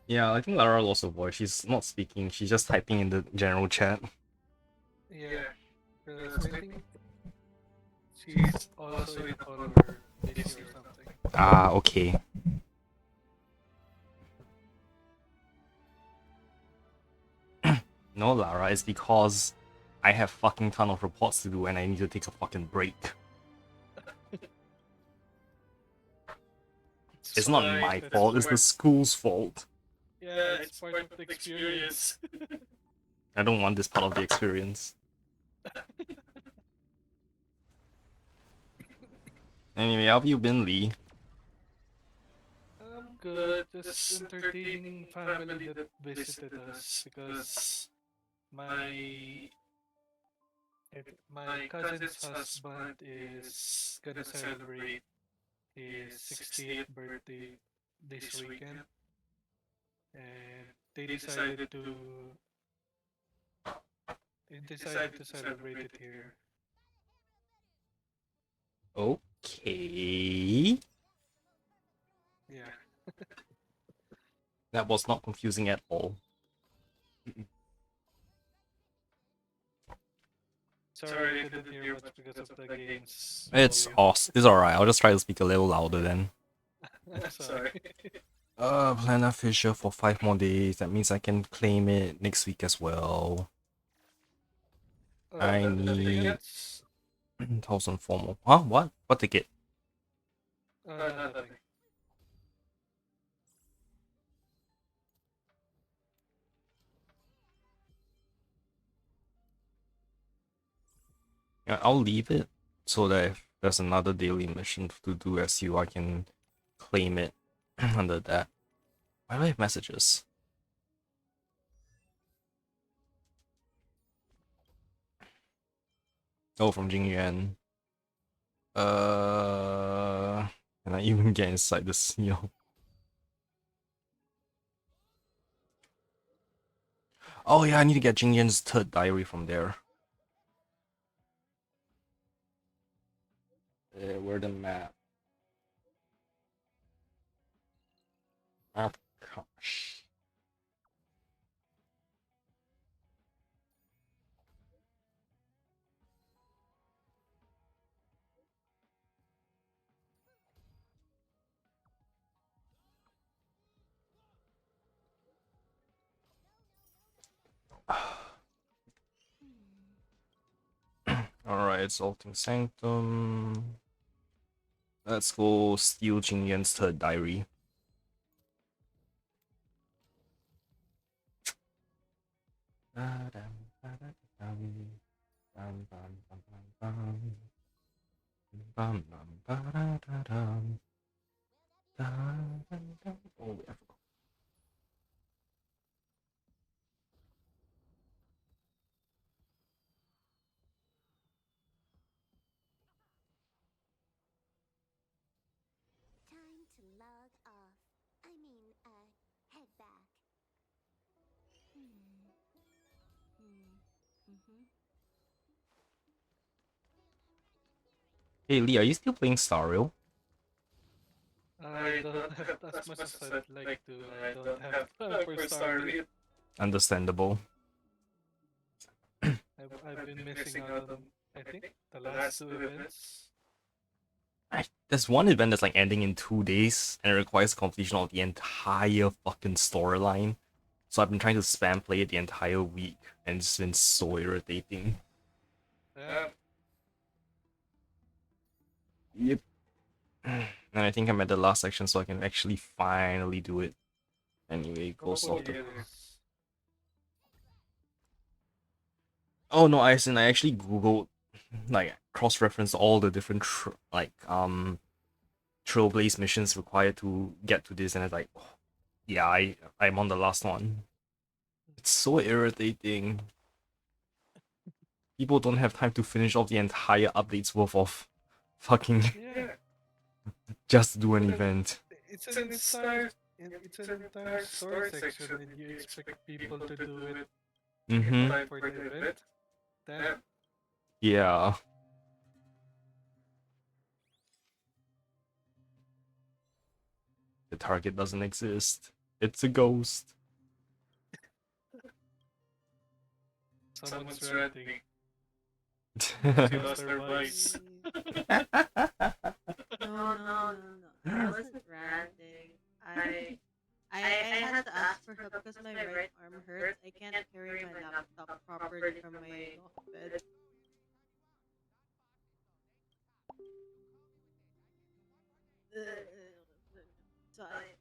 Yeah, I think Lara lost her voice. She's not speaking, she's just typing in the general chat. Yeah, because I think she's also in a call or busy or something. Ah, okay. No, Lara, it's because I have fucking ton of reports to do and I need to take a fucking break. It's It's not fine. my That's fault, it's the part. school's fault. Yeah, it's part of the experience. I don't want this part of the experience. Anyway, how have you been, Lee? I'm good. Just entertaining family that visited us because my my cousin's husband is gonna celebrate his 60th birthday this weekend, and they decided to celebrate it here. Okay. Yeah. That was not confusing at all. Sorry, I couldn't hear much because of the game's It's volume. awesome. It's alright, I'll just try to speak a little louder then. I'm sorry. Planet Fisher for 5 more days. That means I can claim it next week as well. I The need tickets? 1,004 more. Huh? What? What ticket? Nothing. Yeah, I'll leave it so that if there's another daily mission to do as you, I can claim it under that. Why do I have messages? Oh, from Jing Yuan. Can I even get inside the seal? Oh yeah, I need to get Jing Yuan's third diary from there. Where the map? Oh gosh. Alright, it's Ultimate Sanctum. Let's go steal Jing Yuan's third diary. Oh, I forgot. Time to log off. I mean, head back. Hmm. Mm-hmm. Hey Lee, are you still playing Star Rail? I don't have as much as I'd like to. I don't have time for Starly. Understandable. I've been missing out on, I think, the last two events. There's one event that's like ending in 2 days and it requires completion of the entire fucking storyline. So I've been trying to spam play it the entire week and it's been so irritating. Yeah. Yep. And I think I'm at the last section so I can actually finally do it. Anyway, Ghost of Hopefully the... it is. Oh no, I actually googled, like, cross-referenced all the different trailblaze missions required to get to this, and it's like, oh, yeah, I'm on the last one. It's so irritating. People don't have time to finish off the entire update's worth of fucking Yeah. just do an But event. it's an entire story section, and you expect people to do it in Mm-hmm. time for the event. Damn. Yeah. The target doesn't exist. It's a ghost. Someone's ranting. She lost her voice. No. I wasn't ranting. I had to ask for help because my right arm hurts. I can't carry my laptop properly from my loft bed. So I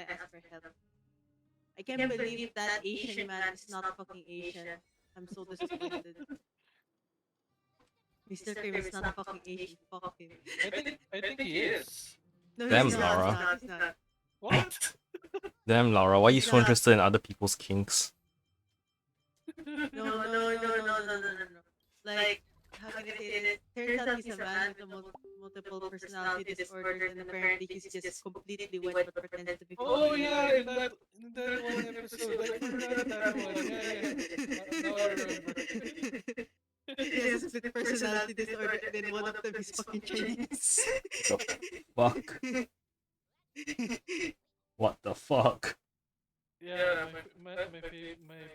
asked for help. I can't believe that Asian man is not fucking Asian. I'm so disappointed. Mr. Kim is not fucking Asian. Fuck him. I think he is. No, Damn, he's not. Laura. He's not. What? Damn, Laura, why are you He's so not. interested in other people's kinks? No. Like, how can I say this? Turns out he's a man with a multiple personality disorders, and apparently he's just completely white but pretends to be. Oh yeah, in that one episode, I forgot that one. Yeah. Now I remember. He has a split personality disorder, and then one of them is fucking Chinese. Fuck. What the fuck? Yeah, my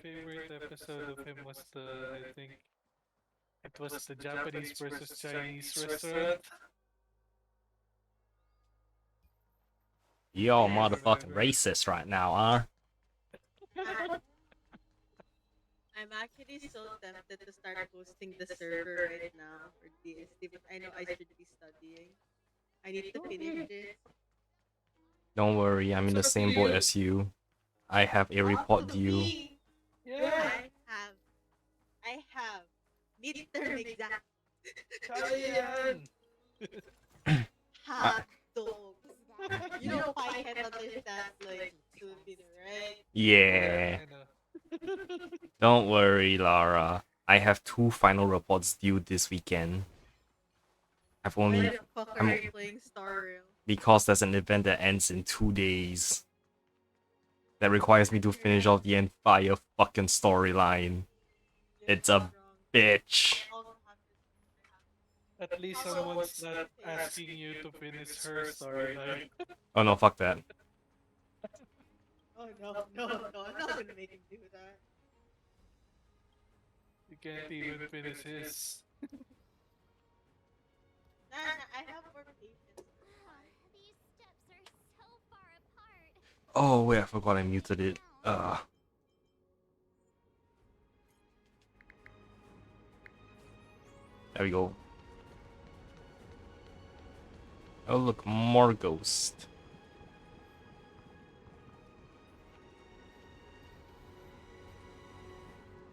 favorite episode of him was I think it was the Japanese versus Chinese restaurant. You're Yeah, motherfucking remember. racist right now, huh? I'm actually so tempted to start hosting the server right now for DSD, but I know I should be studying. I need to finish this. Don't worry, I'm in the It's up same to boat you. as you. I have a report due. Yeah, I have midterm exam. Cheyenne. Hot dogs. You know, I can't understand like Filipino, right? Yeah. I know. Don't worry, Lara. I have 2 final reports due this weekend. I've Why only the fuck are you playing Star Rail? because there's an event that ends in 2 days. That requires me to finish off the entire fucking storyline. You're It's not a wrong. bitch. I also have to. At least someone's not asking you to finish her storyline. Oh no, fuck that. Oh no, I'm not gonna make him do that. You can't even finish his. Nah, I have more patience. These steps are so far apart. Oh wait, I forgot I muted it. There we go. Oh look, more ghost.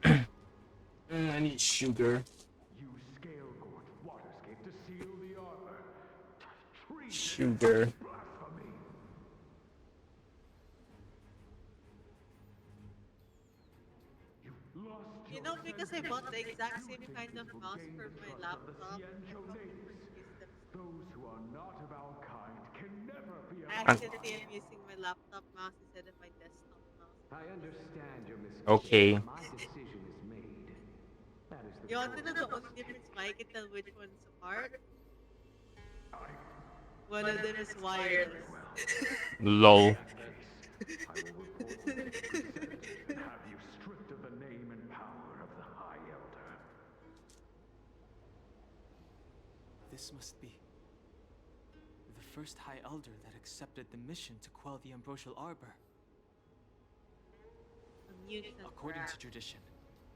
I need sugar. Use Scalegorge Waterscape to seal the armor. Treason Sugar. and blasphemy. You've lost You your know, because I senses. bought the exact same You kind of think you mouse will gain for the my trust of the laptop. Ciencio natives. Those who are not of our kind can never be of our Accidentally, I'm kind. using my laptop mouse instead of my desktop mouse. I understand your mistakes. Okay. My decision is made. That is the You want to know choice. the only difference why I can tell which one's apart? I One of them is wireless. Lol. I will report you to the Preceptors and have you stripped of the name and power of the High Elder. This must be the first High Elder that accepted the mission to quell the Ambrosial Arbor. According to tradition,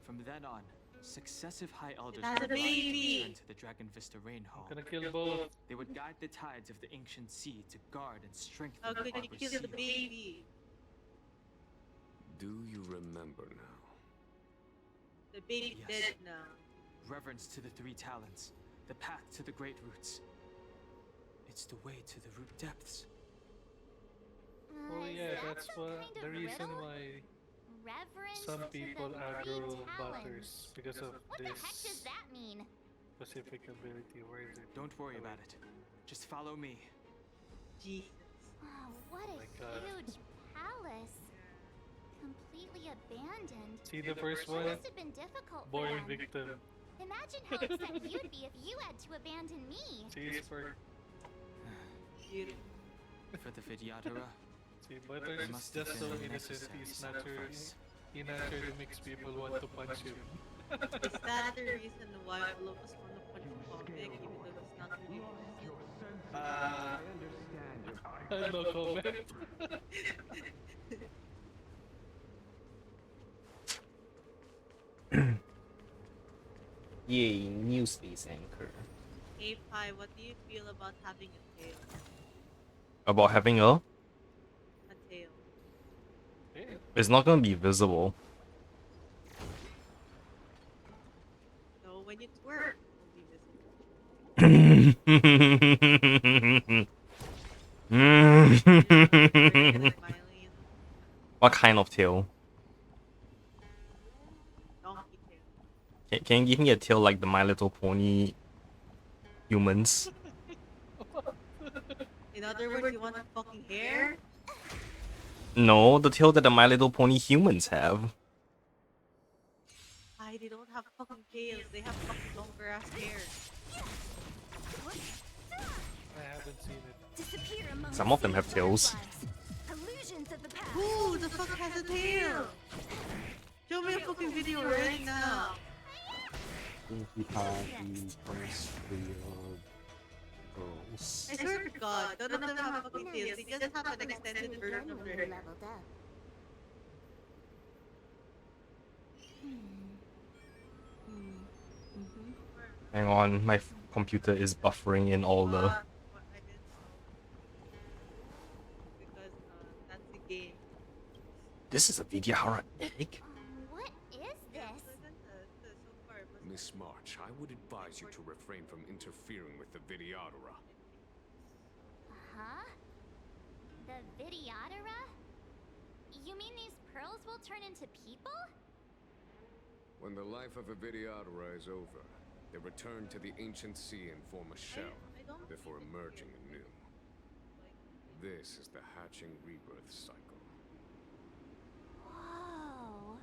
from then on, successive High Elders has a would rise and baby. return to the Dragon Vista Rain Hall. Gonna kill both. They would guide the tides of the ancient sea to guard and strengthen How the could you Arbor's kill the seal. baby? Do you remember now? The baby Yes. dead now. Reverence to the three talents, the path to the great roots. It's the way to the root depths. Oh Is yeah, that that's some what kind the of reason riddle? why Reverence some to people the aggro three butters talents. because of What the heck does this that mean? specific ability. Where is it? Don't worry about it. Just follow me. Jesus. Oh, what a my God. huge palace. Completely abandoned. See the first It one? must have been difficult for Born them. victim. Imagine how upset you'd be if you had to abandon me. See his perk. Beautiful. For the Vidyadhara, See, Butters is Must have just been so an innocent. exercise He naturally makes people want to punch him. Is that the reason why all of us want to punch Comic, even though he's not really innocent? Uh, I understand your no comment. Yay, new space anchor. Hey Pi, what do you feel about having a tail? About having a? A tail. Hey, It's not gonna be visible. No, when you twerk, it will be visible. Like Miley and What kind of tail? donkey tail. Can you give me a tail like the My Little Pony humans? In other words, you want fucking hair? No, the tail that the My Little Pony humans have. Pi, they don't have fucking tails. They have fucking longer ass hair. I haven't seen it. Disappear among Some of them have tails. Illusions of the past. Who the fuck has a tail? Show me a fucking video right now. I swear to God, none of them have fucking tails. They just have an extended version of their hair. Leveled up. Hang on, my computer is buffering in all the. What I didn't know. Because that's the game. This is a Vidyahara egg? What is this? So far, it was Miss March, I would advise you to refrain from interfering with the Vidyadhara. Huh? The Vidyadhara? You mean these pearls will turn into people? When the life of a Vidyadhara is over, they return to the ancient sea and form a shell I don't before emerging anew. This is the hatching rebirth cycle. Whoa.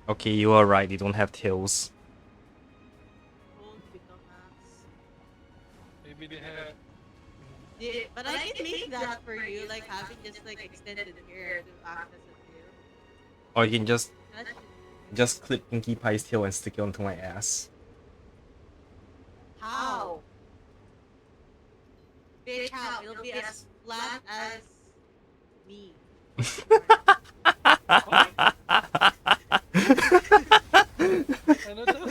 Okay, you are right, they don't have tails. told you, dumbass. Maybe they have. Yeah, but I can make that for you, like having just like extended hair to act as a tail. Or you can just That should- just clip Pinkie Pie's tail and stick it onto my ass. How? Bitch, how? It'll be as flat as me. Ano daw?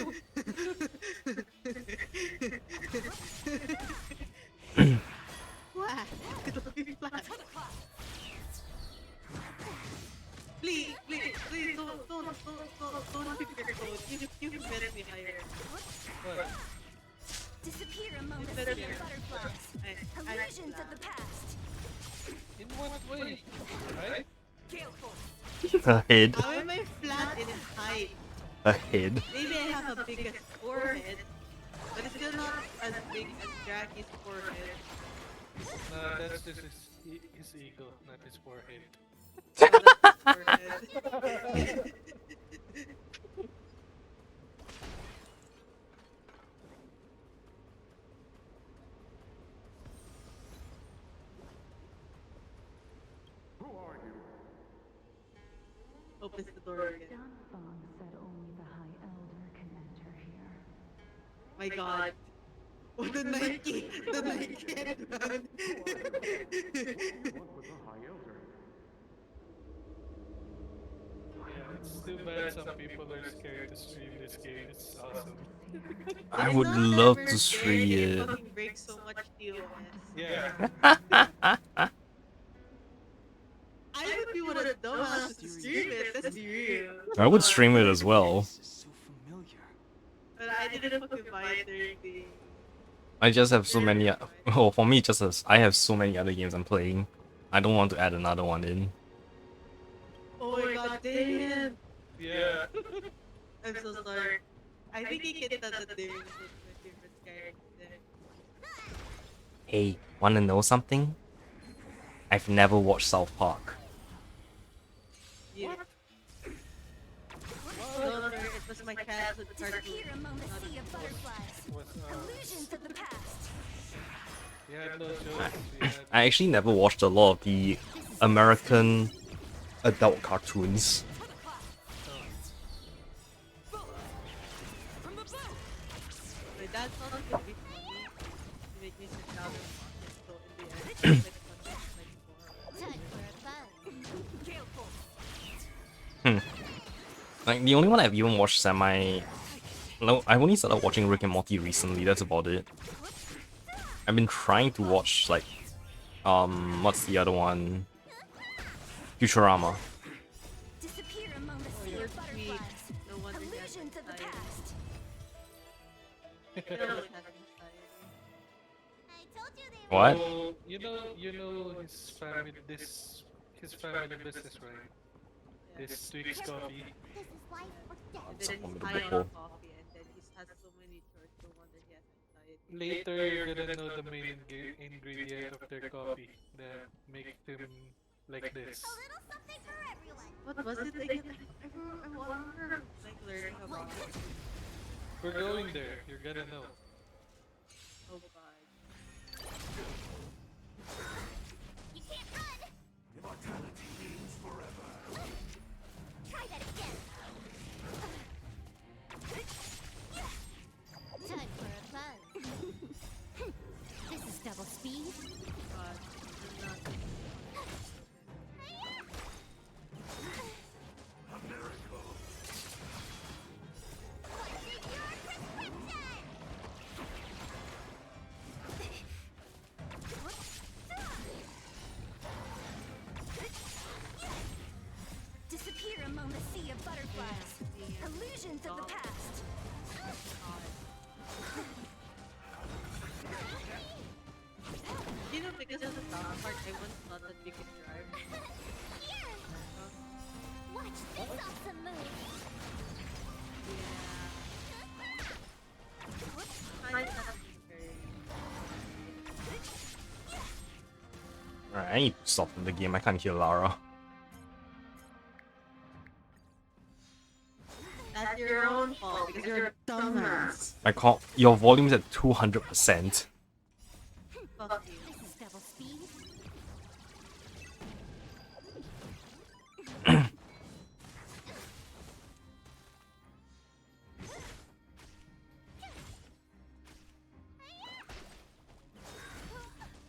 Flat. It'll be flat. Please, don't pick your code. You can bet me higher. What? Disappear among You the better sea be- of butterflies. I Illusions of the past. In what way? Right? A head. How am I flat in height? A head. Maybe I have a biggest forehead, but it's still not as big as Jackie's forehead. No, that's just his ego, not his forehead. Forehead. Who are you? Opens the door again. Don said only the High Elder can enter here. My God. Oh, the Nike! The Nike headband! What was the High Elder? Yeah, it's too bad some people are scared to stream this game. It's awesome. I It's would not that love we're to scared, stream it it. fucking breaks so much TOS. Yeah. I would be one of the dumbasses to stream it, let's be real. I would stream it as well. This is so familiar. But I didn't fucking buy it during the. I just have so many. Right. Oh, for me, just as I have so many other games I'm playing. I don't want to add another one in. Oh my god, damn! Yeah. I'm so sorry. I think he can tell that Damien was my favorite character. Hey, wanna know something? I've never watched South Park. Yeah. Don't worry, it was my childhood cartoon. Disappear among the sea of butterflies. Was Illusions of the past. we had no choice. We had I actually never watched a lot of the American adult cartoons. My dad thought it would be funny to make me sit down and watch it, so in the end, it's like funny, like Time for fun. Like the only one I've even watched semi. No, I've only started watching Rick and Morty recently. That's about it. I've been trying to watch like, what's the other one? Futurama. Disappear among the sea you're of sweet. butterflies. No wonder he has Illusions of the anxiety. past. He really has anxiety. I told you they What? Oh, you know his family his family business, right? Yeah. This Twix coffee. This is life or death. And then he's Formidable high foe. on coffee, and then he has so many chores, no wonder he has anxiety. Later you're gonna know the main ingredient of their coffee that makes them like this. A little something for everyone. What was it again? I wonder, like, learning about it. We're going there. You're gonna know. Oh god. You can't run. Immortality means forever. Try that again. Time for a fun. This is double speed. God. This is not What's in your prescription? Disappear among the sea of butterflies. Illusions of the past. You know, because of the top part, I once thought that we could drive. Here! Watch this awesome move. Yeah. I thought it was very... Alright, I need to stop the game. I can't hear Lara. That's your own fault, because you're a dumbass. I can't. Your volume's at 200%. Fuck you. This is double speed.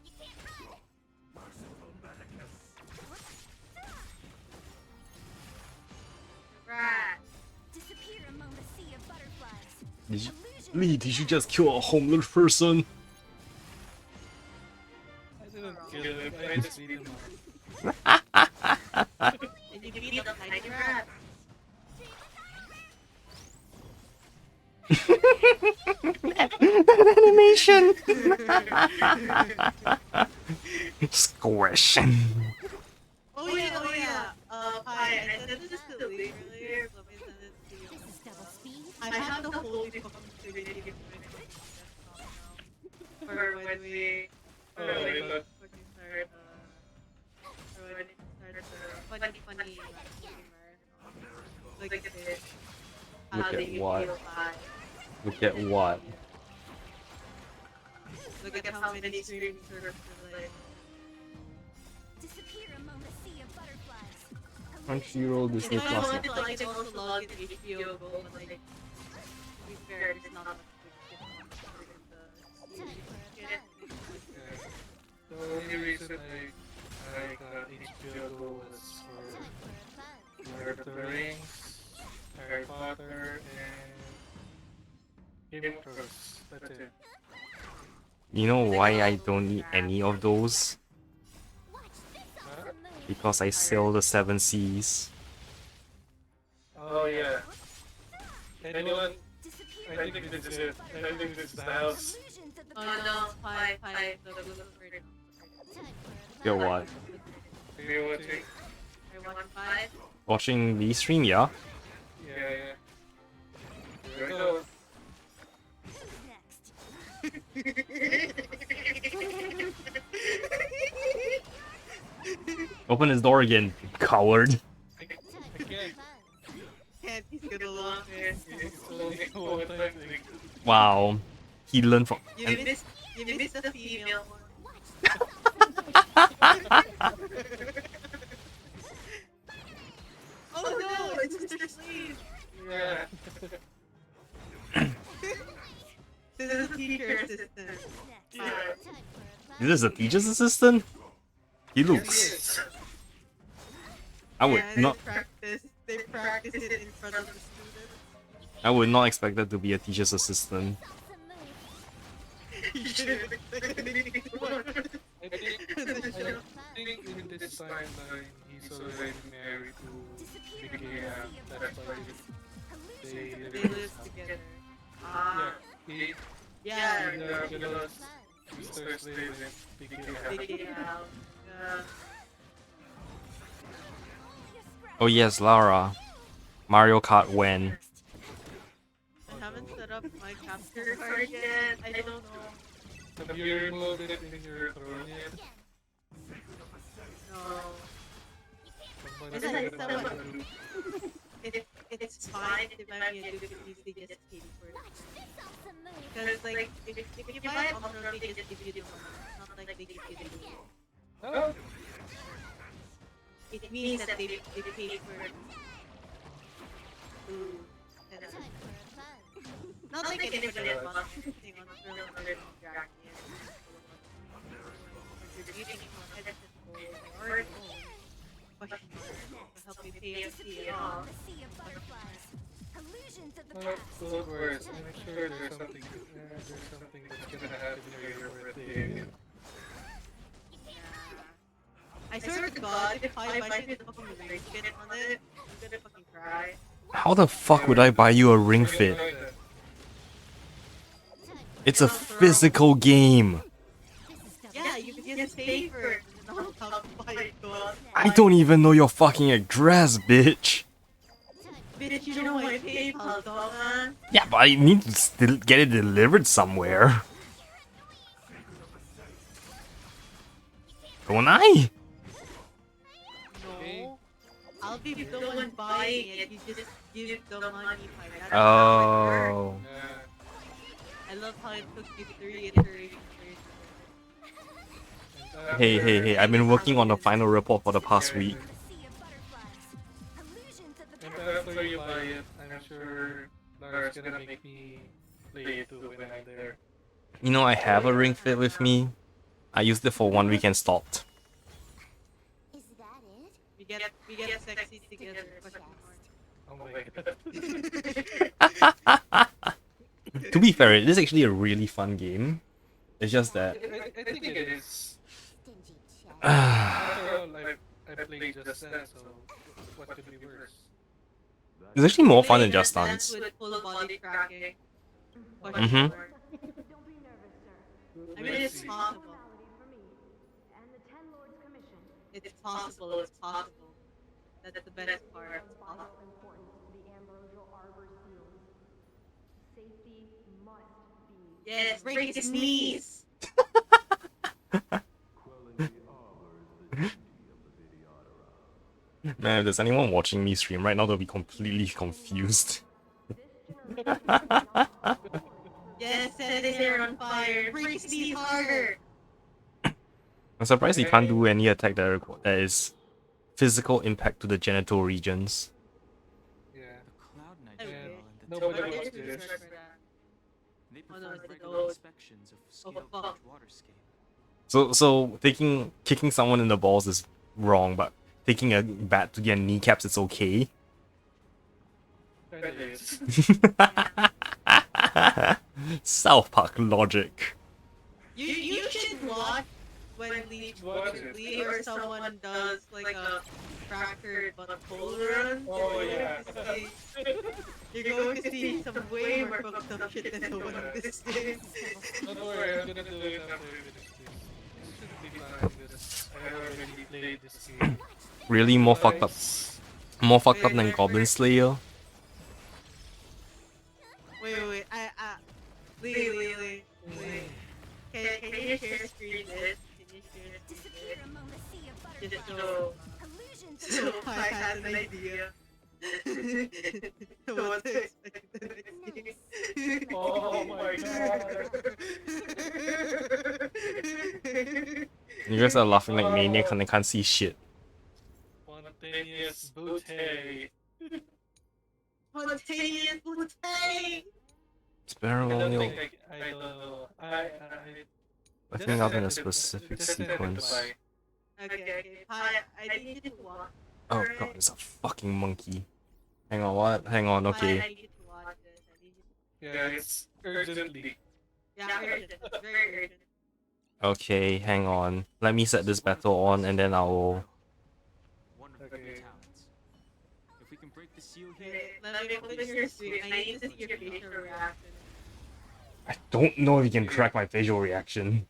You can't run. Right. Disappear among the sea of butterflies. Did you, Illusions Lee, of the did you past. just kill a homeless person? I didn't kill him. I just beat him up. And you beat the tiny rat. That animation! Squish. Oh yeah. Hi, I sent this to Lee earlier, so I sent it to you. This is double speed. I have the whole fucking Trinity in my desktop now. For when we... Oh my god. fucking start, for when it starts funny marathon. Look at this. How Look they at make what? you feel bad. Look at what? Look at how many streams are like... Disappear among the sea of butterflies. Crunchyroll, Disney If I Plus. wanted to, I can also log in HBO Go, but like, to be fair, it's not much good Time for a fun. Yeah. The only reason I got HBO Go was Time for a fun. for Lord of the Rings, Harry Potter, and Game of Thrones. That's it. You know why I don't need any of those? Watch this Huh? awesome move. Because I sail the seven seas. Oh, I think this is the house. Illusions of the Oh past. no, five, the blue bird. Time for Yo, fun. what? Are you watching? Are you watching five? Watching the stream, yeah? Yeah. Here we go. Who's next? Open his door again, coward. Time for Again. fun. Can't he's gonna love it. It's only a one-time thing. Wow. He learned from. You and- missed the female one. Oh no, it's Mr. Sleeve. Yeah. This is a teacher assistant. Next. Yeah. Time for fun. This is a teacher's assistant? He looks. Yes. I would Yeah, not. They practice it in front of the students. I would not expect that to be a teacher's assistant. Awesome move. You shouldn't expect anything more. I think in this timeline, he's already married to Disappear Big from the Am. sea of That's why butterflies. they Illusions of They the live. live together. Yeah. Ah, He, yeah. the fun. last sisters live in Big Am. Big Al. Oh yes, Lara. Mario Kart when? I haven't set up my capture card yet. I don't know. Have you removed it in your throne yet? No. Someone Is said that about someone- it. It's fine to buy me a Duke because they just pay for it. Watch this awesome move. Because like if you buy it on throne, they just give you the money. Not like they give you the game. Oh, It means that they paid for it. Ooh. And, Time for fun. not like anybody else wants thing on throne other than Dragon. Contributing to edit or question mark to help me pay Disappear it off. from the sea of butterflies. Illusions of the oh, past. don't worry. I'm sure there's something that's gonna happen near your birthday. I swear to God, if I buy the fucking ring fit on it, I'm gonna fucking cry. How the fuck would I buy you a ring fit? Time for It's a physical game. this is double Yeah, you can just pay for it and not have to buy it. God. I don't even know your fucking address, bitch. Time Bitch, you know my PayPal, man. Yeah, but I need to still get it delivered somewhere. Don't I? No. I'll be the one buying it. You just give the money. That's Oh. how it works. Yeah. I love how it took you 3 iterations. Hey, I've been working on the final report for the past week. the sea of butterflies. Illusions of the And past. after you buy it, I'm sure Lara's gonna make me play it too when I'm there. You know, I have a ring fit with me. I used it for 1 week and stopped. Is that it? We get sexy together. Question mark. Oh my god. To be fair, it is actually a really fun game. It's just that. I think it is. Stingy chat. After all, I played Just Dance, so what could be worse? It's actually more fun than Playing Just Dance Dance. with full body tracking. Mhm. Mark. Don't be nervous, sir. I mean, it's possible. Formality for me and the Ten Lords Commission. It's possible. It's possible. That's the best part. It's Vital possible. importance to the Ambrosial Arbor seals. Safety must be. Yes, break his knees. Quelling the arbor is the duty of the Videodara. Man, if there's anyone watching me stream right now, they'll be completely confused. This generation is not on board. Yes, set his hair on fire. Break his knees harder. I'm surprised he can't do any attack that is physical impact to the genital regions. Yeah. The Cloud Knight Okay. General and the Nobody Ten What wants did you Lords this. search Commission. for that? They Oh, no, perform it's the regular gold. inspections of fuck. Scalegorge Waterscape. So kicking someone in the balls is wrong, but taking a bat to their kneecaps is okay. Kinda is. South Park logic. You should watch when Lee, Watch it. Lee or someone does like a fractured butthole run. Oh yeah. You're going to see some way more fucked up shit than the one in this game. Don't worry, I'm gonna do it after I finish this. You should be fine because I already played this game. Really more fucked up. Twice. More fucked up than Wait. Goblin Slayer. Wait. Lee. Can you share screen this? Can you share Disappear screen among the sea of this? Just butterflies. so, Illusions so I have an idea. What to expect the next game. Oh my god. You guys are laughing like maniacs and I can't see shit. Spontaneous booty. Spontaneous booty! Sparrow I don't only. think I don't know. I think I'll be in a just specific send it sequence. by- Okay. Hi, I need you to watch. Oh god, it's a fucking monkey. Hang on, what? Hang on, okay. I need you to watch this. I need you to... Yeah, it's urgently. Yeah, urgent. Very urgent. Okay, hang on. Let me set this battle on and then I'll... One of the Okay. talents. If we can break the seal here, Okay, let me open your screen. I need to see your facial reaction. I don't know if you can track my facial reaction.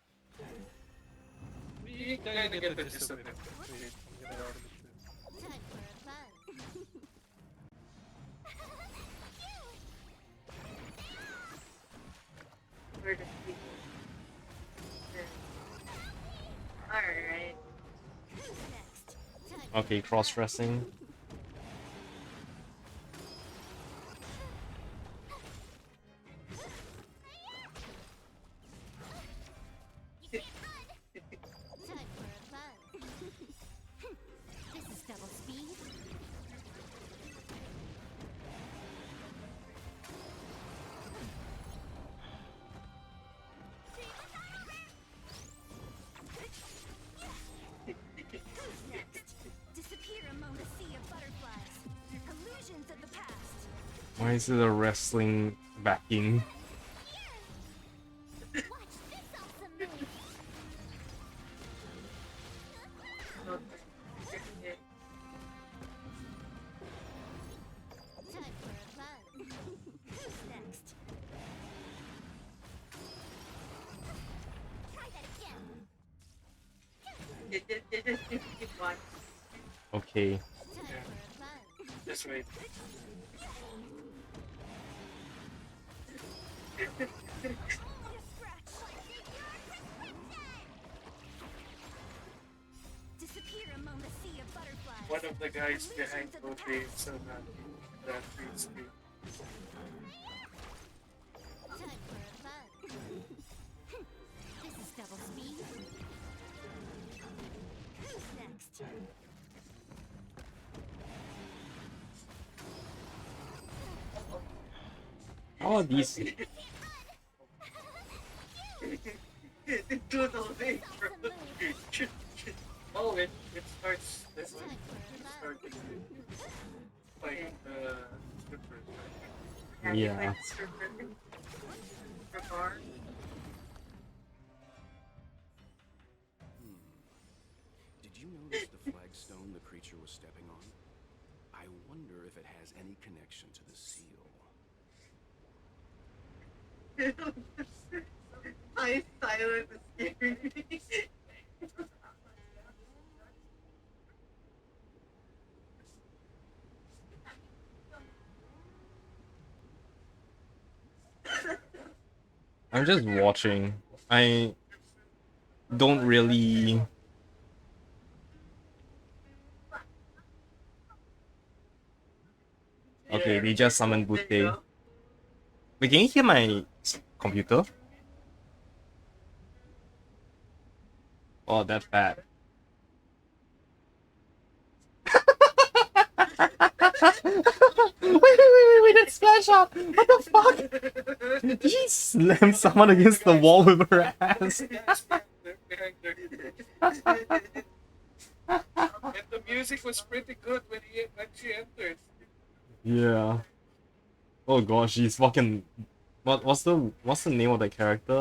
We kinda get the gist of it. Wait, I'm gonna open it. Time for a fun. Where the people. Alright. Who's next? Time Okay, cross-dressing. Time for a fun. This is double speed. Who's next? Disappear among the sea of butterflies. Illusions of the past. Why is it a wrestling backing? Watch this awesome move. Time for a fun. Who's next? Try that again. Just watch. Okay. Time for a fun. Just wait. Disappear among the sea of butterflies. One of the guys behind both waves on that green screen. Time for a fun. This is double speed. Who's next? How are these? Total thing. Awesome move. Oh, it starts this Time one. for a fun. Starting like strippers. Yeah. Did you notice the flagstone the creature was stepping on? I wonder if it has any connection to the seal. My silence is scaring me. I'm just watching. I don't really... Okay, they just summoned Butte. Wait, can you hear my computer? Oh, that's bad. Wait, that splash up! What the fuck? Did she slam someone against the wall with her ass? Behind her. And the music was pretty good when she entered. Yeah. Oh gosh, she's fucking... what's the name of that character?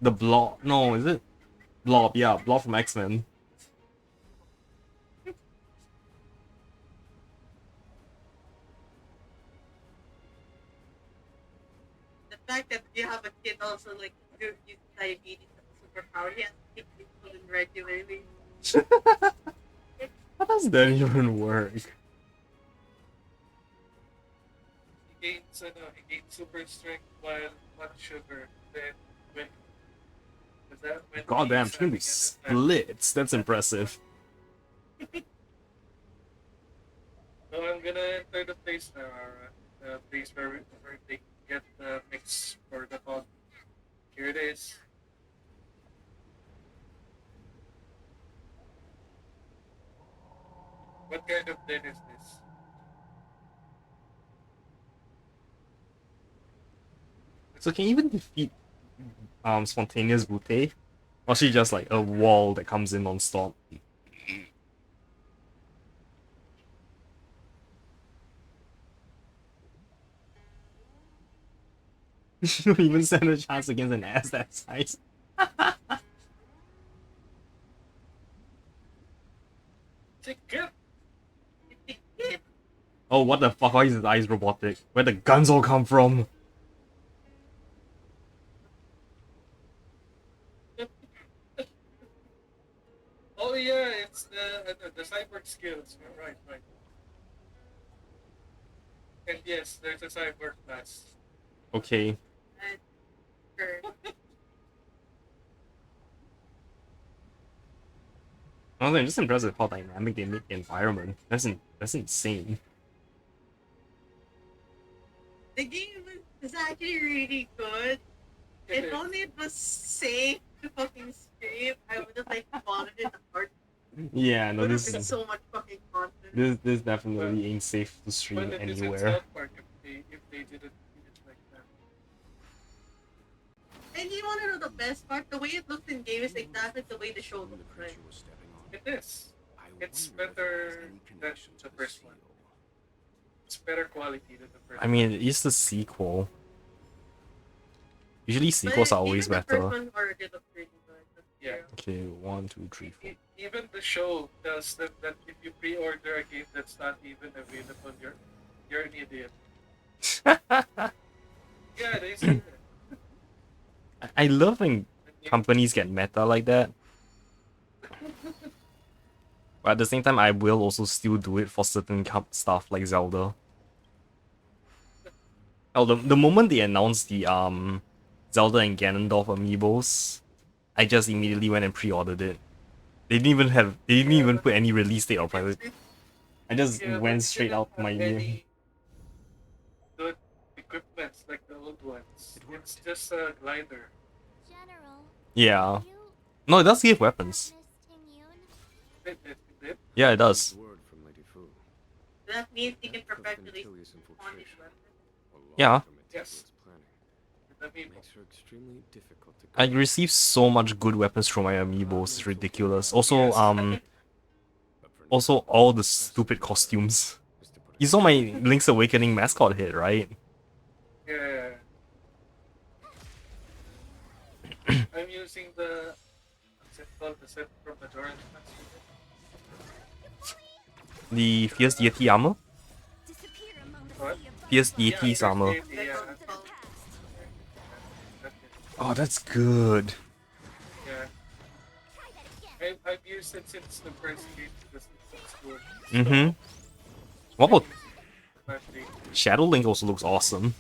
The block... No, is it? Blob, yeah, Blob from X-Men. The fact that you have a kid also like use diabetes as a superpower. He has to take insulin regularly. How does that even work? He gains super strength while on sugar. Then when Goddamn, he's she can do having an attack, splits. That's impressive. so I'm gonna enter the place now, the place where they get the mix for the pod. Here it is. What kind of den is this? So can you even defeat spontaneous Butte? Or she just like a wall that comes in non-stop? You don't even stand a chance against an ass that size. Take it. Oh, what the fuck? Why is his eyes robotic? Where the guns all come from? Oh yeah, it's the cyborg skills. Right. And yes, there's a cyborg class. Okay. Sure. Honestly, I'm just impressed with how dynamic they make the environment. That's insane. The game is actually really good. It If is. only it was safe to fucking stream, I would have like bought it in the heart. Yeah, It no, would have this been is so much fucking content. this definitely ain't safe to stream Well, it is in anywhere. South Park if they didn't do it like that. And you want to know the best part? The way it looks in game is exactly the way the show The looks, right? creature was stepping on. It is. I It's wonder if it better has any than connection the to the first one. seal. It's better quality than the first. I mean, it's the sequel. Usually But sequels are always even the first better. one already looks really good. That's Yeah. true. Okay, 1, 2, 3, 4. Even the show tells them that if you pre-order a game that's not even available, you're an idiot. Yeah, they say that. I love when companies get meta like that. But at the same time, I will also still do it for certain stuff like Zelda. Oh, the moment they announced the Zelda and Ganondorf amiibos, I just immediately went and pre-ordered it. They didn't even put any release date or private. I just Yeah, but went you straight didn't out have my email. any good equipments like the old ones. It's just a glider. General, Yeah. you No, it does give weapons. Miss Tingyun? It. Yeah, it does. Word from Lady Fu. That means you can That proof perpetually Ventilia's spawn these infiltration, weapons. along Yeah. with her meticulous Yes. planning, The amiibo. makes her extremely difficult to I guard. received so much good weapons from my amiibos, it's ridiculous. Also, Yes. But for also now, all the best stupid way costumes. is to put You a saw my stop Link's Awakening mascot hit, right? Yeah. I'm using the what's it called? The set from the Jordan. The Fierce Deity armor? Disappear among the What? sea of Fierce butterflies. Deity's Yeah, armor. First Deity, From yeah. the past. That's it. Oh, that's good. Yeah. Try that again. I've used it since the first game because it's good. Mm-hmm. What about Especially, Shadow Link also looks awesome.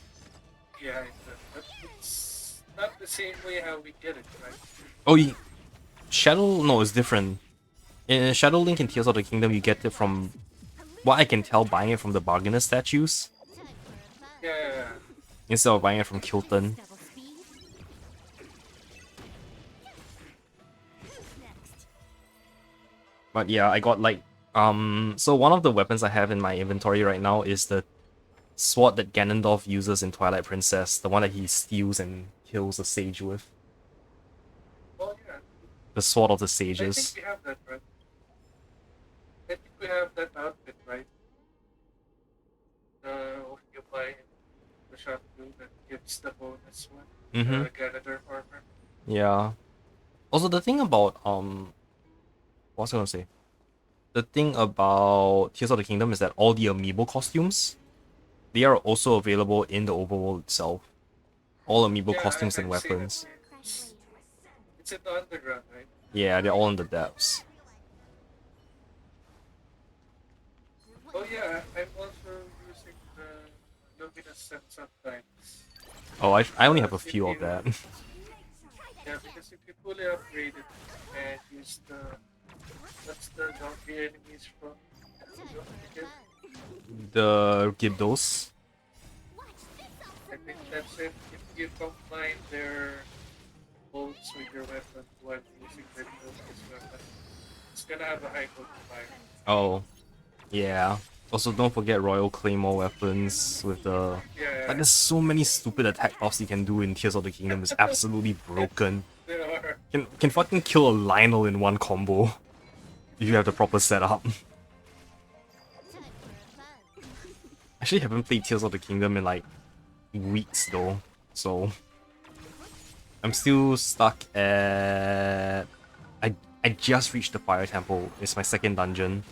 yeah, but it's not the same way how we get it, right? Oh, Shadow... No, it's different. In Shadow Link in Tears of the Kingdom, you get it from... What I can tell, buying it from the bargainer statues. Time for a fun. Yeah. Instead of buying it from Kilton. Double speed. Who's next? But yeah, I got like... So one of the weapons I have in my inventory right now is the sword that Ganondorf uses in Twilight Princess. The one that he steals and kills the sage with. Oh yeah. The Sword of the I think Sages. we have that, right? I think we have that outfit, right? What you buy in the shop too that gives the bonus one. Mm-hmm. The Ganondorf armor. Yeah. Also, the thing about what was I gonna say? The thing about Tears of the Kingdom is that all the amiibo costumes, they are also available in the overworld itself. All amiibo costumes and I've seen it. weapons. It's in the underground, right? Yeah, they're all in the depths. Oh yeah, I'm also using the luminescent sometimes. Oh, I only have a few of that. Yeah, because if you fully upgrade it and use what's the zombie enemies from again? The Gibdos. I think that's it. If you combine their bolts with your weapon while using their focus weapon, it's gonna have a high modifier. Oh, yeah. Also, don't forget Royal Claymore weapons with the... Yeah, Like, there's so many stupid attack buffs you can do in Tears of the Kingdom. It's absolutely broken. there are. Can fucking kill a Lionel in one combo. If you have the proper setup. Actually haven't played Tears of the Kingdom in like weeks though. So I'm still stuck at I just reached the Fire Temple. It's my second dungeon.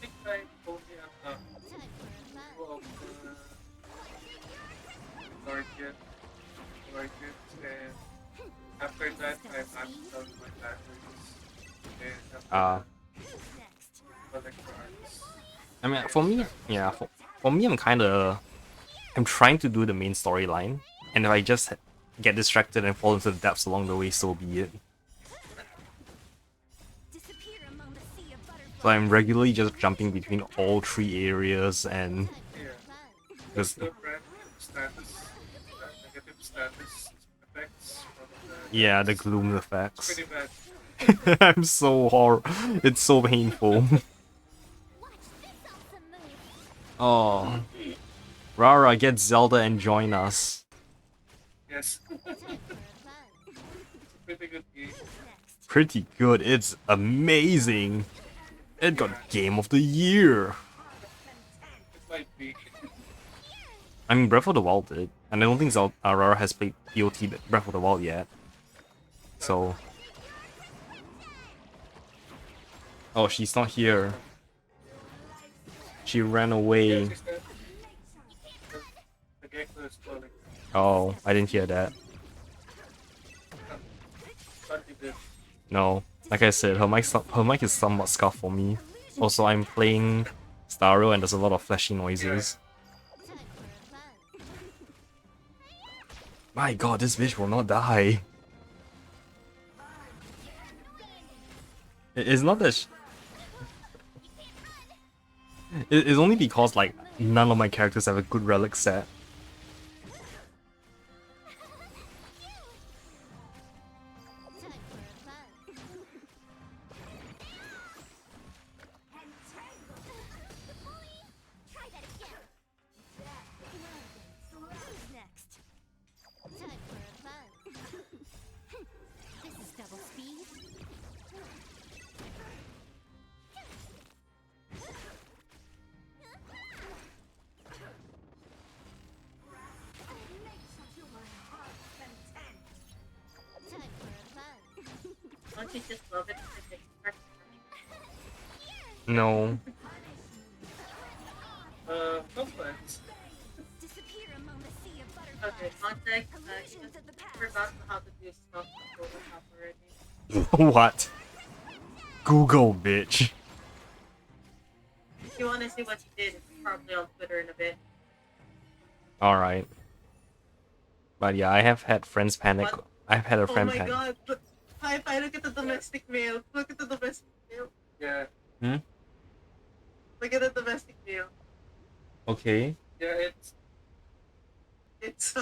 I think I only unlocked two of the guardians, and after that I maxed out my batteries and collect cards. I mean, for me, yeah, for me, I'm trying to do the main storyline, and if I just get distracted and fall into the depths along the way, so be it. So I'm regularly just jumping between all three areas, and Because the brand status, negative status effects from the yeah, the gloom it's effects. pretty bad. I'm so it's so painful. Oh, Rara, get Zelda and join us. Yes. It's a pretty good game. Pretty good. It's amazing. It got Game of the Year. It might be. I mean, Breath of the Wild did, and I don't think Rara has played BOT Breath of the Wild yet. So, oh, she's not here. She ran away. Yeah, she said the gecko is calling. Oh, I didn't hear that. Thought you did. No, like I said, her mic is somewhat scuffed for me. Also, I'm playing Stario and there's a lot of flashy noises. My god, this bitch will not die. It's not that it's only because, like, none of my characters have a good relic set. Don't you just love it because they start No. No plans. Okay, contact, you just forgot how to do stuff on Photoshop already. What? Google, bitch. If you want to see what he did, it's probably on Twitter in a bit. Alright. But yeah, I have had friends panic. What? I've had a Oh friend my panic. god, look, hi, look at the domestic mail. Look at the domestic mail. Yeah. Hmm? Look at the domestic mail. Okay. Yeah, It's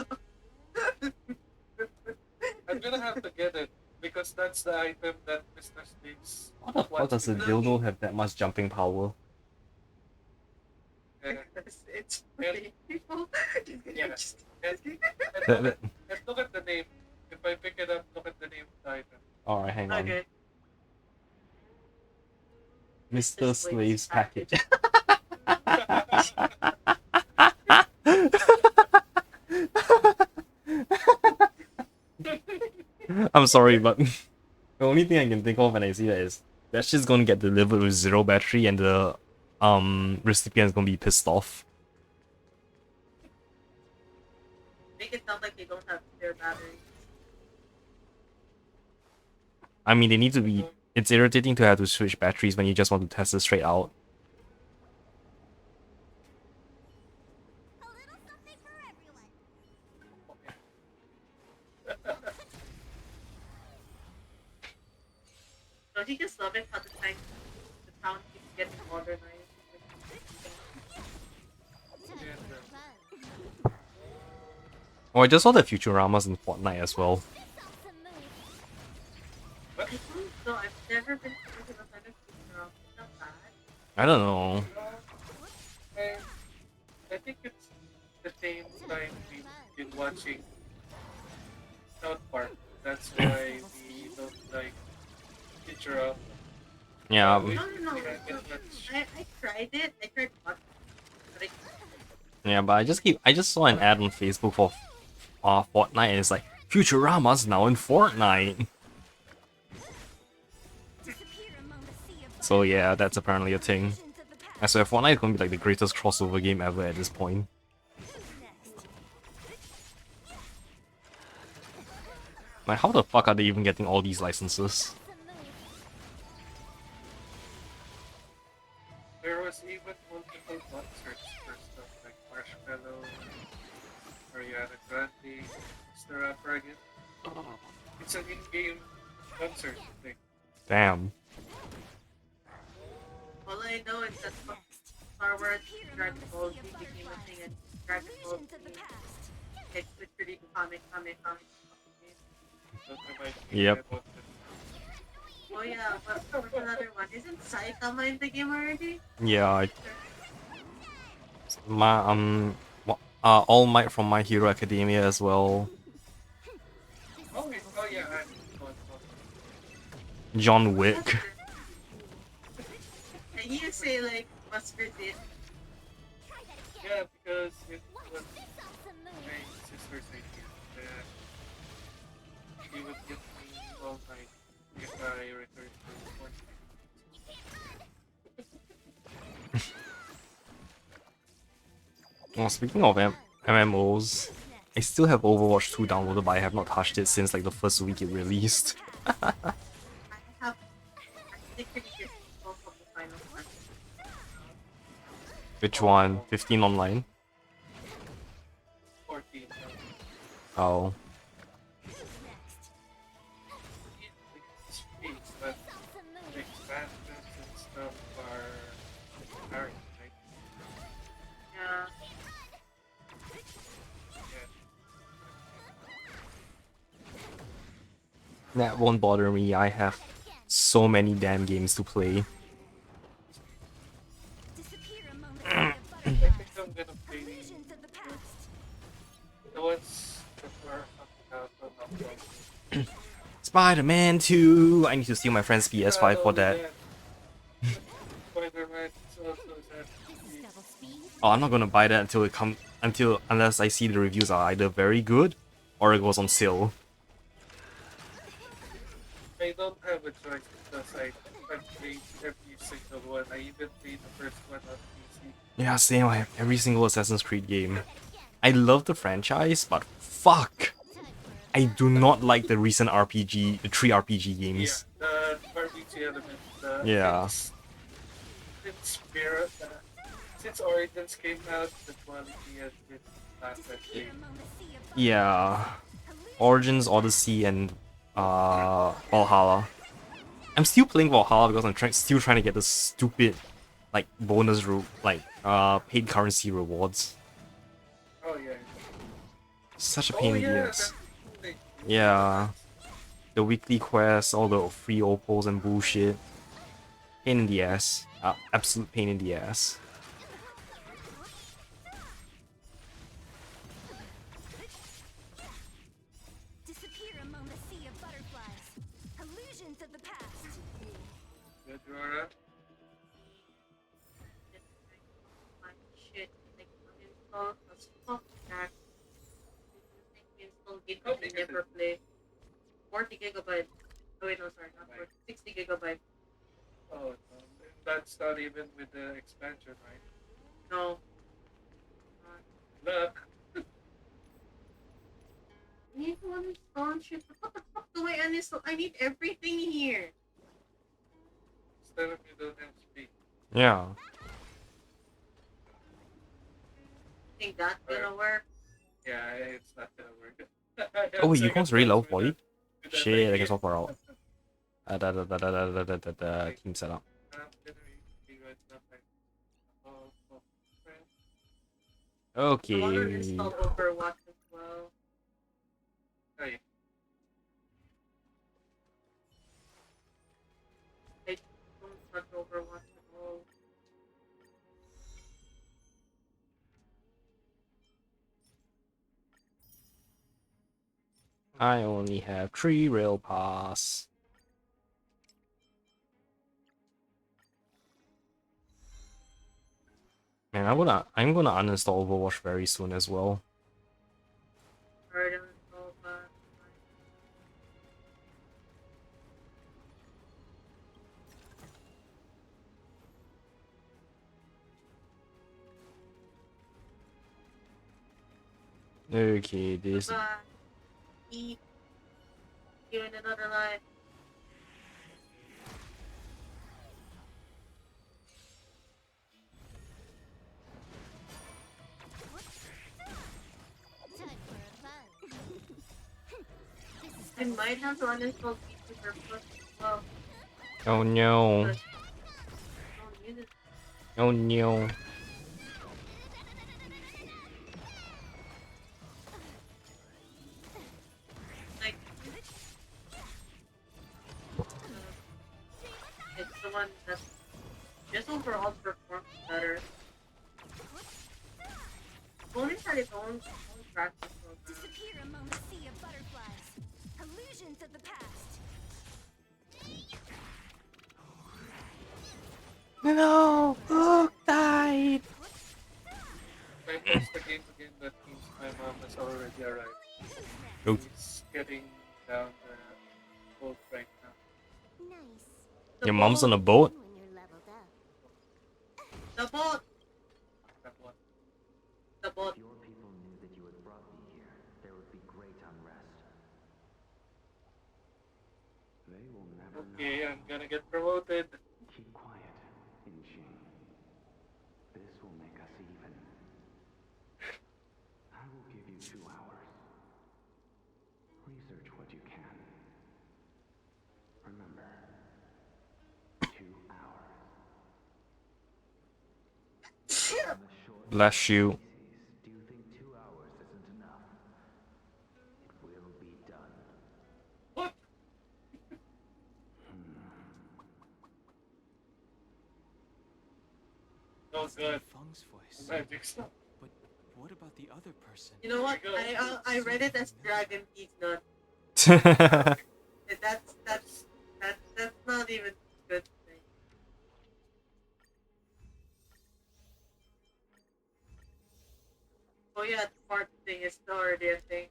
I'm gonna have to get it because that's the item that Mr. Steve's. What the fuck does a dildo have that much jumping power? Yeah. it's pretty people. Yeah. And look at the name. If I pick it up, look at the name of the item. Alright, hang on. Okay. Mr. Slave's package. I'm sorry, but the only thing I can think of when I see that is that's just gonna get delivered with 0 battery and the recipient is gonna be pissed off. Make it sound like they don't have spare batteries. I mean, they need to be. It's irritating to have to switch batteries when you just want to test it straight out. A little something for everyone. Don't you just love it how the town keeps getting modernized? Oh, I just saw the Futuramas in Fortnite as well. But No, I've never been to the kind of funeral. It's not bad. I don't know. I think it's the same time we've been watching South Park. That's why we don't like Futurama. Yeah. No. I tried it. I tried watching it, but Yeah, but I just saw an ad on Facebook for Fortnite and it's like Futurama's now in Fortnite. So yeah, that's apparently a thing. I swear Fortnite is gonna be like the greatest crossover game ever at this point. Like how the fuck are they even getting all these licenses? There was even multiple concerts for stuff like Marshmallow, Ariana Grande, Mr. Rapper again. It's an in-game concert thing. Damn. all I know is that Star Wars Dragon Ball Z became a thing, and Dragon Ball Z it's literally comic. Don't remind me Yep. about that. Oh yeah, what's another one? Isn't Saitama in the game already? Yeah. All Might from My Hero Academia as well. Oh yeah, John Wick. And you say like Buster did. yeah, because it was my sister's idea that she would give me all night if I returned to Fortnite. Well, speaking of MMOs, I still have Overwatch 2 downloaded, but I have not touched it since like the first week it released. I have literally just both of the final one. Which one? 15 online? 14. Oh. It's free, but the expansions and stuff are hard, right? Yeah. That won't bother me, I have so many damn games to play. I think I'm gonna play the ones that are out on Spider-Man 2! I need to steal my friend's PS5 for that. Spider-Man is also that. Oh, I'm not gonna buy that unless I see the reviews are either very good or it goes on sale. I don't have a choice because I've played every single one. I even played the first one on PC. Yeah, same, I have every single Assassin's Creed game. I love the franchise, but fuck! I do not like the recent the 3 RPG games. Yeah, the RPG element. Yeah. Since Origins came out, the quality has been not that great. Yeah. Origins, Odyssey, and Valhalla. I'm still playing Valhalla because I'm still trying to get the stupid like bonus paid currency rewards. Oh yeah. Such a pain in the ass. that's the thing. Yeah. The weekly quests, all the free opals and bullshit. Pain in the ass. Absolute pain in the ass. Disappear among the sea of butterflies. Illusions of the past. Good, Rora. My shit, like uninstall, fuck that. Install game I never play. 40 gigabytes. Oh wait, no, sorry, not 40, 60 gigabytes. Oh, no. That's not even with the expansion, right? No. Look. I need to uninstall shit. What the fuck do I uninstall? I need everything here. Instead of you don't have speed. Yeah. Think that's gonna work? Yeah, it's not gonna work. Oh wait, you guys really low with 40? with that Shit, I idea. guess I'll far out. Team setup. Oh, oh, friend. I want to Okay. install Overwatch as well. Hey, I don't touch Overwatch at all. I only have 3 rail pass. Man, I'm gonna uninstall Overwatch very soon as well. Already uninstalled, but Okay, this. goodbye. Eat. You in another life. Time for a fun. This is I might have to uninstall VTuber Plus as well. Oh no. Because I don't use it. Oh no. Like, it's the one that just overall performs better. Only had its own practice program. disappear among the sea of butterflies. Illusions of the past. No, Book died. if I post the game again, that means my mom has already arrived. Oh. She's getting down the boat right now. Nice. The Your mom's on a boat. boat? When you're leveled up. The boat! That one. The boat. If your people knew that you had brought me here, there would be great unrest. They will never Okay, know. I'm gonna get promoted. Keep quiet, Inching. This will make us even. I will give you 2 hours. Research what you can. Remember, 2 hours. On the short Bless you. species, do you think 2 hours isn't enough? It will be done. What? Oh That's god, Feng's voice. magic stuff. But what about the other person? You know what? Here we go. I read it as Dragon Teeth Nut. That's not even a good thing. Oh yeah, the part thing is already a thing.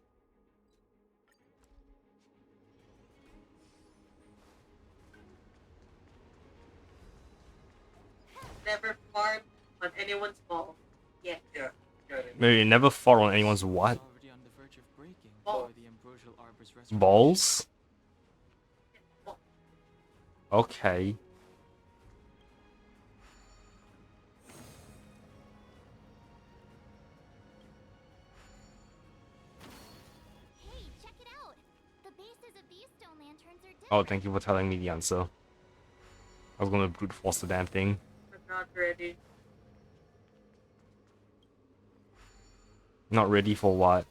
Never fart on anyone's ball. Yeah. Yeah, got it. Maybe never fought on anyone's what? Already on the verge of breaking Balls. for the ambrosial arbor's restoration. Balls? Ball. Okay. Hey, check it out. The bases of these stone lanterns are different. Oh, thank you for telling me the answer. I was gonna brute force the damn thing. I'm not ready. Not ready for what?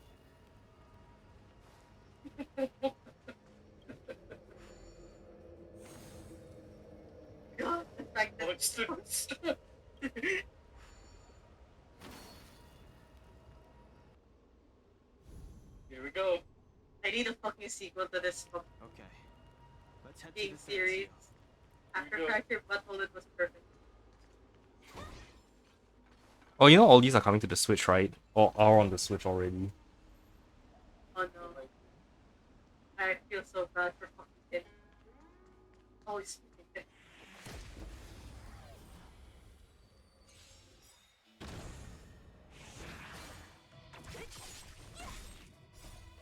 God, the fact that What's this? Here we go. I need a fucking sequel to this fucking Okay. Let's head to game the third series. seal. After Here we go. Crack Your Butthole, it was perfect. Oh, you know all these are coming to the Switch, right? Or are on the Switch already. Oh no. I feel so bad for fucking him. Always fucking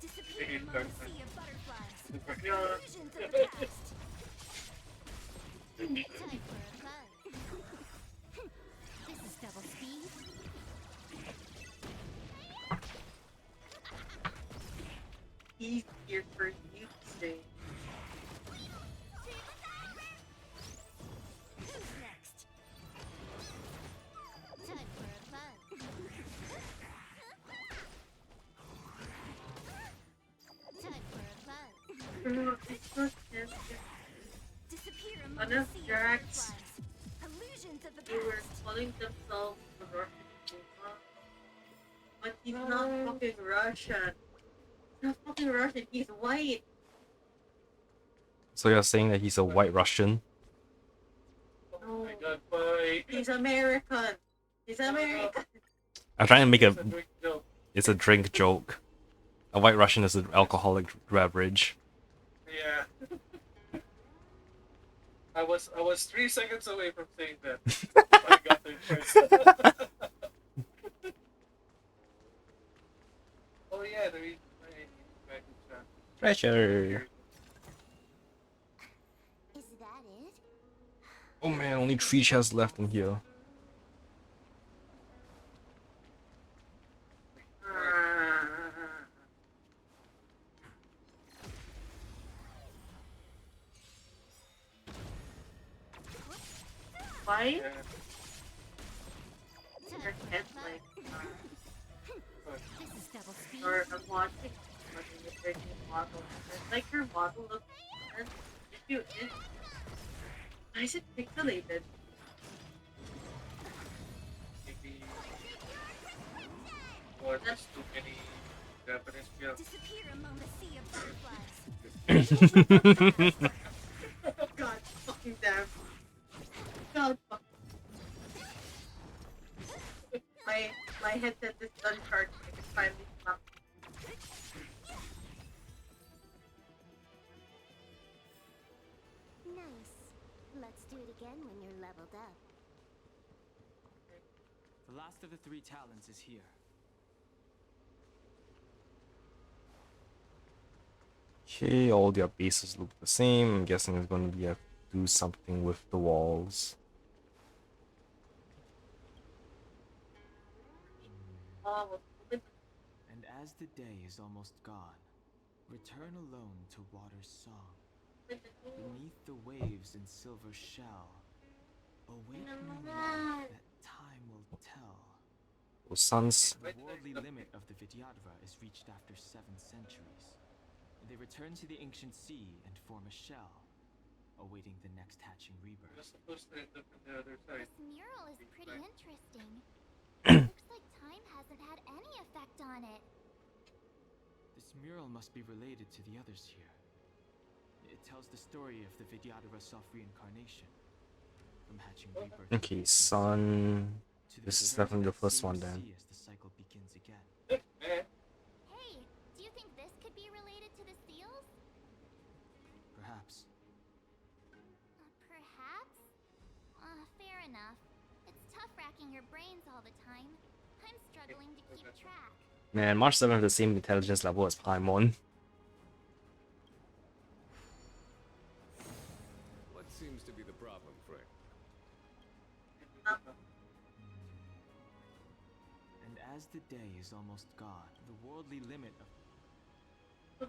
Disappear Hey, among Dark the Knight. sea of butterflies. Yeah. Illusions of the past. Time for a buzz. This is double speed. easier for you to say. Who's next? Time for a buzz. Time for a buzz. It's not just Disappear among one the of sea of Drax. butterflies. Illusions of the They were past. calling themselves the Russian Puma, but he's not fucking Russian. He's not fucking Russian. He's white. So you're saying that he's a white Russian? Oh my god, boy. He's American. He's American. I'm trying to make It's a. a drink joke. It's a drink joke. A white Russian is an alcoholic beverage. Yeah. I was 3 seconds away from saying that. I got it first. Oh yeah, the reason why I need back in chat. Treasure. Is that it? Oh man, only 3 chests left in here. Why? Yeah. Your head's like, This is double speed. or I'm watching your freaking model. It's like her model looks different. If you is, why is it pixelated? Maybe or just too many Japanese films. Disappear among the sea of butterflies. God fucking damn. God fucking. My headset is done charging. I can finally stop. Nice. Let's do it again when you're leveled up. The last of the 3 talents is here. Okay, all their bases look the same. I'm guessing it's going to be a do something with the walls. Oh, And as the day is almost gone, return alone to Water's song. Beneath the waves in silver shell, await new life that time will tell. So suns. The worldly limit of the Vidyadhara is reached after 7 centuries. They return to the ancient sea and form a shell, awaiting the next hatching You're rebirth. supposed to end up on the other side. This mural is pretty interesting. Looks like time hasn't had any effect on it. This mural must be related to the others here. It tells the story of the Vidyadhara self-reincarnation, from hatching rebirth. Okay, sun. to the This is return definitely to the that first same one then. sea as the cycle begins again. Eh, Hey, do you think this could be related to the seals? Perhaps. Perhaps? Fair enough. It's tough racking your brains all the time. I'm struggling to keep track. Man, March 7 has the same intelligence level as Paimon. What seems to be the problem, Frank? And as the day is almost gone, the worldly limit of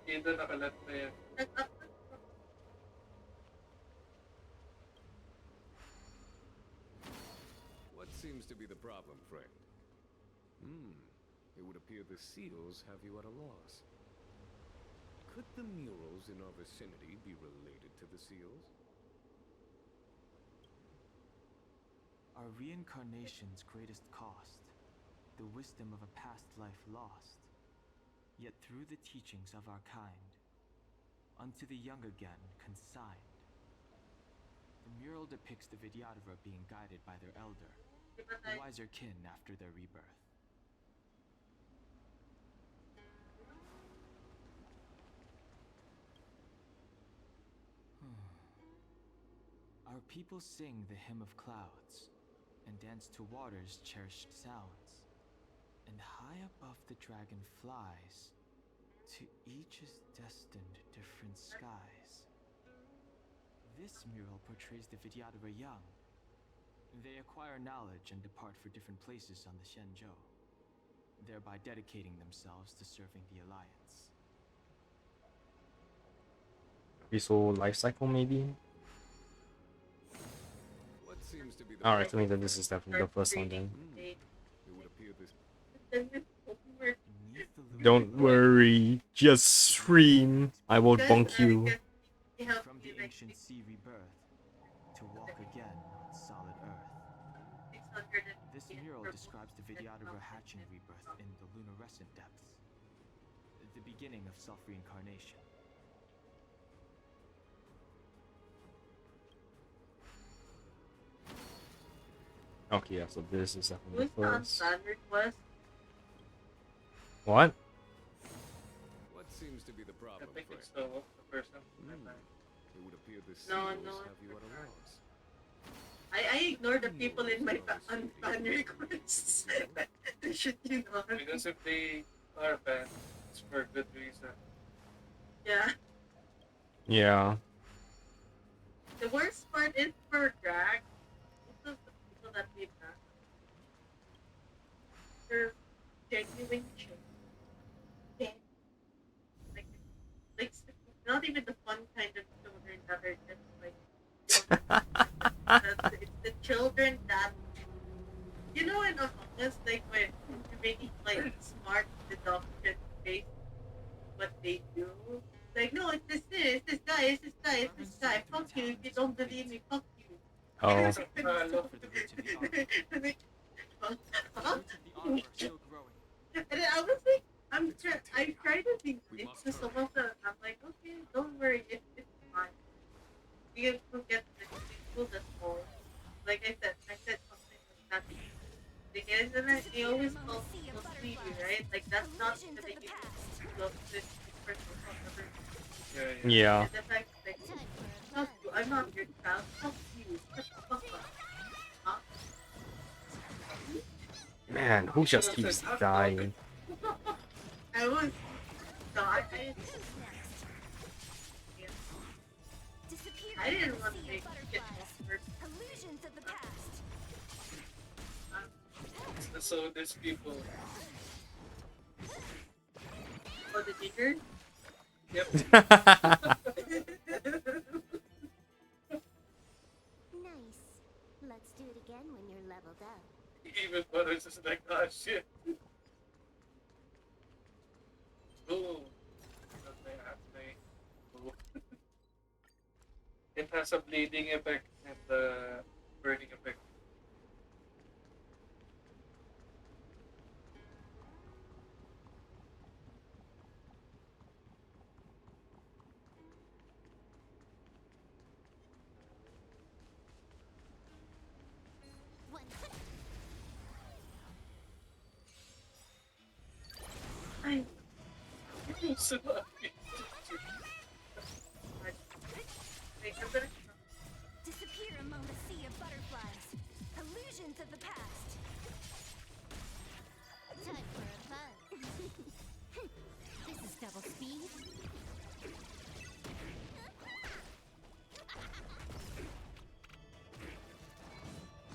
Hindi nakalat na yan. What seems to be the problem, Frank? It would appear the seals have you at a loss. Could the murals in our vicinity be related to the seals? our reincarnation's greatest cost, the wisdom of a past life lost. Yet through the teachings of our kind, unto the young again consigned. The mural depicts the Vidyadhara being guided by their elder, the wiser kin after their rebirth. Our people sing the hymn of clouds and dance to water's cherished sounds. And high above the dragon flies, to each is destined different skies. This mural portrays the Vidyadhara young. They acquire knowledge and depart for different places on the Xianzhou, thereby dedicating themselves to serving the Alliance. Okay, so life cycle maybe? What seems to be the Alright, I problem? think that this is definitely the first one then. It would appear this Beneath the lunar Don't worry, just stream. I will bonk you. from the ancient sea rebirth to walk again on solid earth. This mural describes the Vidyadhara hatching rebirth in the lunarescent depths, the beginning of self-reincarnation. Okay, yeah, so this is definitely Who's the on first. fan request? What? what seems to be the I problem, think friend? it's the first one. It would appear the No, seals no. have you at a loss. I ignore the people in my on fan requests. Should you not? Because if they are banned, it's for good reason. Yeah. Yeah. The worst part is for drag. Most of the people that we ban, they're genuine children. Like not even the fun kind of children that are just like it's the children that in Among Us, like when you're making like smart deduction based on what they do. Like, no, it's this guy, it's this guy, it's this guy. Fuck you if you don't believe me, fuck you. Oh. For the roots of the arbor. Like, huh? The roots of the arbor are still growing. And then I was like, I try to be nice to some of them. I'm like, okay, don't worry, it's fine. You can get the people that's small. Like I said something like that. Because then they always call people sweetie, right? Like that's not the beginning of this person or whatever. Yeah. And the fact like, fuck you, I'm not your child, fuck you, shut the fuck up. Huh? Man, who just keeps dying? I was dying. I didn't want to make it first. Illusions of the past. So there's people. Oh, the ginger? Yep. Nice. Let's do it again when you're leveled up. Even Butters is like, oh shit. Ooh. Ooh. It has a bleeding effect and the burning effect. One. Disappear among the sea of butterflies. Illusions of the past. Time for a buzz. This is double speed.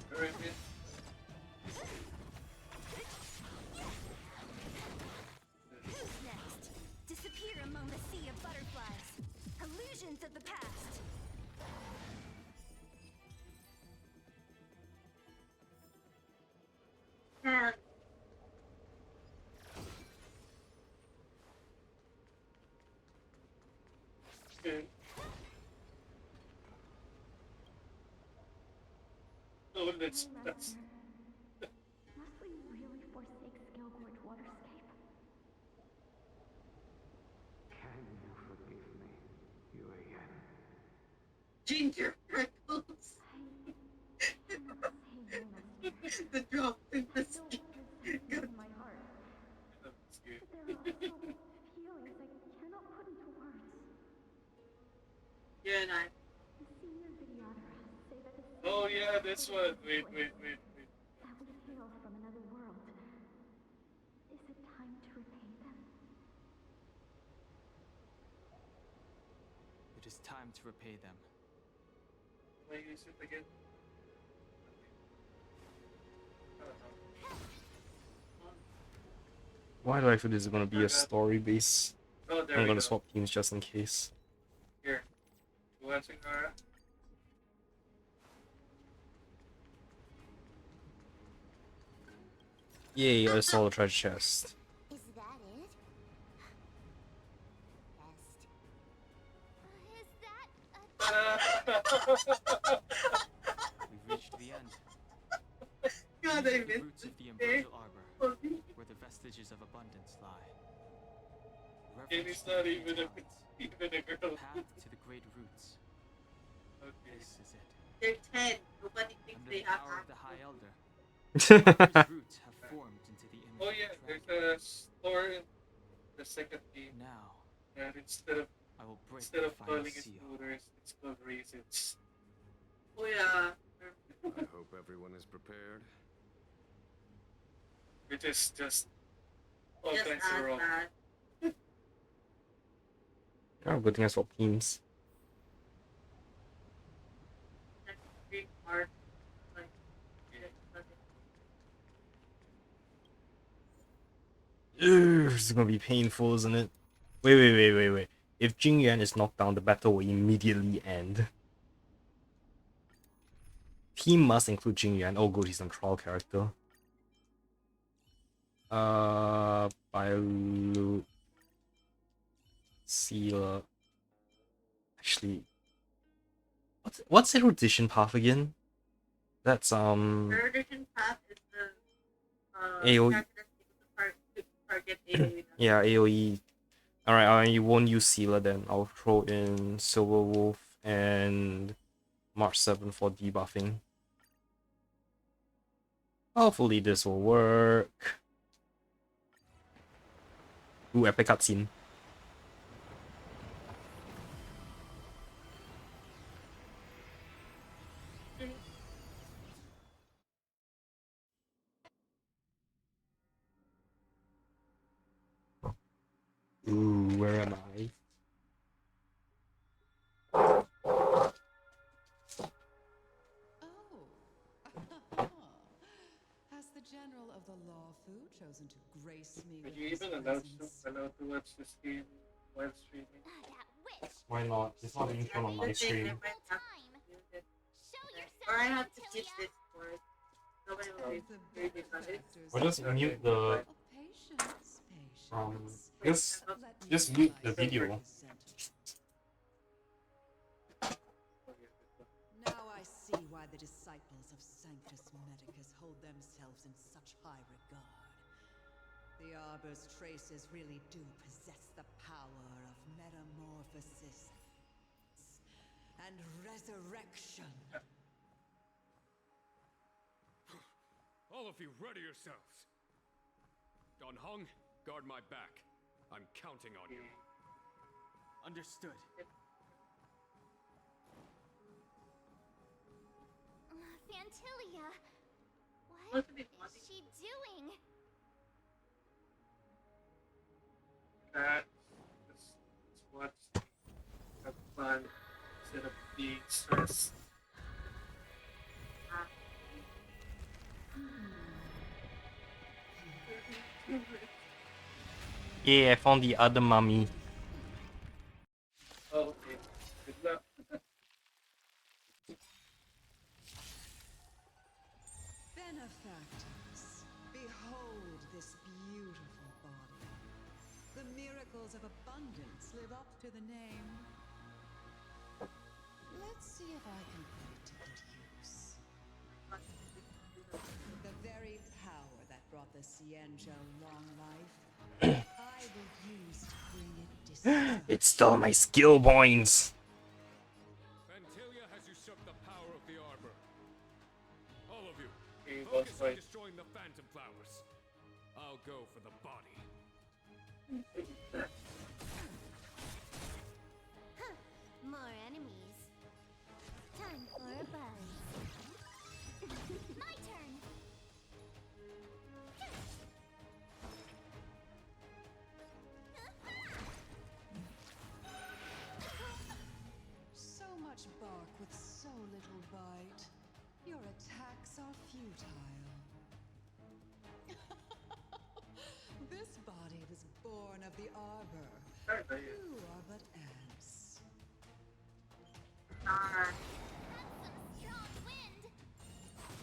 Very good. Who's next? Disappear among the sea of butterflies. Illusions of the past. And Okay. Oh, that's Must we really forsake Scalegorge Waterscape? Can you forgive me, Yuan? ginger freckles. I cannot say no, Master. The drop in I the know skin. what is happening in my heart, that's good. but there are also feelings I cannot put into words. You and I. The senior Vidyadhara Oh yeah, this one. Wait. That was hail from another world. Is it time to repay them? It is time to repay them. Can I use it again? I don't know. Why do I feel this is gonna be a story base? Oh, there I'm we gonna go. swap teams just in case. Here. You want Singara? Yay, I saw the treasure chest. Is that it? Best. Is that a... We've reached the end. God, These I are the missed roots of the this Ambrosial Arbor, day. where the vestiges of abundance lie. And Reverence it's the not hidden even a talents. girl. Path to the great roots. Okay. This is it. They're 10. Nobody thinks Under they the have power of the access. High Elder, the Arbor's roots have formed into the image Oh of yeah, the dragon. there's a store in the second game. Now, And instead of I will break the final calling it seal. scooters, it's called raisins. Oh yeah. I hope everyone is prepared. Which is just all Just kinds as of wrong. bad. Oh, good thing I swapped teams. That's pretty hard. Like, Ugh, this is gonna be painful, isn't it? Wait. If Jing Yuan is knocked down, the battle will immediately end. Team must include Jing Yuan. Oh good, he's a trial character. Bailu... Sealer... Actually... What's erudition path again? That's Erudition path is the AoE. character that's able to target AoE. Yeah, AoE. Alright, I won't use Sealer then. I'll throw in Silver Wolf and March 7 for debuffing. Hopefully this will work. Ooh, epic cutscene. Ooh, where am I? Oh. Has the General of the Lawfu chosen to grace me Are with you his even presence? allowed to watch this game while streaming? That witch. Why not? It's not being shown on my stream. Or I have to use this for it. Nobody will And be the reading on it. Or just mute the Oh, patience. just Let mute me the video. present. Now I see why the disciples of Sanctus Medicus hold themselves in such high regard. The Arbor's traces really do possess the power of metamorphosis and resurrection. All of you, ready yourselves. Don Hong, guard my back. I'm counting on you. Understood. Fantilia. What What to be is wanting? she doing? Let's watch, have fun instead of being stressed. Yeah, I found the other mummy. Oh, okay. Good luck. Benefactors, behold this beautiful body. The miracles of abundance live up to the name. Let's see if I can put it to good use. The very power that brought the Cienjo long life, I will use to bring it destruction. It stole my skill points. Fantilia has usurped the power of the Arbor. All of you, Okay, focus boss on fight. destroying the Phantom Flowers. I'll go for the body. More enemies. Time for a buzz. attacks are futile. This body was born of the arbor. You are but ants. That's some strong wind.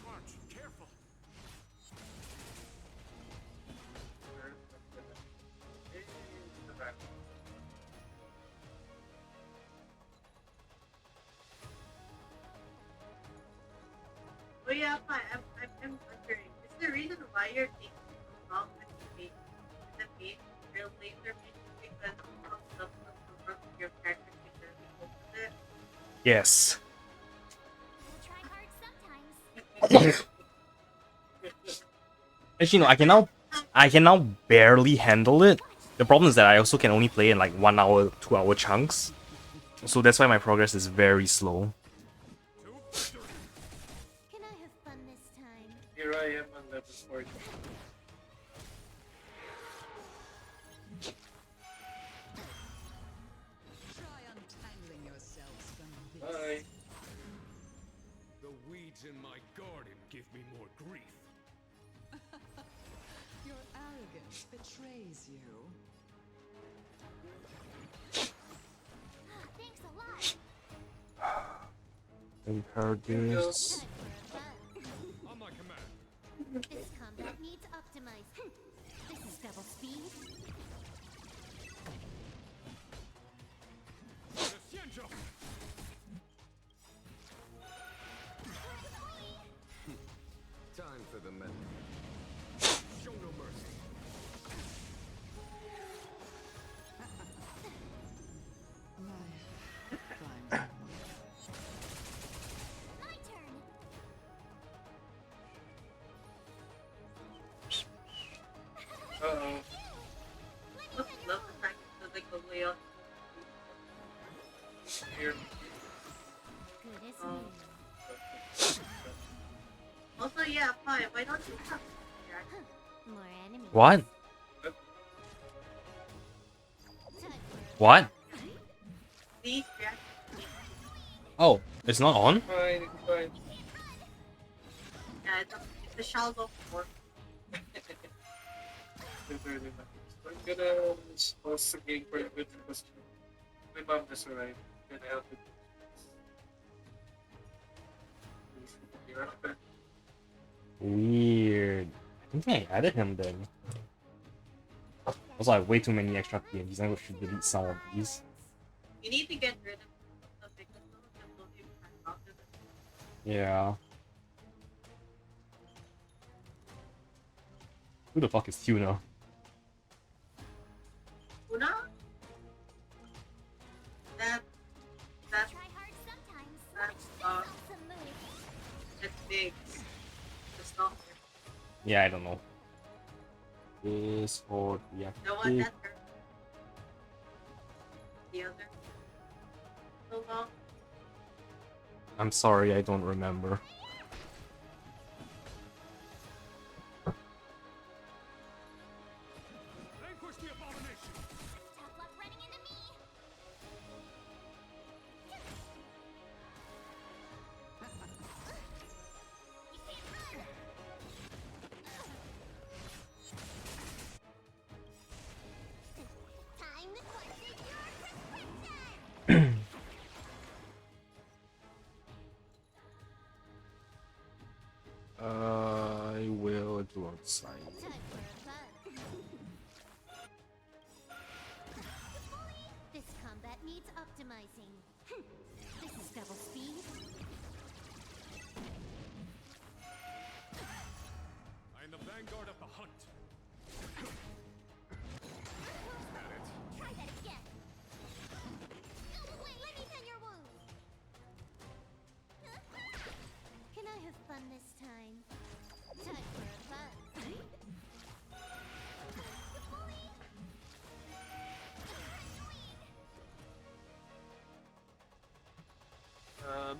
March, careful. Oh yeah, fine. I'm wondering, is the reason why you're taking so long with the main real laser because of the work your character can really cope with it? Yes. We'll try hard sometimes. Actually, no. I can now barely handle it. The problem is that I also can only play in like 1 hour, 2 hour chunks. So that's why my progress is very slow. Can I have fun this time? Here I am on level 40. Try untangling yourselves from this. Bye. The weeds in my garden give me more grief. Your arrogance betrays you. Thanks a lot. I heard this. Time for a fun. On my command. This combat needs optimized. This is double speed. Desciendo. Time for the men. Show no mercy. My fine. My turn. Uh-oh. Love the fact that like the way up. Here. Good as Oh. new. Also, yeah, fine. Why don't you have More enemies. What? Time for a What? these react? Oh, it's not on? Fine, it's fine. Yeah, it's a shallow form. Literally not. I'm gonna pause the game for a bit because my mom just arrived. And I have to. Be right back. Weird. I think I added him then. Also, I have way too many extra PNGs. I should delete some of these. You need to get rid of the because some of them don't even have out of it. Yeah. Who the fuck is Tuna? Una? That's try hard sometimes. That's, Which awesome move. that's big. The stalker. Yeah, I don't know. This or The one reactive. that's her. The other. So long. I'm sorry, I don't remember. Vanquish the abomination. Tough luck running into me. You can't run. Time to question your prescription. I will do outside. Time for a fun. This combat needs optimizing. This is double speed. I am the vanguard of the hunt. Try that again. Wait, let me tend your wounds. Can I have fun this time? Time for a fun.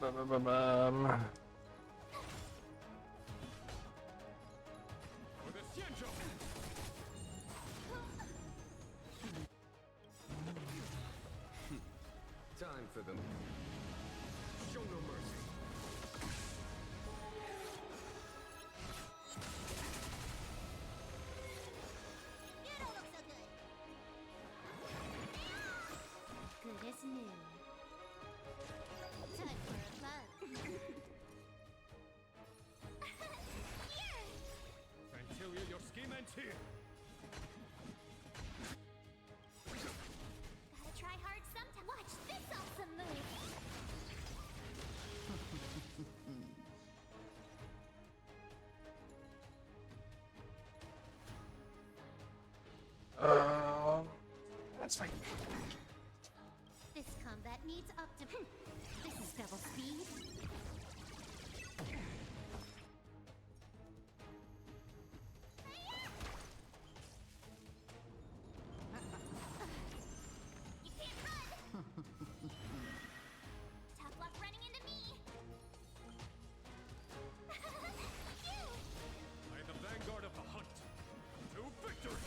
Bum, bum, bum, bum. For the Desciendo. Time for them. Show no mercy. That's fine. This combat needs This is double speed. You can't run! Tough luck running into me! I am the vanguard of the hunt. To victory!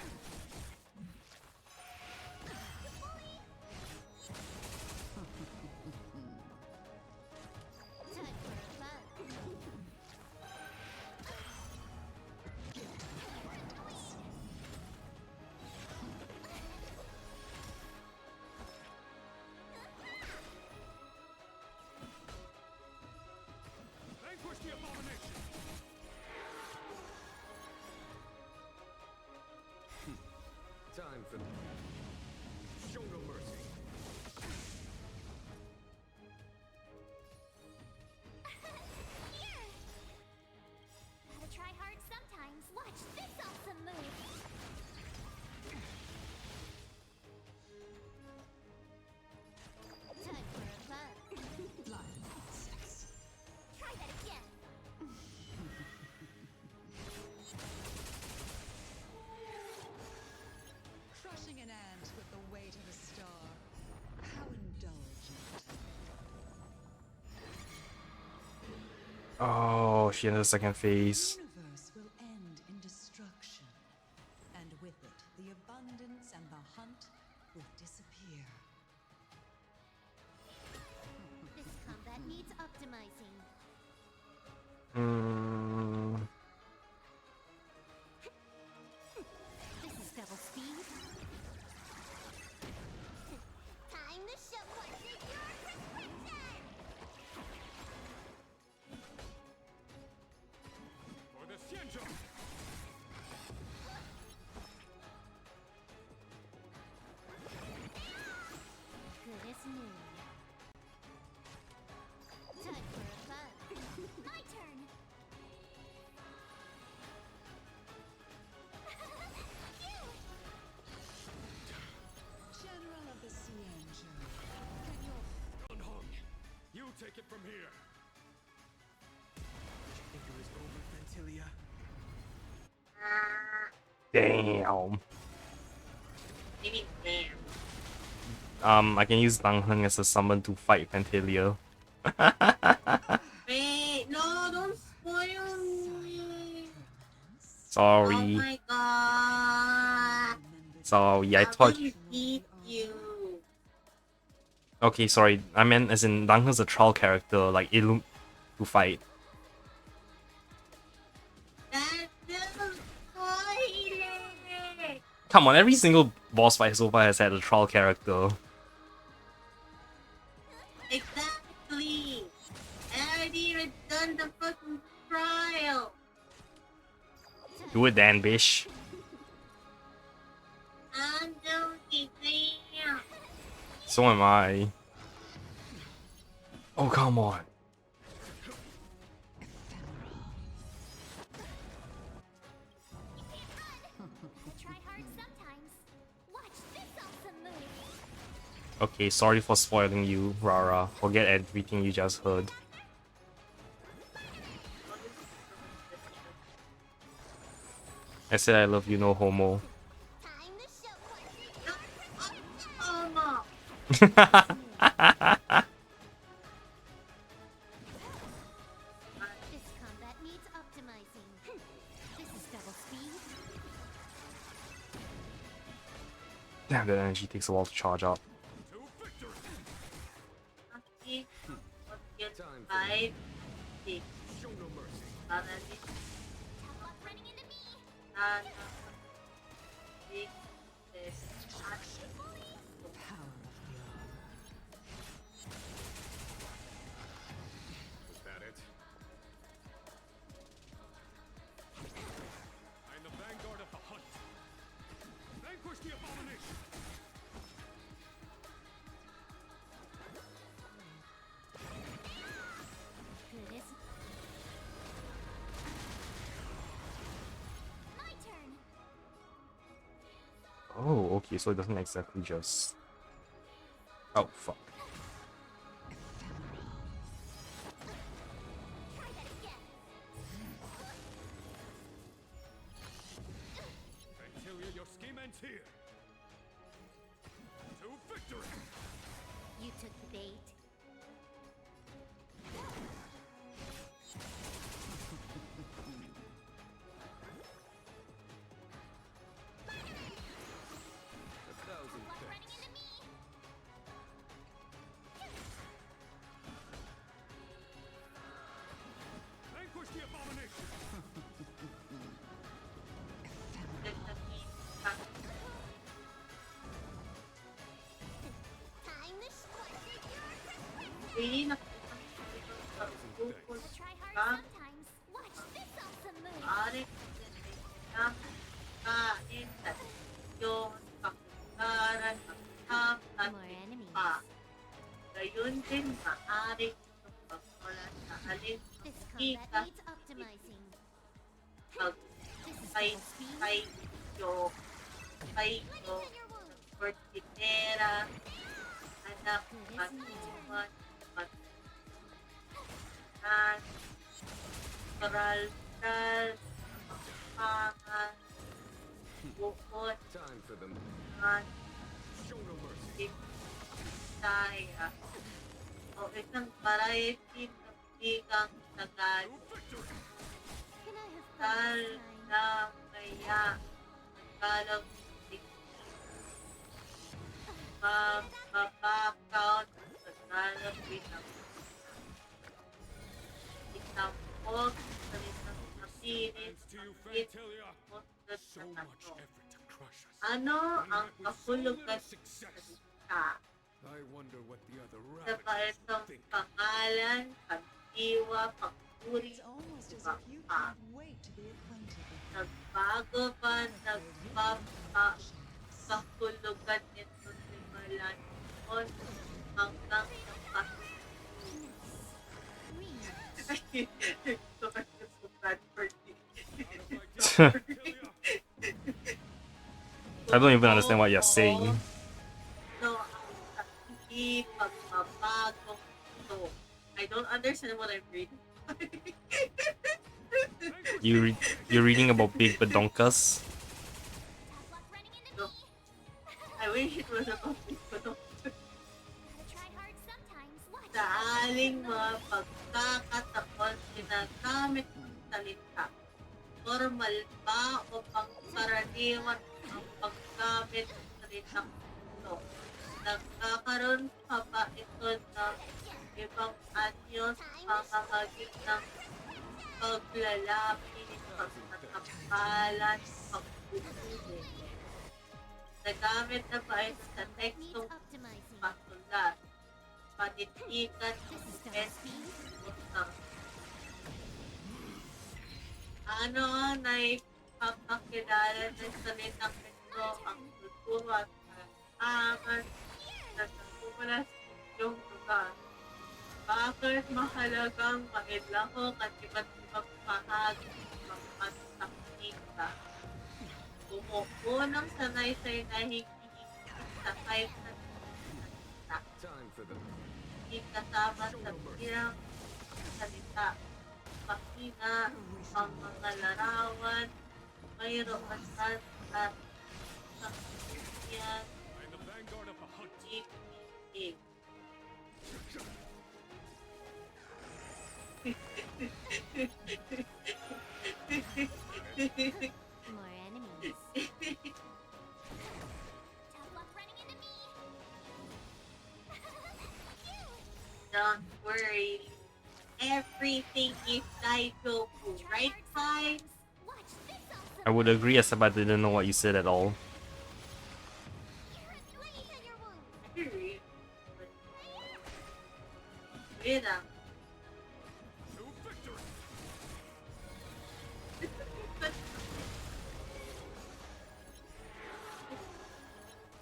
Time for a bug. Vanquish the abomination! Time for... Show no mercy. Here! Gotta try hard sometimes. Watch this awesome move! Time for a bug. Try that again! Crushing an ant with the weight of a star. How indulgent. Oh, she entered the second phase. The universe will end in destruction, and with it, the abundance and the hunt will disappear. This combat needs optimizing. This is double speed. Time to show what's in your prescription! For the Xianzhou! Good as new. Time for a bug. My turn! General of the Xianzhou, can your Unhung! You take it from here! Think it was over, Fantilia? Damn. Maybe damn. I can use Dang Heng as a summon to fight Fantalia. Wait, no, don't spoil me. Sorry. Oh my god. Sorry, I thought. will beat you. Okay, sorry. I meant as in Dang Heng's a trial character, like Illum to fight. That's just spoiling. Come on, every single boss fight so far has had a trial character. Exactly. I already even done the fucking trial. Do it then, bish. I'm joking, damn. So am I. Oh, come on. Try hard sometimes. Watch this awesome move! Okay, sorry for spoiling you, Rara. Forget everything you just heard. I said I love you, no homo. Time to show what's in your Oh no. This combat needs optimizing. This is double speed. Damn, that energy takes a while to charge up. To victory! Okay. Let's get Time for... 5, 6, Show no mercy. 7, Tough luck running into me! 8, 6, 6, the power of the arm? Was that it? I am the vanguard of the hunt. Vanquish the abomination! Good as... My turn! Okay, so it doesn't exactly just. Oh fuck. Fantilia, your scheme ends here. To victory! You took the bait. A thousand Luck running thanks. into me. Vanquish the abomination! Time to squash your perspective. Really, nakita ko ito sa Google I try hard Map. sometimes. Watch this awesome move. Maaari na kain at yung pagkaran ng ham at More enemies. pa. Gayun din maaari pagpapala sa alin This Ika. combat needs optimizing. This is pagpay full speed. kayo Let me set your wound. Cortinera anak Good as matuman matuman Coraldal Pangan Bukod Time for them. Man Show no mercy. Saya o isang variety ng ikang Tagalog To victory! Can I have fun Tal this time? na kaya Tagalog mapapakaon sa Tagalog bilang isang pog salitang napilit Thanks to you, It- Fantilia. mustod So na much ano. effort to crush us. Ano We ang met with so kahulugan little sa success. salita? I wonder what the other Sa ba Ravagers itong think. pangalan, pagdiwa, pagpuri, It's almost as diba? if you Ah, can't wait to be acquainted with them. nagbago ba, nagpapakahulugan nito simula noon hanggang Read. Ito kasi so bad for me. Fantilia! I don't even understand what you're saying. No, ang hindi pagbabago ito. I don't understand what I'm reading. You're reading about big badonkas. Have luck running into No. me. I wish it was about this, but Gotta try hard sometimes. Watch sa aling mga pagkakataon ginagamit ng salita. Formal ba o pangkaraniwan ang paggamit ng salitang ito? Nagkakaroon pa ba ito ng ibang anyo sa pamamagitan ng paglalapit, pagtatapalan, pagpupuli? Nagamit na ba ito sa needs tekstong optimizing. pasulat, panitikan, This is double and speed. utang? Ano ang naipapakilala ng salitang ito ang kultura at karangalan na nagmumula sa inyong lugar? Bakit mahalagang mailahok at iba't ibang bahagi ng mga taktika? Bumuo ng sanaysay na hindi sa kahit na salita. Time for them. Hindi kasama sa bilang salita. Pakina ang mga larawan, mayroon at sa yan, I'm the vanguard of the hunt. ipig. More enemies. Have luck running into me. Don't worry. Everything is Daijoku, Try right, hard Kai? sometimes. Watch this awesome I would move. agree, except I didn't know what you said at all. Let me set your wound. Agree. Wait a To victory!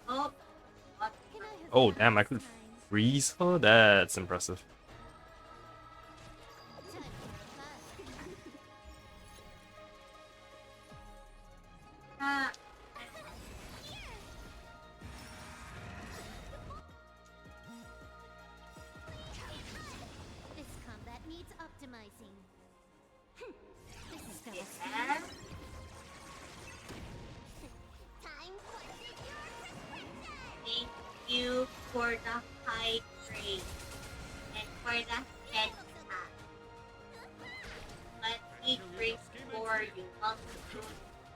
Oh, what? Can I have Oh fun damn, I this could time? freeze her? That's impressive. Time for fun. Ah, optimizing. This is gonna Yeah. Time for your prescription! Thank you for the high grade and for the head tap. Let me drink for you. I'll do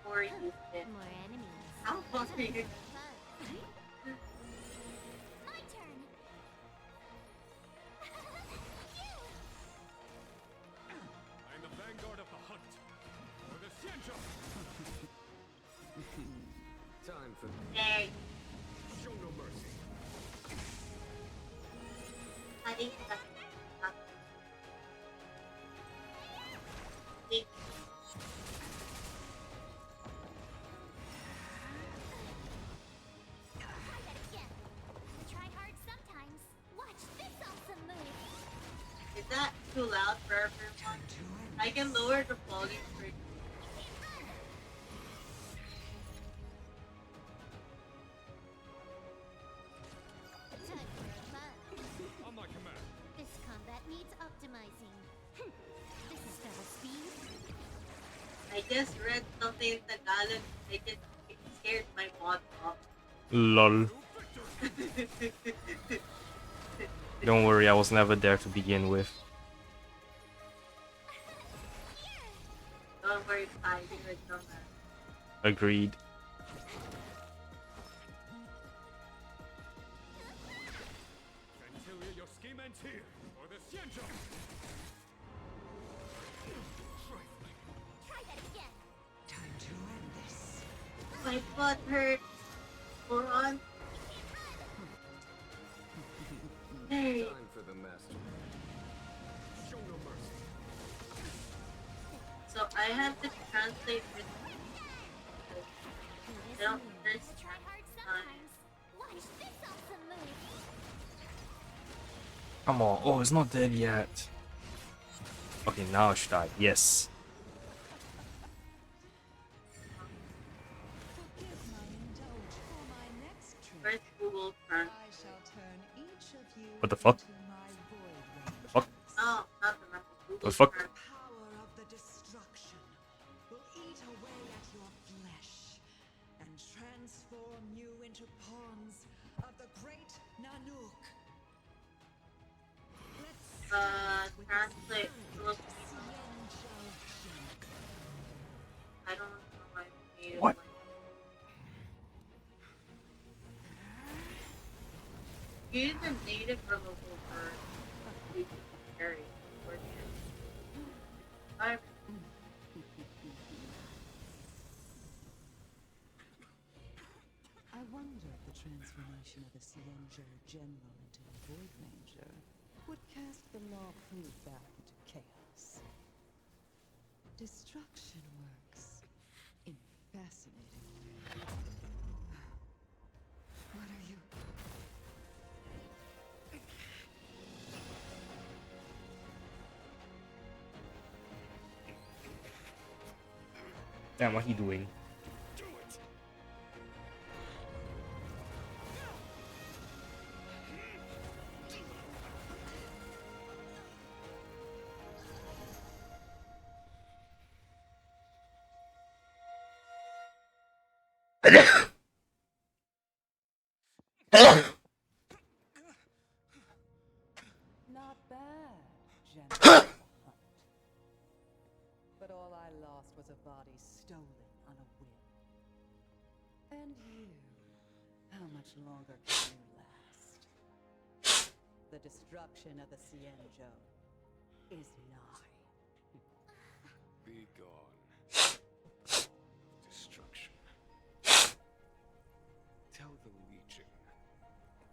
for you. More enemies. How about you? My turn. I'm the vanguard of the hunt. For the Xianzhou! Time for There you show no mercy. I think that's Big Try that again. Try hard sometimes. Watch this awesome move. Is that too loud for everyone? I can lower the volume for you. Time for a fun. On my command. This combat needs optimizing. This is double speed. I just read something in Tagalog. It scared my mod off. Lol. Don't worry, I was never there to begin with. Don't worry, Pi, you're a dumbass. Agreed. Until your scheme ends here. For the Xianzhou! Trifling. Try that again. Time to end this. My butt hurts. Hold on. Hey. Time for the master. Show no mercy. So I have to translate this. Do this No, move. there's Try hard sometimes. Watch this awesome move. Come on. Oh, it's not dead yet. Okay, now it should die. Yes. Forgive my indulge for my next trick. Where's Google Trans? I shall turn each of you What the fuck? into my void Fuck. Oh, not the map. Google The fuck? Trans. power of the destruction will eat away at your flesh and transform you into pawns of the great Nanook. Let's start with Translate. the Look, Xianzhou Junk. I don't know why I made it What? like- Use a native removable bird. You can carry for you. I wonder if the transformation of the Xianzhou General into a Void Ranger would cast the law proof back into chaos. Destruction works in fascinating ways. What are you? Damn, what he doing? Do it! Not bad, General. But all I lost was a body stolen on a whim. And you, how much longer can you last? The destruction of the Xianzhou is nigh. Be gone. Destruction. Tell the Legion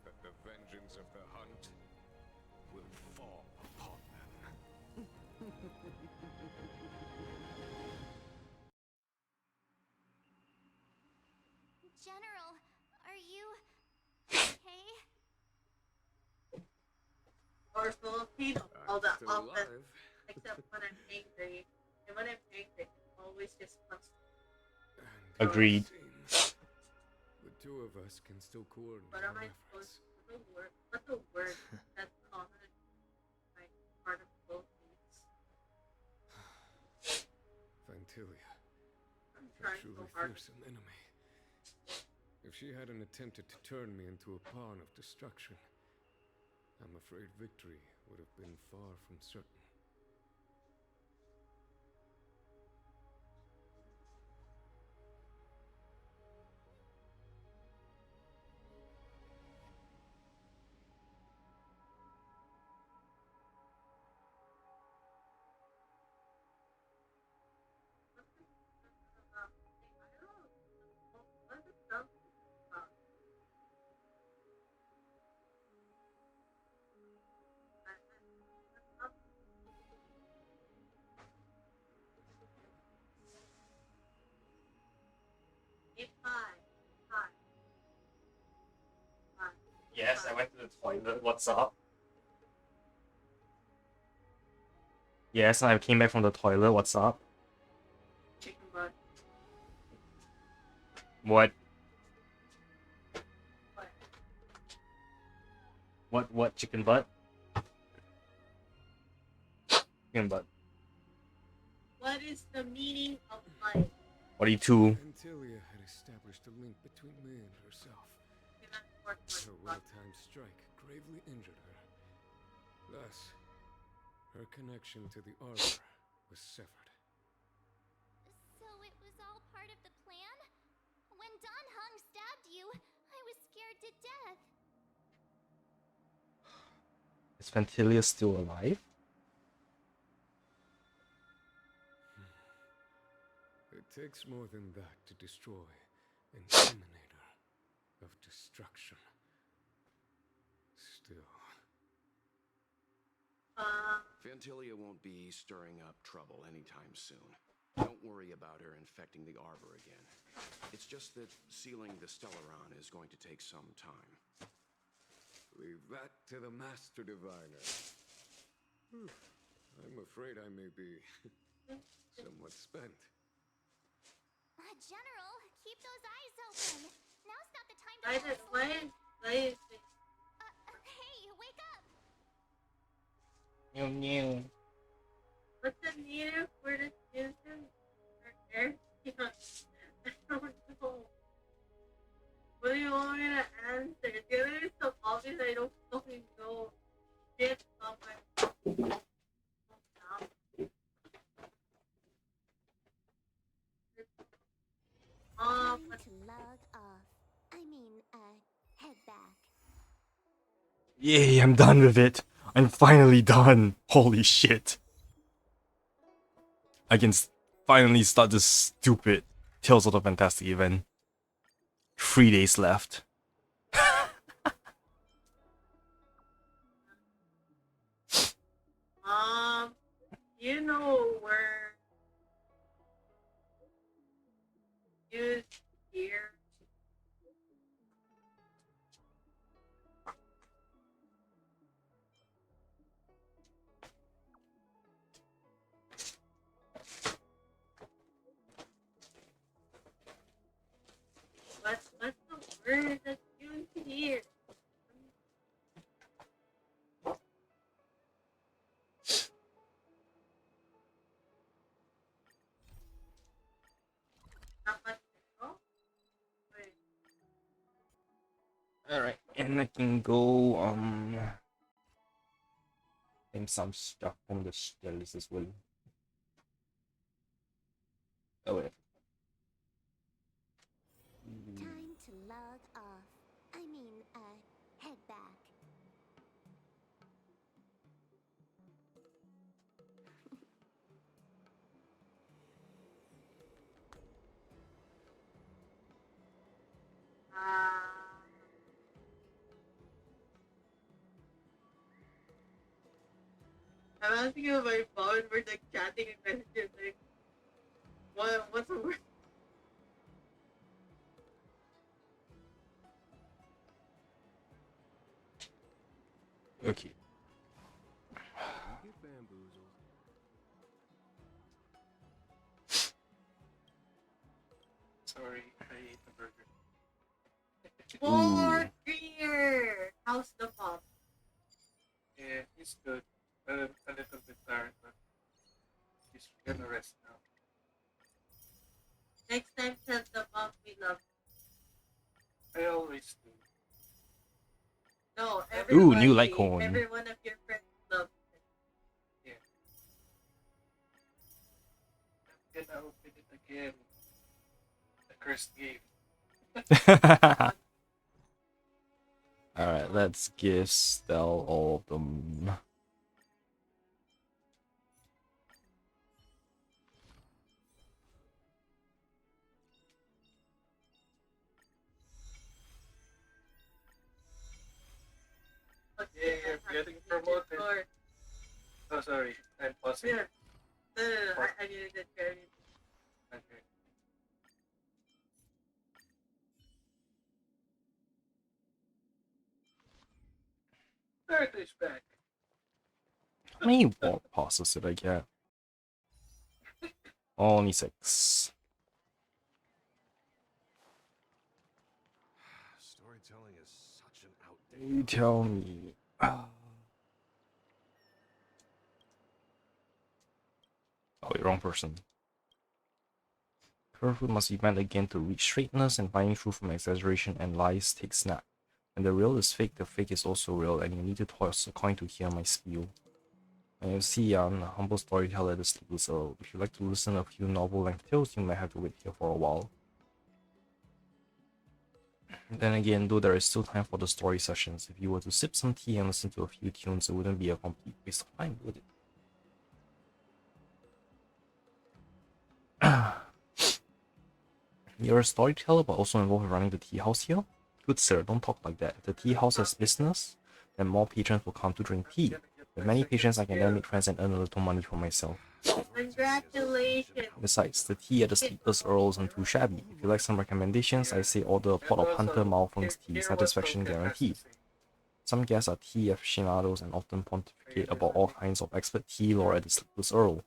that the vengeance of the hunt will fall upon them. General, are you okay? Or Filipino. All I'm the still often, alive. except when I'm angry. And when I'm angry, I'm always just constant. And Agreed. it seems the two of us can still coordinate What am our I efforts. supposed to? What's the word that's common? Like part of both these. Fantilia. I'm A trying so truly hard. fearsome enemy. If she hadn't attempted to turn me into a pawn of destruction, I'm afraid victory would have been far from certain. Yes, I went to the toilet. What's up? Yes, I came back from the toilet. What's up? Chicken butt. What? What? What chicken butt? Chicken butt. What is the meaning of life? What are you two? Fantilia had established a link between me and herself. Can I work Her with well-timed strike gravely injured her. Thus, her connection to the arbor was severed. So it was all part of the plan? When Don Hung stabbed you, I was scared to death. Is Fantilia still alive? It takes more than that to destroy an emanator of destruction. Still. Fantilia won't be stirring up trouble anytime soon. Don't worry about her infecting the arbor again. It's just that sealing the Stellaron is going to take some time. Leave that to the Master Diviner. I'm afraid I may be somewhat spent. General, keep those eyes open. Now's not the time to Why fall did asleep. Hey, wake up! No. What's the needle for the children? I don't know. What do you want me to answer? It's gonna be so obvious I don't fucking know. Shit, oh my. Time to log off. I mean, head back. Yay, I'm done with it. I'm finally done. Holy shit. I can finally start this stupid Tales of the Fantastic event. 3 days left. You know where you here. What's the word that you hear? Alright, and I can go, name some stuff from the list as well. Oh, wait. Time to log off. I mean, head back. I'm asking you my phone. We're like chatting and messages. Like, what's the word? Okay. You get bamboozled. Sorry, I ate the burger. More beer. How's the pop? Yeah, he's good. A little bit tired, but he's gonna rest now. love. I always do. No, Ooh, everybody. new light cone. Every one of your friends loves Yeah. I'm gonna open it again. The cursed game. Alright, let's give Stel all of them. Yeah, you're getting promoted. Oh, sorry. I'm pausing. Yeah. No, I needed to carry it. Okay. Naruto's back. How many walk passes did I get? Only 6. Storytelling is such an You tell me. Oh, wait, wrong person. Curve must be met again to reach straightness, and finding truth from exaggeration and lies takes snap. When the real is fake, the fake is also real, and you need to toss a coin to hear my spiel. And you see, I'm a humble storyteller at the Sleepless Earl. If you like to listen to a few novel-length tales, you might have to wait here for a while. Then again, though there is still time for the story sessions, if you were to sip some tea and listen to a few tunes, it wouldn't be a complete waste of time, would it? You're a storyteller, but also involved in running the tea house here? Good sir, don't talk like that. If the tea house has business, then more patrons will come to drink tea. With many patrons, I can then make friends and earn a little money for myself. Congratulations. Besides, the tea at the Sleepless Earl isn't too shabby. If you like some recommendations, I say order a pot of Hunter Malfung's tea, satisfaction guaranteed. Some guests are tea aficionados and often pontificate about all kinds of expert tea lore at the Sleepless Earl.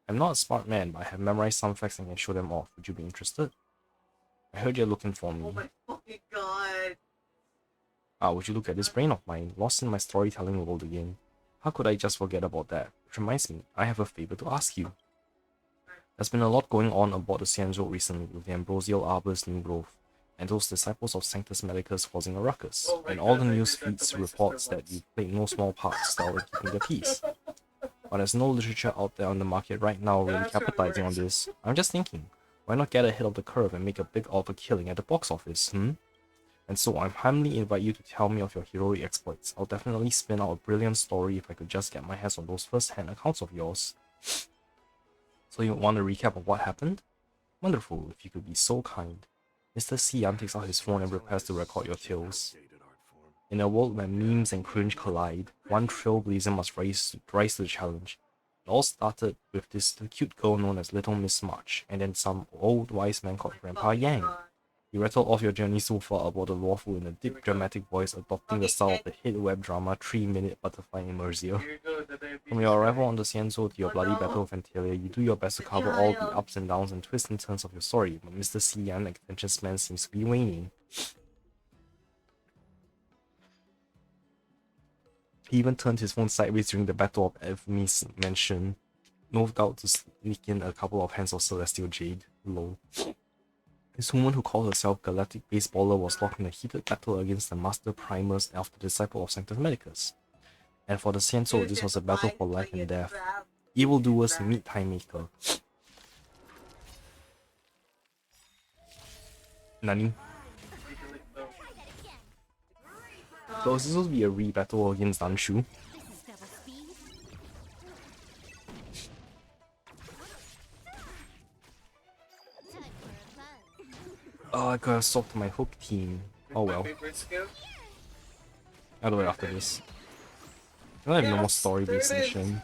I'm not a smart man, but I have memorized some facts and can show them off. Would you be interested? I heard you're looking for me. Oh my fucking god. Would you look at this brain of mine, lost in my storytelling world again? How could I just forget about that? Which reminds me, I have a favor to ask you. There's been a lot going on about the Cianzhou recently with the Ambrosial Arbor's new growth, and those disciples of Sanctus Medicus causing a ruckus, and all the news feeds reports that you played no small part still in keeping the peace. But there's no literature out there on the market right now really capitalizing on this. I'm just thinking, why not get ahead of the curve and make a big offer killing at the box office, And so I humbly invite you to tell me of your heroic exploits. I'll definitely spin out a brilliant story if I could just get my hands on those first-hand accounts of yours. So you want a recap of what happened? Wonderful, if you could be so kind. Mr. Xian takes out his phone and prepares to record your tales. In a world where memes and cringe collide, one trailblazer must rise to the challenge. It all started with this cute girl known as Little Miss March, and then some old wise man called Grandpa Yang. You rattle off your journey so far about the lawful in a deep dramatic voice adopting the style of the hit web drama 3-Minute Butterfly Immersia. From your arrival on the Cienzo to your bloody battle with Antelia, you do your best to cover all the ups and downs and twists and turns of your story, but Mr. Xian attention span seems to be waning. He even turned his phone sideways during the Battle of Evmi's Mansion, no doubt to sneak in a couple of hands of Celestial Jade. Lol. This woman who called herself Galactic Baseballer was locked in a heated battle against the Master Primus after the disciple of Sanctus Medicus. And for the Cienzo, this was a battle for life and death. Evildoers meet Time Maker. Nani? So is this supposed to be a re-battle against Danshu? Oh, I could have swapped to my hook team. Oh well. I'll do it after this. I don't have no more story-based session.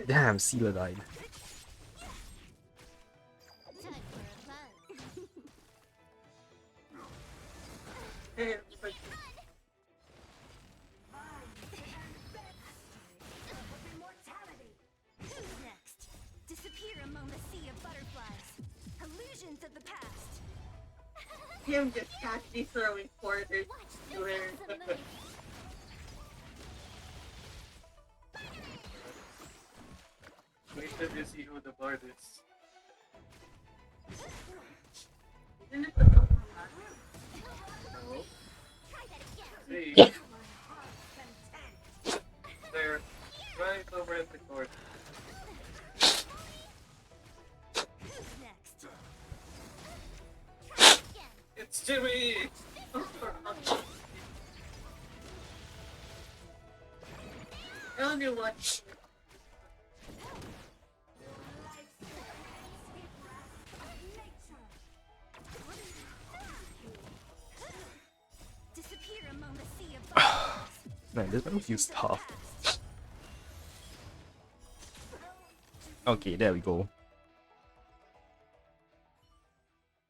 Damn, Sealer died. Time for a buzz. Hey, but Who's next? Disappear among the sea of butterflies. Illusions of the past. him just casually throwing quarters Watch to the her. hands of moon. Wait till you see who the bard is. Isn't it the Pokemon? No. Try that again. See? There. Right over at the court. Who's next? Try it again. It's Jimmy! I only watched Disappear among the sea of butterflies. Man, this one feels tough. Okay, there we go.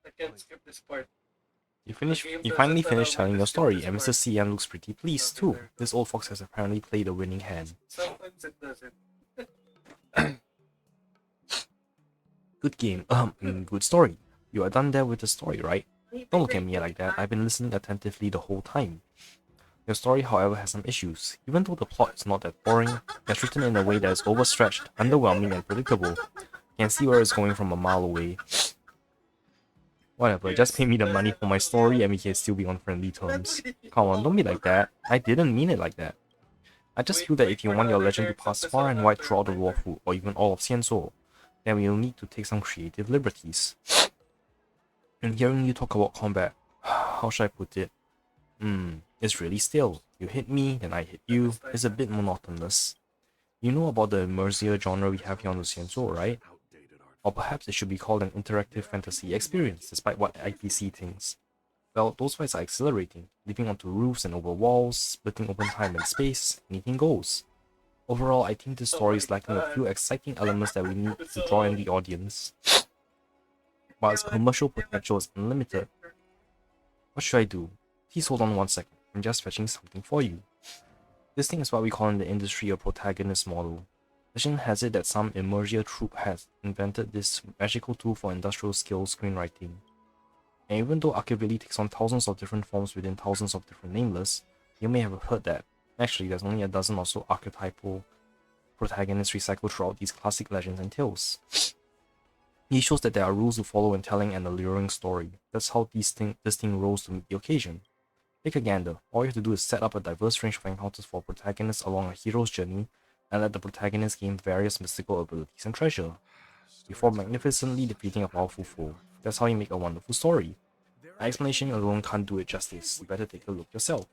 I can't skip this part. You finally finished telling your story, and Mr. CM looks pretty pleased too. This old fox has apparently played a winning hand. Sometimes it doesn't. Good game, and good story. You are done there with the story, right? Don't look at me like that, I've been listening attentively the whole time. Your story, however, has some issues. Even though the plot is not that boring, it's written in a way that is overstretched, underwhelming, and predictable. You can see where it's going from a mile away. Whatever, just pay me the money for my story and we can still be on friendly terms. Come on, don't be like that. I didn't mean it like that. I just feel that if you want your legend to pass far and wide throughout the Warfu, or even all of Xianzhou, then we'll need to take some creative liberties. And hearing you talk about combat, how should I put it? It's really still. You hit me, then I hit you. It's a bit monotonous. You know about the immersive genre we have here on the Xianzhou, right? Or perhaps it should be called an interactive fantasy experience, despite what IPC thinks. Well, those fights are exhilarating, leaping onto roofs and over walls, splitting open time and space, anything goes. Overall, I think this story is lacking a few exciting elements that we need to draw in the audience. While its commercial potential is unlimited. What should I do? Please hold on 1 second, I'm just fetching something for you. This thing is what we call in the industry a protagonist model. Legend has it that some immersive troupe has invented this magical tool for industrial scale screenwriting. And even though Archivili takes on thousands of different forms within thousands of different nameless, you may have heard that. Actually, there's only a dozen or so archetypal protagonists recycled throughout these classic legends and tales. It shows that there are rules to follow in telling an alluring story. That's how this thing rose to meet the occasion. Take a gander. All you have to do is set up a diverse range of encounters for protagonists along a hero's journey, and let the protagonist gain various mystical abilities and treasure, before magnificently defeating a powerful foe. That's how you make a wonderful story. My explanation alone can't do it justice, you better take a look yourself.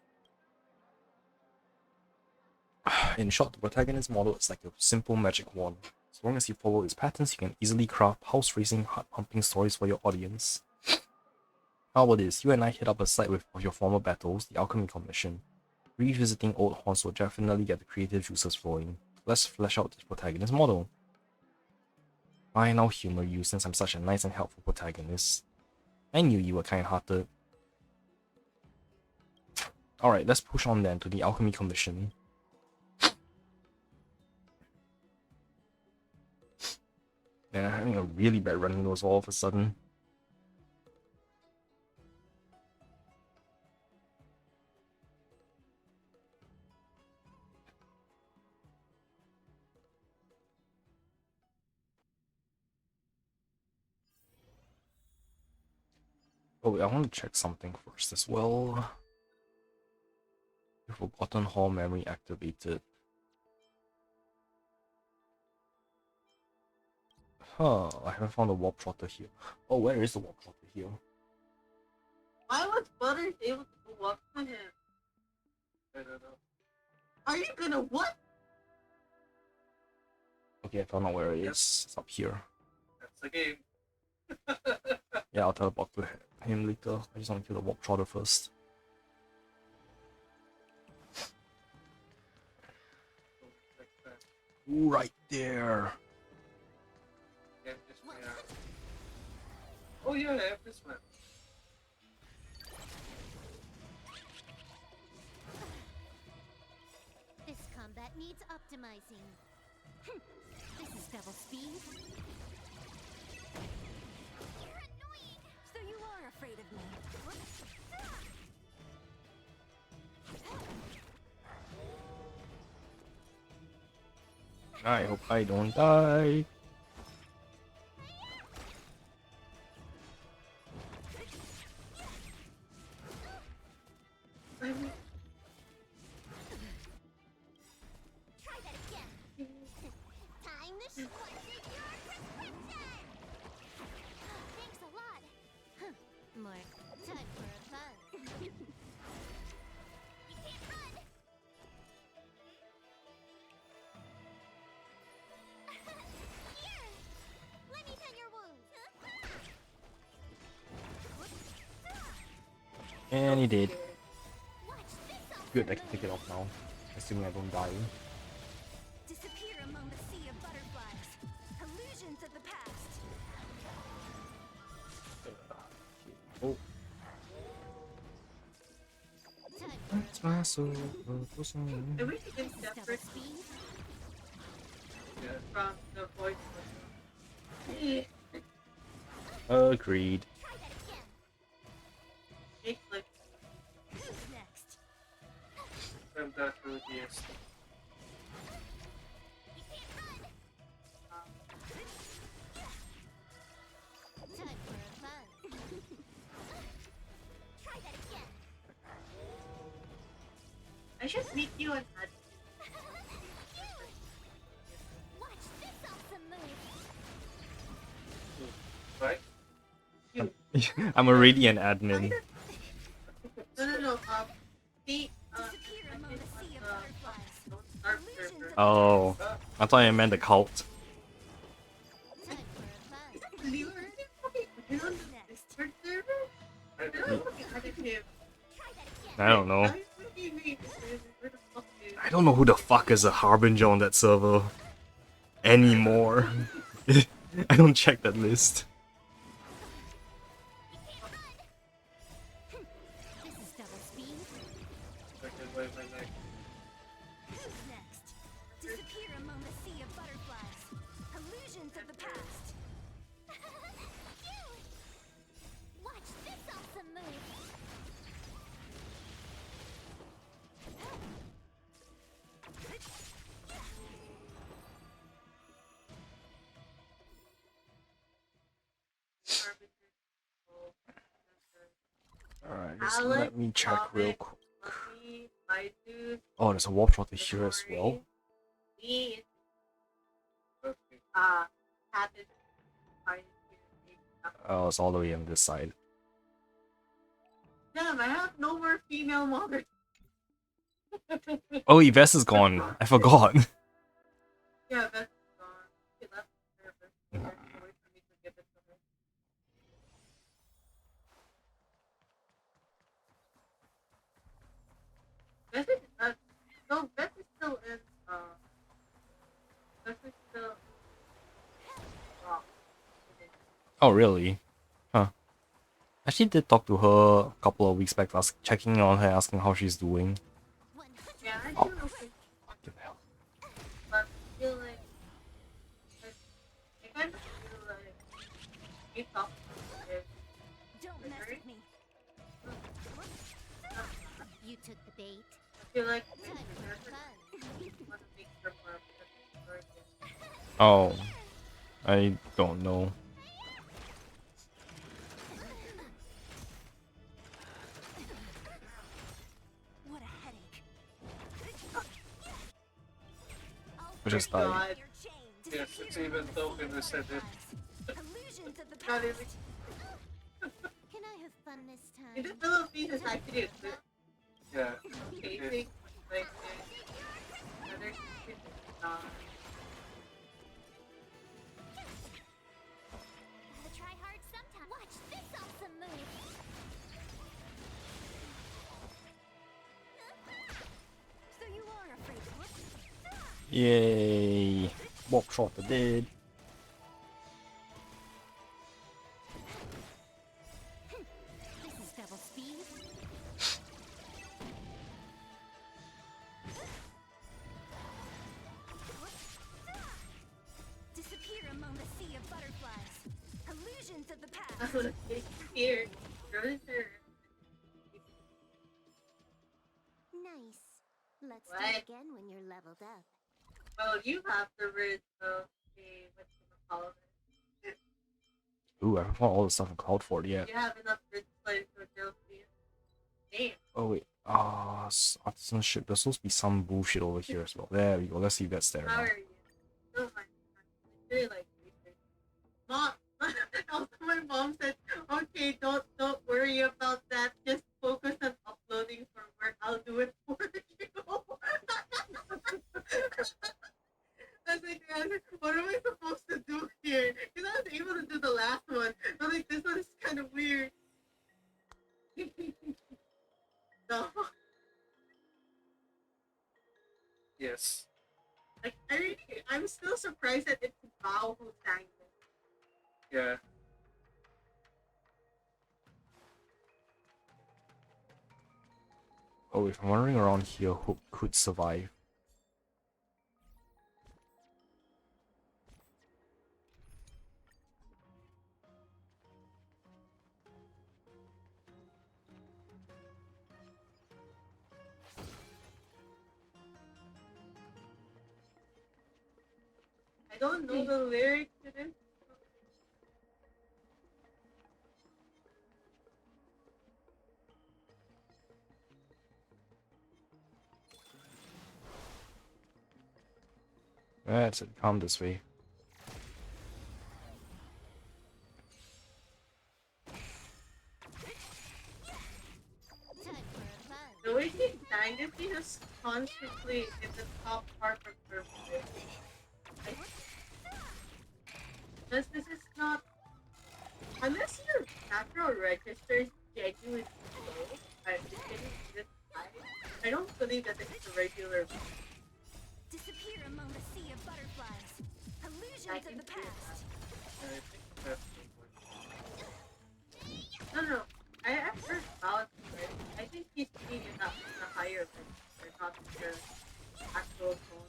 In short, the protagonist model is like a simple magic wand. As long as you follow its patterns, you can easily craft house-raising, heart-pumping stories for your audience. How about this? You and I hit up a site of your former battles, the Alchemy Commission. Revisiting old haunts will definitely get the creative juices flowing. Let's flesh out this protagonist model. Fine, I'll humor you since I'm such a nice and helpful protagonist. I knew you were kind-hearted. Alright, let's push on then to the Alchemy Commission. Man, I'm having a really bad running nose all of a sudden. Oh wait, I want to check something first as well. The Forgotten Hall memory activated. Huh, I haven't found the warp trotter here. Oh, where is the warp trotter here? Why was Butters able to go up to him? I don't know. Are you gonna what? Okay, I found out where it is. It's up here. That's the game. Yeah, I'll teleport to him later. I just want to kill the warp trotter first. Right there. Yeah, this way out. Oh yeah, I have this one. This combat needs optimizing. This is double speed. You're annoying. So you are afraid of me. I hope I don't die. Try that again. Time to squash your prescription. Thanks a lot. More time for a fun. You can't run. Here, let me tend your wounds. And he did. Watch this awesome Good, I can move. take it off now. Assuming I don't die. Disappear among the sea of butterflies. Illusions of the past. Oh. Time for a It's my soul. I wish you could double separate speed. Yeah. from the voice. Agreed. Try that again. Makes like Who's next? From that to DS. You can't run. Time for a fun. Try that again. I should meet you and add. Watch this awesome move. Right? I'm already an admin. No. See, Disappear among the sea of butterflies. don't start Illusions server. of Oh, I thought I meant the cult. Time for a fun. You already fucking been on the Discord server? I You're not fucking added him. Try that again. I don't know. What do you mean? Where the fuck is I don't know who the fuck is a harbinger on that server anymore. I don't check that list. This is double speed. can wave my leg. Who's next? Disappear among the sea of butterflies. Illusions of the past. Watch this awesome move. Alright, just Alex, let me check real Alex, quick. Lucky, Baidu, Oh, there's a warp shot here as well. me, Okay. Habit, Baidu, Oh, it's all the way on this side. Damn, I have no more female modders. Oh, Yves is gone. I forgot. Yeah, that's gone. She left the server. There's no way for me to give it to her. Beth is, no, Beth is still in, Beth is still, Oh, really? Huh. I actually did talk to her a couple of weeks back, checking on her, asking how she's doing. yeah, I Oh. do okay, Fucking hell. but I feel like, I kind of feel like, you talk to her, Don't mess with me. You took the bait. I feel like, Time for a fun. want to make her more of a Oh. I don't know. What a headache. We just God. died. Your chain. Yes, Disappear it's among even the though sea of it said it. butterflies. Illusions of the Not past. even, Can I have fun this time? in the Philippines, it's actually a good Yeah. chasing, like, other kids, Gotta try hard sometime. Watch this awesome move. So you are afraid of me. Yay! Warp shot the dead. This is double speed. Disappear among the sea of butterflies. Illusions of the I past. was here. Really sure. Nice. Let's do What? it again when you're leveled up. Well, you have the rid of the whatchamacallit. Ooh, I haven't all the stuff in Cloud Fort yet. You have enough rid plays for DLC. Damn. Oh wait, artisanship. There's supposed to be some bullshit over here as well. There we go. Let's see if that's there How now. are you? Oh my god. I really like research. Mom, also my mom said, okay, don't worry about that. Just focus on uploading for work. I'll do it for you. I was like, man, what am I supposed to do here? Because I was able to do the last one. I was like, this one is kind of weird. So, Yes. like, I'm still surprised that it's Bao who sang this. Yeah. Oh, if I'm wandering around here, who could survive? I don't know the lyrics to this. That's it. Come this way. Time for a fun. The way he sang it, he was constantly in the top part of her voice. Unless this is not, unless your natural register is genuinely low, I don't believe that this is a regular. Disappear among the sea of butterflies. Illusions I of can the do past. I think that's No. I've heard about it. Right? I think he's singing it up in a higher register, not the actual tone.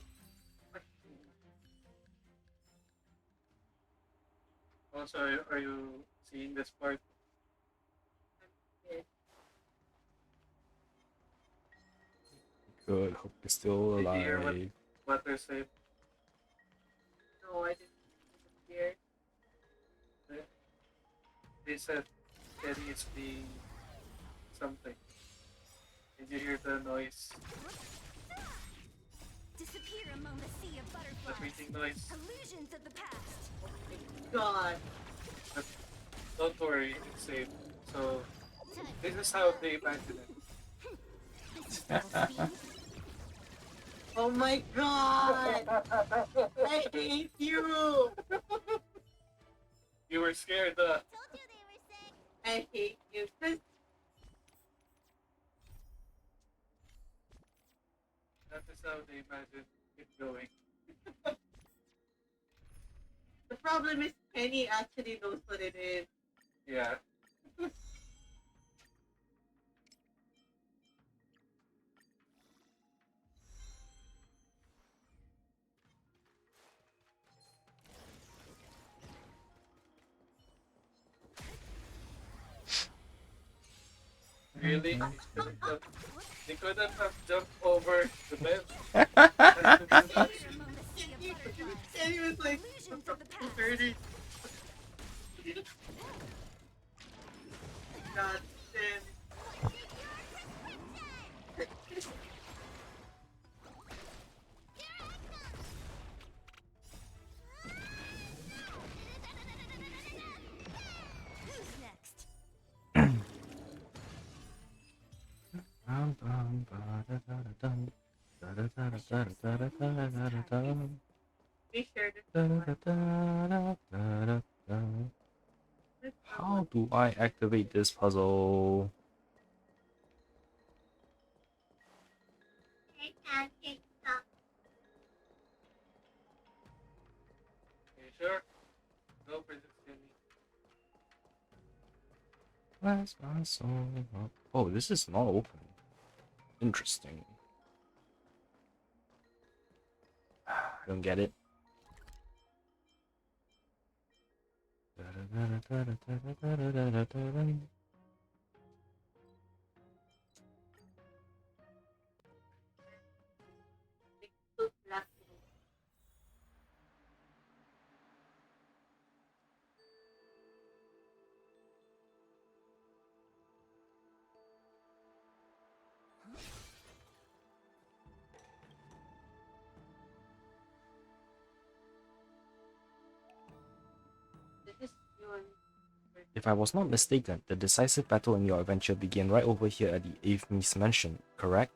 Also, are you seeing this part? Good. Hope you're still Did you hear alive. Waterscape? No, I didn't hear. They said Eddie is being something. Did you hear the noise? Disappear among the sea of The butterflies. breathing noise? Illusions of the past. God. But don't worry, it's safe. So, Time this for is a how fun. they imagine it. This is double speed. Oh my god! I hate you! You were scared, Told you they were sick. I hate you. 'Cause that is how they imagine it going. the problem is Penny actually knows what it is. Yeah. Really? They couldn't have jumped over the bed. Disappear among the sea of butterflies. Penny was like, Illusions of the past. dirty. God damn. Who's next? We shared it. How do I activate this puzzle? I can't take stuff. Sure. Go for this, Jimmy. Bless my soul. Oh, this is not open. Interesting. I don't get it. If I was not mistaken, the decisive battle in your adventure began right over here at the Aveme's mansion, correct?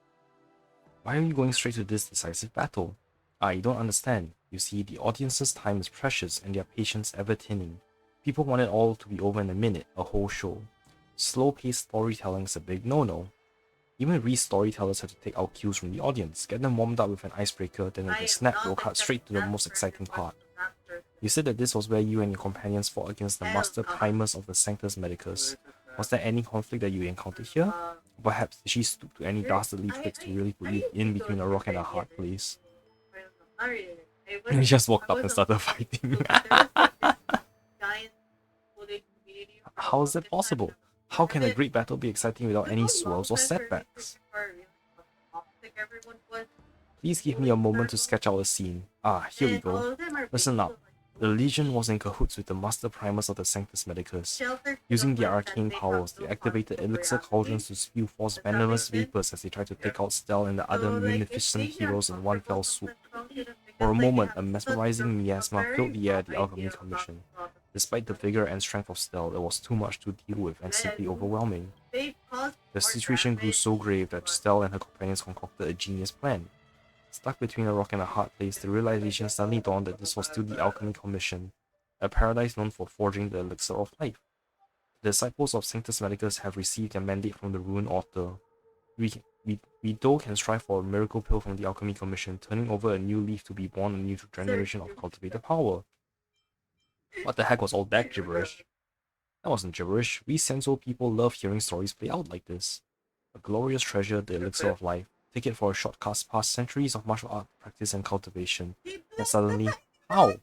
Why are you going straight to this decisive battle? I don't understand. You see, the audience's time is precious and their patience ever thinning. People want it all to be over in a minute, a whole show. Slow-paced storytelling is a big no-no. Even storytellers have to take out cues from the audience, get them warmed up with an icebreaker, then with a snap, we'll cut straight to the most exciting part. You said that this was where you and your companions fought against the master primers of the Sanctus Medicus. Was there any conflict that you encountered here? Perhaps did she stoop to any dastardly tricks to really put you in between a rock and a hard place? And he just walked up and started fighting. How is that possible? How can a great battle be exciting without any swerves or setbacks? Please give me a moment to sketch out a scene. Ah, here we go. Listen up. The Legion was in cahoots with the Master Primers of the Sanctus Medicus. Using their arcane powers, they activated elixir cauldrons to spew forth venomous vapors as they tried to take out Stel and the other munificent heroes in one fell swoop. For a moment, a mesmerizing miasma filled the air at the Alchemy Commission. Despite the vigor and strength of Stel, it was too much to deal with and simply overwhelming. The situation grew so grave that Stel and her companions concocted a genius plan. Stuck between a rock and a hard place, the realization suddenly dawned that this was still the Alchemy Commission, a paradise known for forging the elixir of life. The disciples of Sanctus Medicus have received their mandate from the Ruined Author. We though can strive for a miracle pill from the Alchemy Commission, turning over a new leaf to be born a new generation of cultivated power. What the heck was all that gibberish? That wasn't gibberish. We Senso people love hearing stories play out like this. A glorious treasure, the elixir of life. Take it for a short cast past centuries of martial art practice and cultivation. And suddenly, how?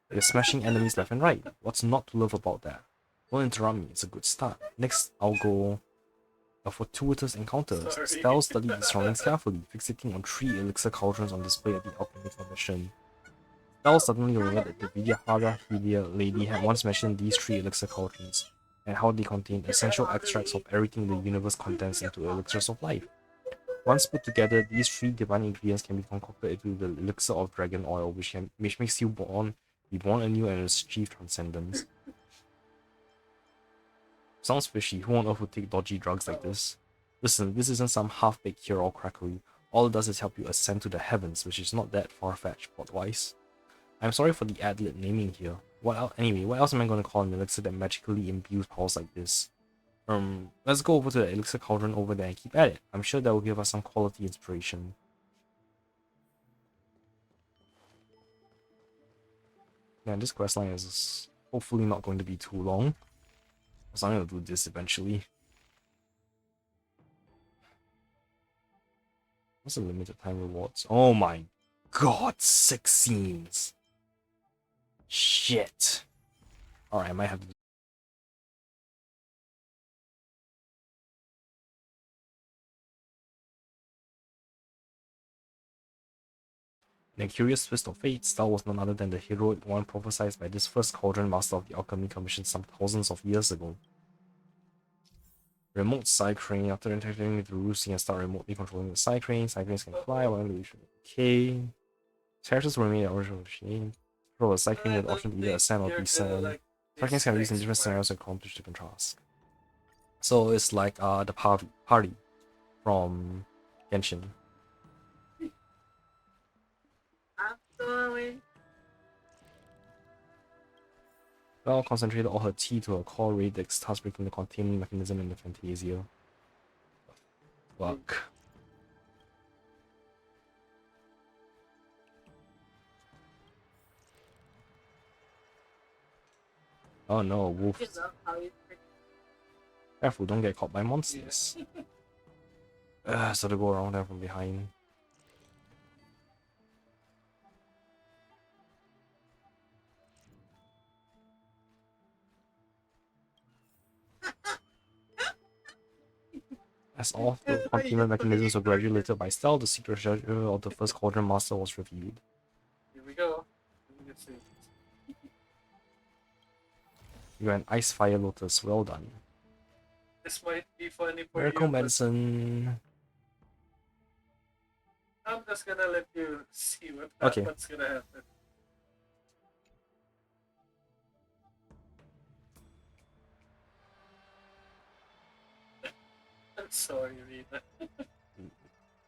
You're smashing enemies left and right. What's not to love about that? Don't interrupt me, it's a good start. Next, I'll go a fortuitous encounter. Stel studied the surroundings carefully, fixating on 3 elixir cauldrons on display at the Alchemy Commission. Stel suddenly remembered that the Vidyahara Hylia lady had once mentioned these 3 elixir cauldrons, and how they contained essential extracts of everything the universe condensed into elixirs of life. Once put together, these 3 divine ingredients can be concocted into the elixir of dragon oil, which makes you be born anew and achieve transcendence. Sounds fishy. Who on earth would take dodgy drugs like this? Listen, this isn't some half-baked cure-all crackery. All it does is help you ascend to the heavens, which is not that far-fetched, plot-wise. I'm sorry for the ad-lib naming here. Anyway, what else am I going to call an elixir that magically imbues powers like this? Let's go over to the elixir cauldron over there and keep at it. I'm sure that will give us some quality inspiration. Yeah, this questline is hopefully not going to be too long, because I'm going to do this eventually. What's the limited time rewards? Oh my god, 6 scenes! Shit! Alright, I might have to. In a curious twist of fate, Stel was none other than the heroic one prophesied by this first cauldron master of the Alchemy Commission some thousands of years ago. Remote side crane. After interacting with the roost, you can start remotely controlling the side cranes. Side cranes can fly while in okay. Characters will remain the original machine. Control a side crane with the option to either ascend or descend. Side cranes can be used in different scenarios to accomplish different tasks. So it's like the party from Genshin. I'm going. Belle concentrated all her tea to her core radix, thus breaking the containment mechanism in the Fantasia. Fuck. Oh no, I wolves. love how he's pretty. Careful, don't get caught by monsters. So to go around there from behind. As all the containment mechanisms were regulated by stealth, the secret treasure of the first Cauldron Master was revealed. Here we go. Let me see. You're an Ice Fire Lotus, well done. This might be funny for Miracle you, but medicine. I'm just gonna let you see Okay. what's gonna happen. I'm sorry, Rita.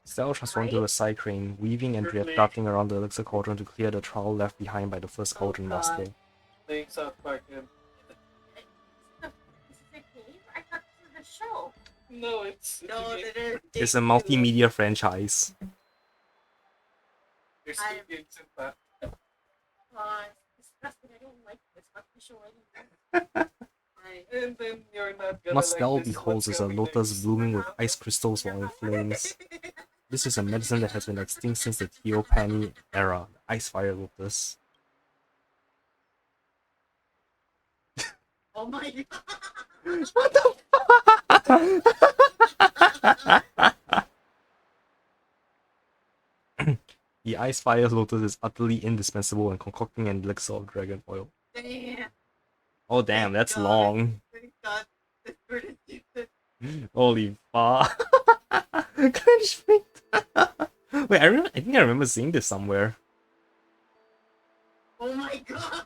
Stella transformed into a side crane, weaving and Really? darting around the elixir cauldron to clear the trail left behind by the first Cauldron Master. Playing South Park and This is a game? I thought this was a show. no, it's No, a game. It's a multimedia franchise. There's two games in fact. It's disgusting. I don't like this. Not the show anymore. And then you're not gonna What Stella like this. beholds is a lotus blooming with ice crystals while in flames. This is a medicine that has been extinct since the Teopani era, the Ice Fire Lotus. Oh my god. What the fuck? The Ice Fire Lotus is utterly indispensable when concocting an elixir of dragon oil. Damn. Oh damn, that's God. long. Thank God. This bird is stupid. Holy fuck. Clench feet. Wait, I think I remember seeing this somewhere. Oh my god.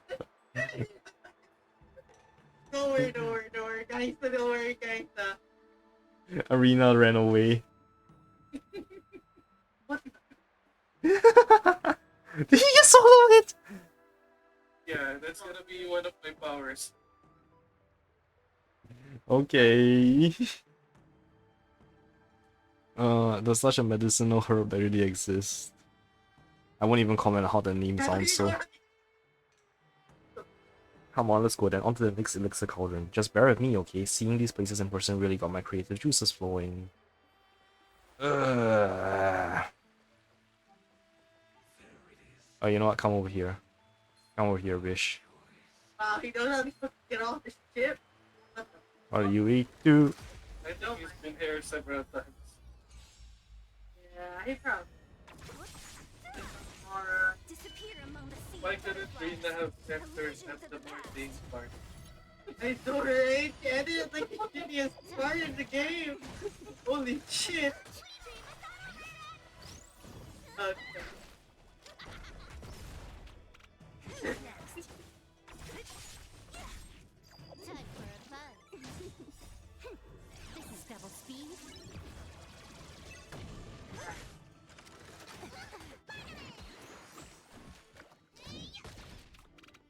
Don't worry, guys. Don't worry, guys. Arena ran away. What? Did he just swallow it? Yeah, that's gonna be one of my powers. Okay. Does such a medicinal herb really exist? I won't even comment on how the name sounds, so. Come on, let's go then. On to the next elixir cauldron. Just bear with me, okay? Seeing these places in person really got my creative juices flowing. Oh, you know what? Come over here. Come over here, Wish. Wow, he knows how to get off the ship. What are you weak to? I know he's been here several times. Yeah, he probably. Disappear among the sea Why of couldn't butterflies. Rina have entered Illusions at of the the more past. days part? I told her, hey, she ended like the shittiest part of the game. Holy shit. Okay. Next. Time for a fun. This is double speed.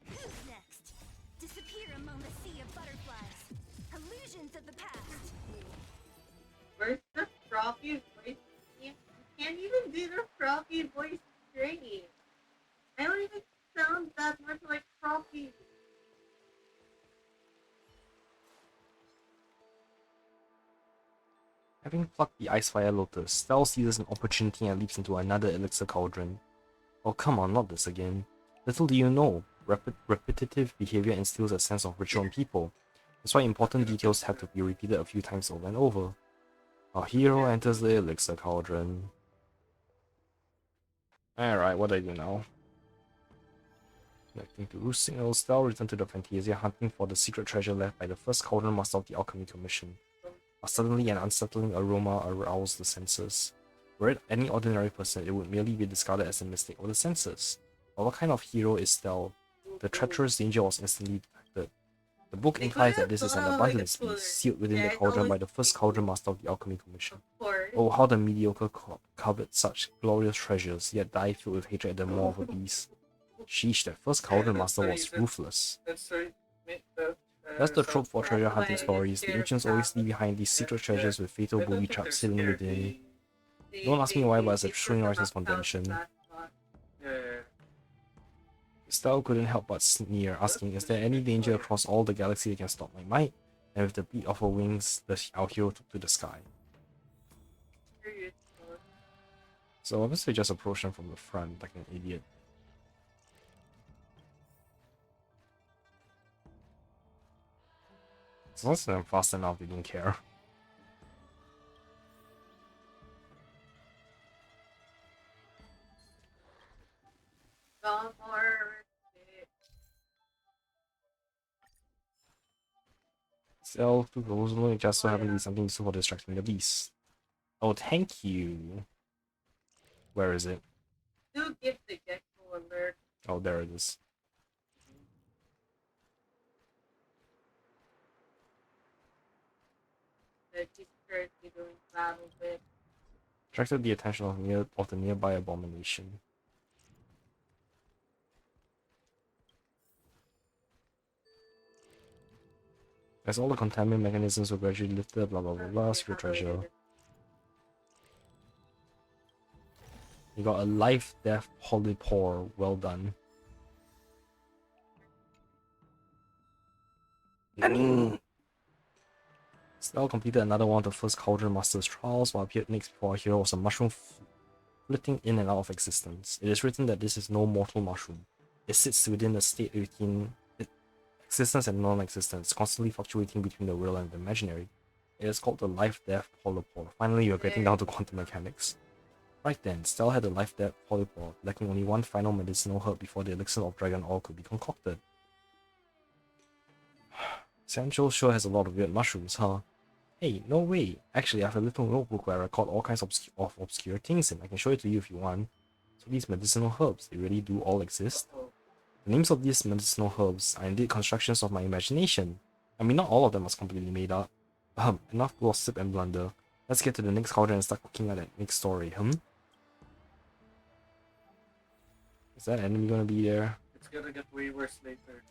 Who's next? Disappear among the sea of butterflies. Illusions of the past. Where's the frothy voice? You can't even do the frothy voice straight. I don't even sound that much like frothy. Having plucked the Ice Fire Lotus, Stell seizes an opportunity and leaps into another elixir cauldron. Oh come on, not this again. Little do you know, repetitive behavior instills a sense of ritual in people. That's why important details have to be repeated a few times over and over. Our hero enters the elixir cauldron. Alright, what do I do now? Connecting to Roost signals, Stell returned to the Fantasia hunting for the secret treasure left by the first Cauldron Master of the Alchemy Commission. But suddenly an unsettling aroma aroused the senses. Were it any ordinary person, it would merely be discarded as a mistake of the senses. But what kind of hero is Stell? The treacherous danger was instantly detected. The book implies that this is an abundant beast, sealed within the cauldron by the first Cauldron Master of the Alchemy Commission. Oh, how the mediocre covet such glorious treasures, yet die filled with hatred at the maw of a beast. Sheesh, that first Cauldron Master was ruthless. That's right. That's the trope for treasure hunting stories. The ancients always leave behind these secret treasures with fatal booby traps hidden within. Don't ask me why, but it's a screenwriters convention. Yeah. Stell couldn't help but sneer, asking, "Is there any danger across all the galaxy that can stop my might?" And with the beat of her wings, our hero took to the sky. So obviously just approach him from the front like an idiot. As long as I'm fast enough, they don't care. No more. Stell took the just so happened to be something useful for distracting the beast. Oh, thank you. Where is it? Do give the gecko alert. Oh, there it is. That he's currently doing battle with. Attracted the attention of the nearby abomination. As all the containment mechanisms were gradually lifted, blah blah blah blah, secret treasure. You got a life, death, polypore. Well done. Nani? Stell completed another one of the first Cauldron Master's trials, what appeared next before our hero was a mushroom flitting in and out of existence. It is written that this is no mortal mushroom. It sits within a state between existence and non-existence, constantly fluctuating between the real and the imaginary. It is called the life-death polypore. Finally, you are getting down to quantum mechanics. Right then, Stell had a life-death polypore, lacking only one final medicinal herb before the elixir of dragon ore could be concocted. Sancho sure has a lot of weird mushrooms, huh? Hey, no way. Actually, I have a little notebook where I record all kinds of obscure things and I can show it to you if you want. So these medicinal herbs, they really do all exist? The names of these medicinal herbs are indeed constructions of my imagination. I mean, not all of them are completely made up. Enough gossip and blunder. Let's get to the next cauldron and start cooking out that next story, Is that enemy gonna be there? It's gonna get way worse later.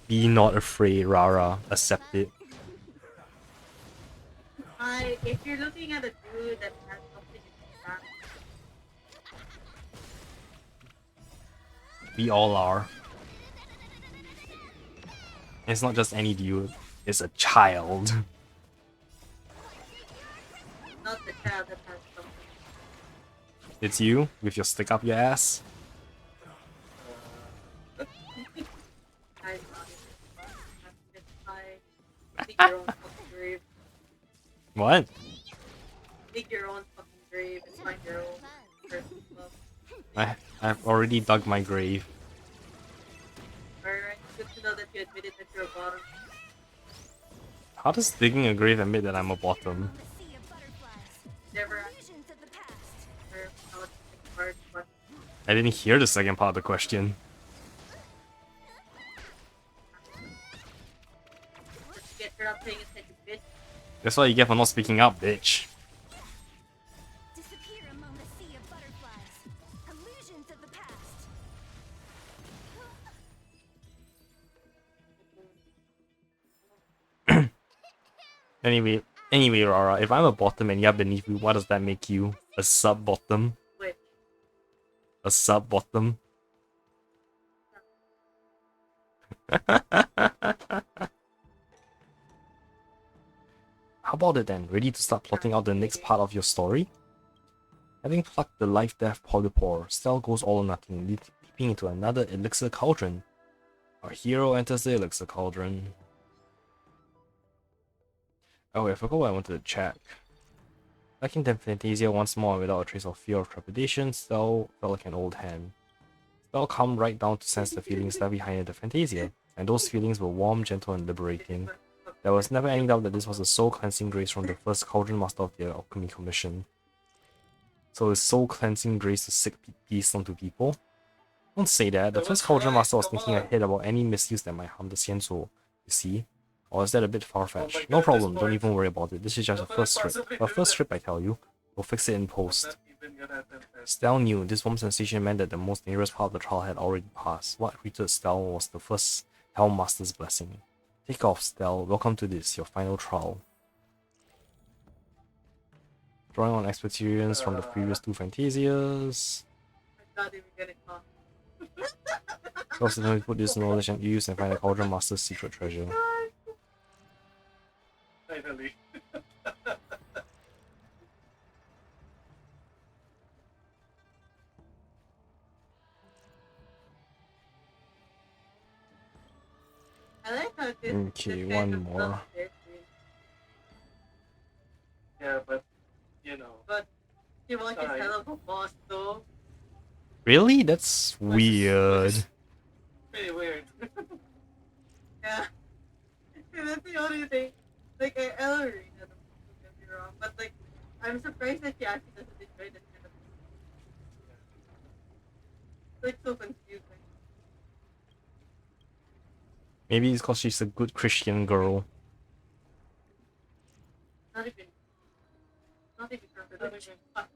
Be not afraid, Rara. Accept it. If you're looking at a dude that has something in his back, We all are. It's not just any dude. It's a child. not the child that has something. It's you with your stick up your ass. I'm not even. Dig your own fucking grave. What? Dig your own fucking grave and find your own person's love. I've already dug my grave. Alright, good to know that you admitted that you're a bottom. How does digging a grave admit that I'm a bottom? Never actually. Or how it's hard, but I didn't hear the second part of the question. get you're not paying attention, bitch. That's what you get for not speaking up, bitch. Disappear among the sea of butterflies. Illusions of the past. Anyway, Rara, if I'm a bottom and you're beneath me, what does that make you? A sub-bottom? Which? A sub-bottom? How about it then? Ready to start plotting out the next part of your story? Having plucked the life-death polypore, Stell goes all or nothing, leaping into another elixir cauldron. Our hero enters the elixir cauldron. Oh wait, I forgot what I wanted to check. Lacking the Fantasia once more without a trace of fear or trepidation, Stell felt like an old hand. Stell calmed right down to sense the feelings left behind the Fantasia, and those feelings were warm, gentle, and liberating. There was never any doubt that this was a soul-cleansing grace from the first Cauldron Master of the Alchemy Commission. So is soul-cleansing grace to sick peace onto people? Don't say that. The first Cauldron Master was thinking ahead about any misuse that might harm the Xianzhou, you see? Or is that a bit far-fetched? No problem, don't even worry about it. This is just a first strip. But first strip, I tell you. We'll fix it in post. Stell knew this warm sensation meant that the most dangerous part of the trial had already passed. What greeted Stell was the first Hellmaster's blessing. Take off, Stell. Welcome to this, your final trial. Drawing on experience from the previous two Fantasias. I'm not even getting caught. Also, put this knowledge and use and find the Cauldron Master's secret treasure. Finally. I like how this. Okay, this one more. Yeah, but you know. But you want to tell him a boss though. Really? That's weird. Pretty weird. Yeah. That's the only thing. Like, I love reading it, don't get me wrong. But, like, I'm surprised that she actually doesn't enjoy this kind of thing. It's, like, so confusing. Maybe it's because she's a good Christian girl. Not even her religion. Fuck.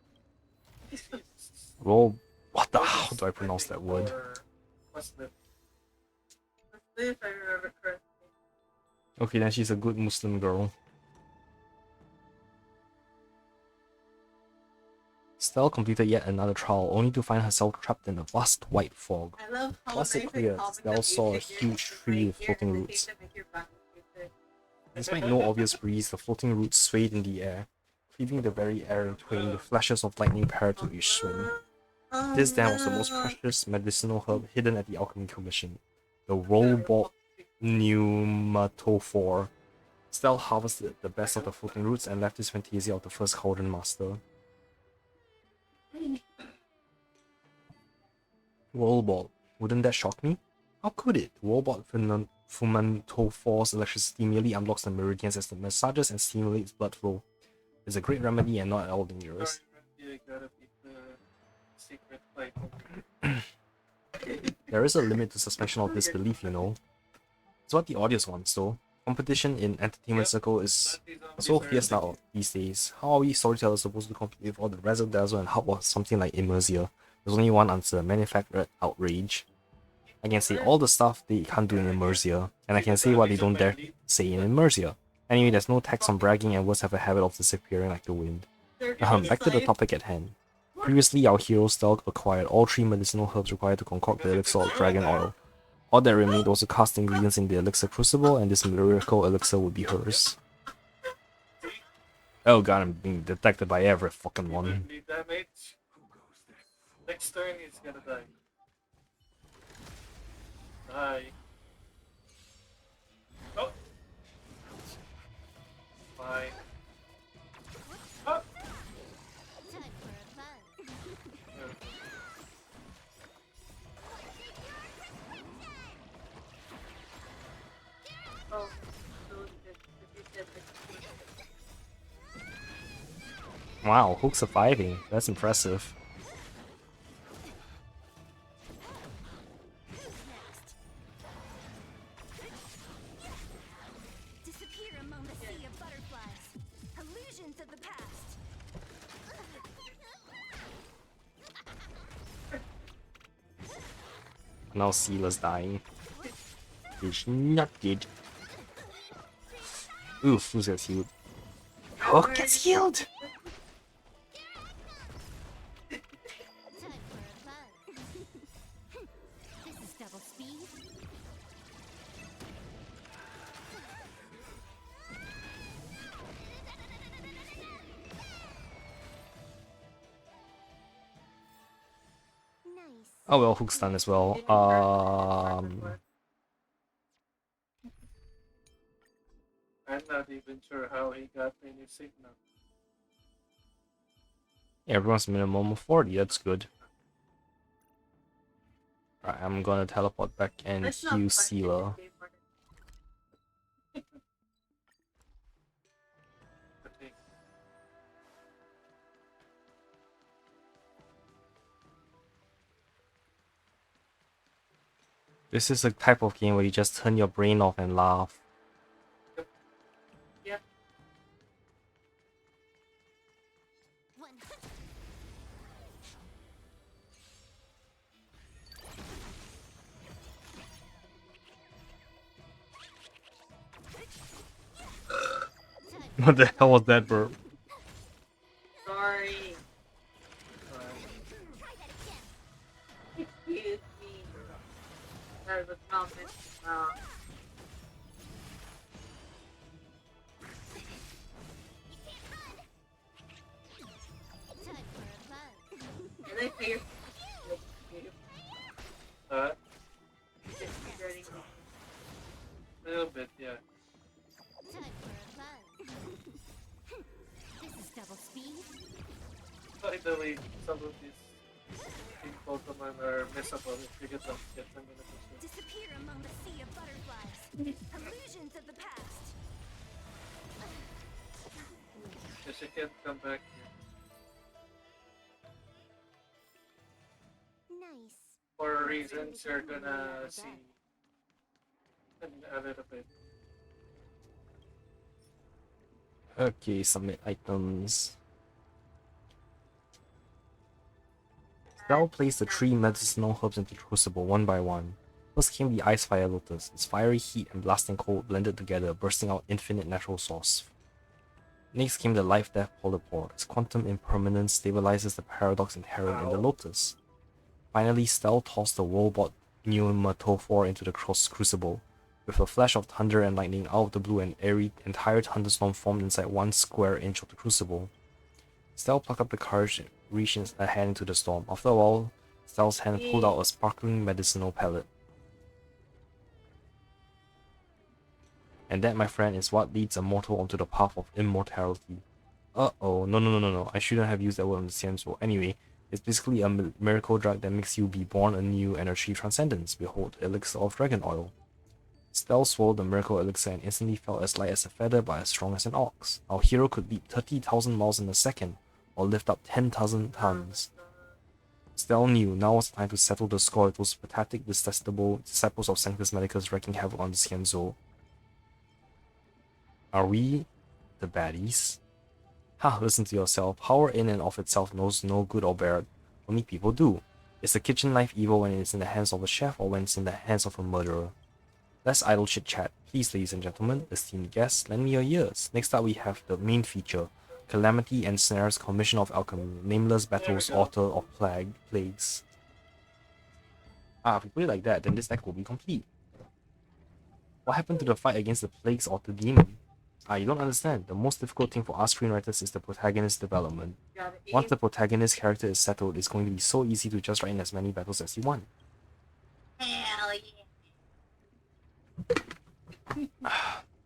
Well, what the hell do I pronounce that word? Muslim. If I remember correctly. Okay, then she's a good Muslim girl. Stella completed yet another trial, only to find herself trapped in a vast white fog. I love how Once it nice cleared, and Stella saw a huge tree with floating roots. Despite no obvious breeze, the floating roots swayed in the air, cleaving the very air in twain with flashes of lightning parallel to each swing. This then was the most precious medicinal herb hidden at the Alchemy Commission, the Rollbolt Pneumatophore. Stella harvested the best of the floating roots and left his fantasia of the first Cauldron Master. Rollbolt. Wouldn't that shock me? How could it? Rollbolt Fumantophor's electricity merely unlocks the meridians as it massages and stimulates blood flow. It's a great remedy and not at all dangerous. There is a limit to suspension of disbelief, you know. It's what the audience wants, though. Competition in entertainment circle is so fierce now these days. How are we storytellers supposed to compete with all the razzle dazzle and hub of something like Immersia? There's only one answer: manufactured outrage. I can say all the stuff they can't do in Immersia, and I can say what they don't dare say in Immersia. Anyway, there's no tax on bragging, and words have a habit of disappearing like the wind. Back to the topic at hand. Previously, our hero Stelk acquired all 3 medicinal herbs required to concoct the elixir of dragon oil. All that remained was to cast ingredients in the elixir crucible, and this miracle elixir would be hers. Oh god, I'm being detected by every fucking one. Damage. Next turn, he's gonna die. Die. Oh! Bye. Oh! Time for a fun. Oh, Wow, Hook surviving. That's impressive. Disappear among the sea of butterflies. Illusions of the past. Now Seala's dying. He's not dead. Oof, who's gets healed? Hook gets healed! Time for a fun. This is double speed. Nice. Oh well, Hook's done as well. I'm not even sure how he got any signal. Everyone's minimum of 40, that's good. Alright, I'm gonna teleport back and That's not heal fun. Seala. I think. This is a type of game where you just turn your brain off and laugh. Yep. One. What the hell was that, bro? So that was mounted. Time for a buzz. And I pay your A little bit, yeah. Time for a buzz. This is double speed. By the way, some of these big Pokemon are messable if you get them in a position. Disappear among the sea of butterflies. Illusions of the past. Because you can't come back here. Nice. For reasons you're gonna see in a little bit. Okay, submit items. Stell placed the 3 medicinal herbs into the crucible one by one. First came the Ice Fire Lotus, its fiery heat and blasting cold blended together, bursting out infinite natural source. Next came the Life Death Polypore, its quantum impermanence stabilizes the paradox inherent in the Lotus. Finally, Stell tossed the Wolbot Pneumatophore into the crucible. With a flash of thunder and lightning out of the blue, an airy entire thunderstorm formed inside 1 square inch of the crucible. Stell plucked up the courage and reached a hand into the storm. After a while, Stell's hand pulled out a sparkling medicinal pellet. And that, my friend, is what leads a mortal onto the path of immortality. Uh-oh, no, I shouldn't have used that word on the Xianzhuo. Anyway, it's basically a miracle drug that makes you be born anew and achieve transcendence. Behold, Elixir of Dragon Oil. Stell swallowed the miracle elixir and instantly felt as light as a feather but as strong as an ox. Our hero could leap 30,000 miles in a second, or lift up 10,000 tons. Stell knew now was the time to settle the score with those pathetic, detestable disciples of Sanctus Medicus wreaking havoc on the Xianzhou. Are we the baddies? Ha, listen to yourself. Power in and of itself knows no good or bad. Only people do. Is the kitchen knife evil when it's in the hands of a chef or when it's in the hands of a murderer? Less idle chit-chat. Please, ladies and gentlemen, esteemed guests, lend me your ears. Next up we have the main feature, Calamity and Snare's Commission of Alchemy, Nameless Battles, Author of Plagues. If we put it like that, then this deck will be complete. What happened to the fight against the Plagues Author Demon? You don't understand. The most difficult thing for us screenwriters is the protagonist development. Once the protagonist character is settled, it's going to be so easy to just write in as many battles as you want. Hell yeah.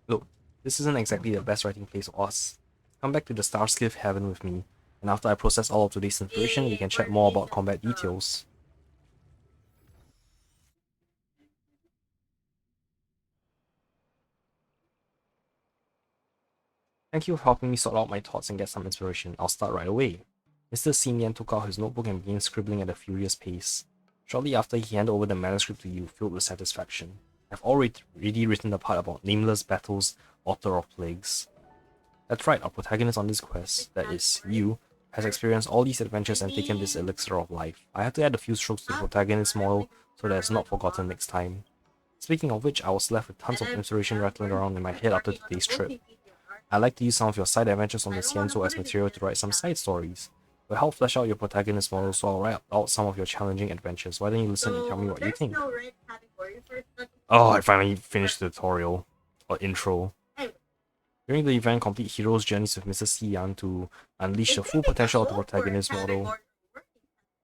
Look, this isn't exactly the best writing place for us. Come back to the Starskiff Heaven with me, and after I process all of today's information, we can chat more about combat details. Thank you for helping me sort out my thoughts and get some inspiration. I'll start right away. Mr. Simian took out his notebook and began scribbling at a furious pace. Shortly after, he handed over the manuscript to you, filled with satisfaction. I've already written the part about Nameless Battles, Author of Plagues. That's right, our protagonist on this quest, that is, you, has experienced all these adventures and taken this elixir of life. I had to add a few strokes to the protagonist model so that it's not forgotten next time. Speaking of which, I was left with tons of inspiration rattling around in my head after today's trip. I'd like to use some of your side adventures on the Xianzhou as material to write some side stories. We'll help flesh out your protagonist model, so I'll write out some of your challenging adventures. Why don't you listen and tell me what you think? Oh, I finally finished the tutorial, or intro. During the event, complete hero's journeys with Mr. Xian to unleash the full potential of the protagonist model.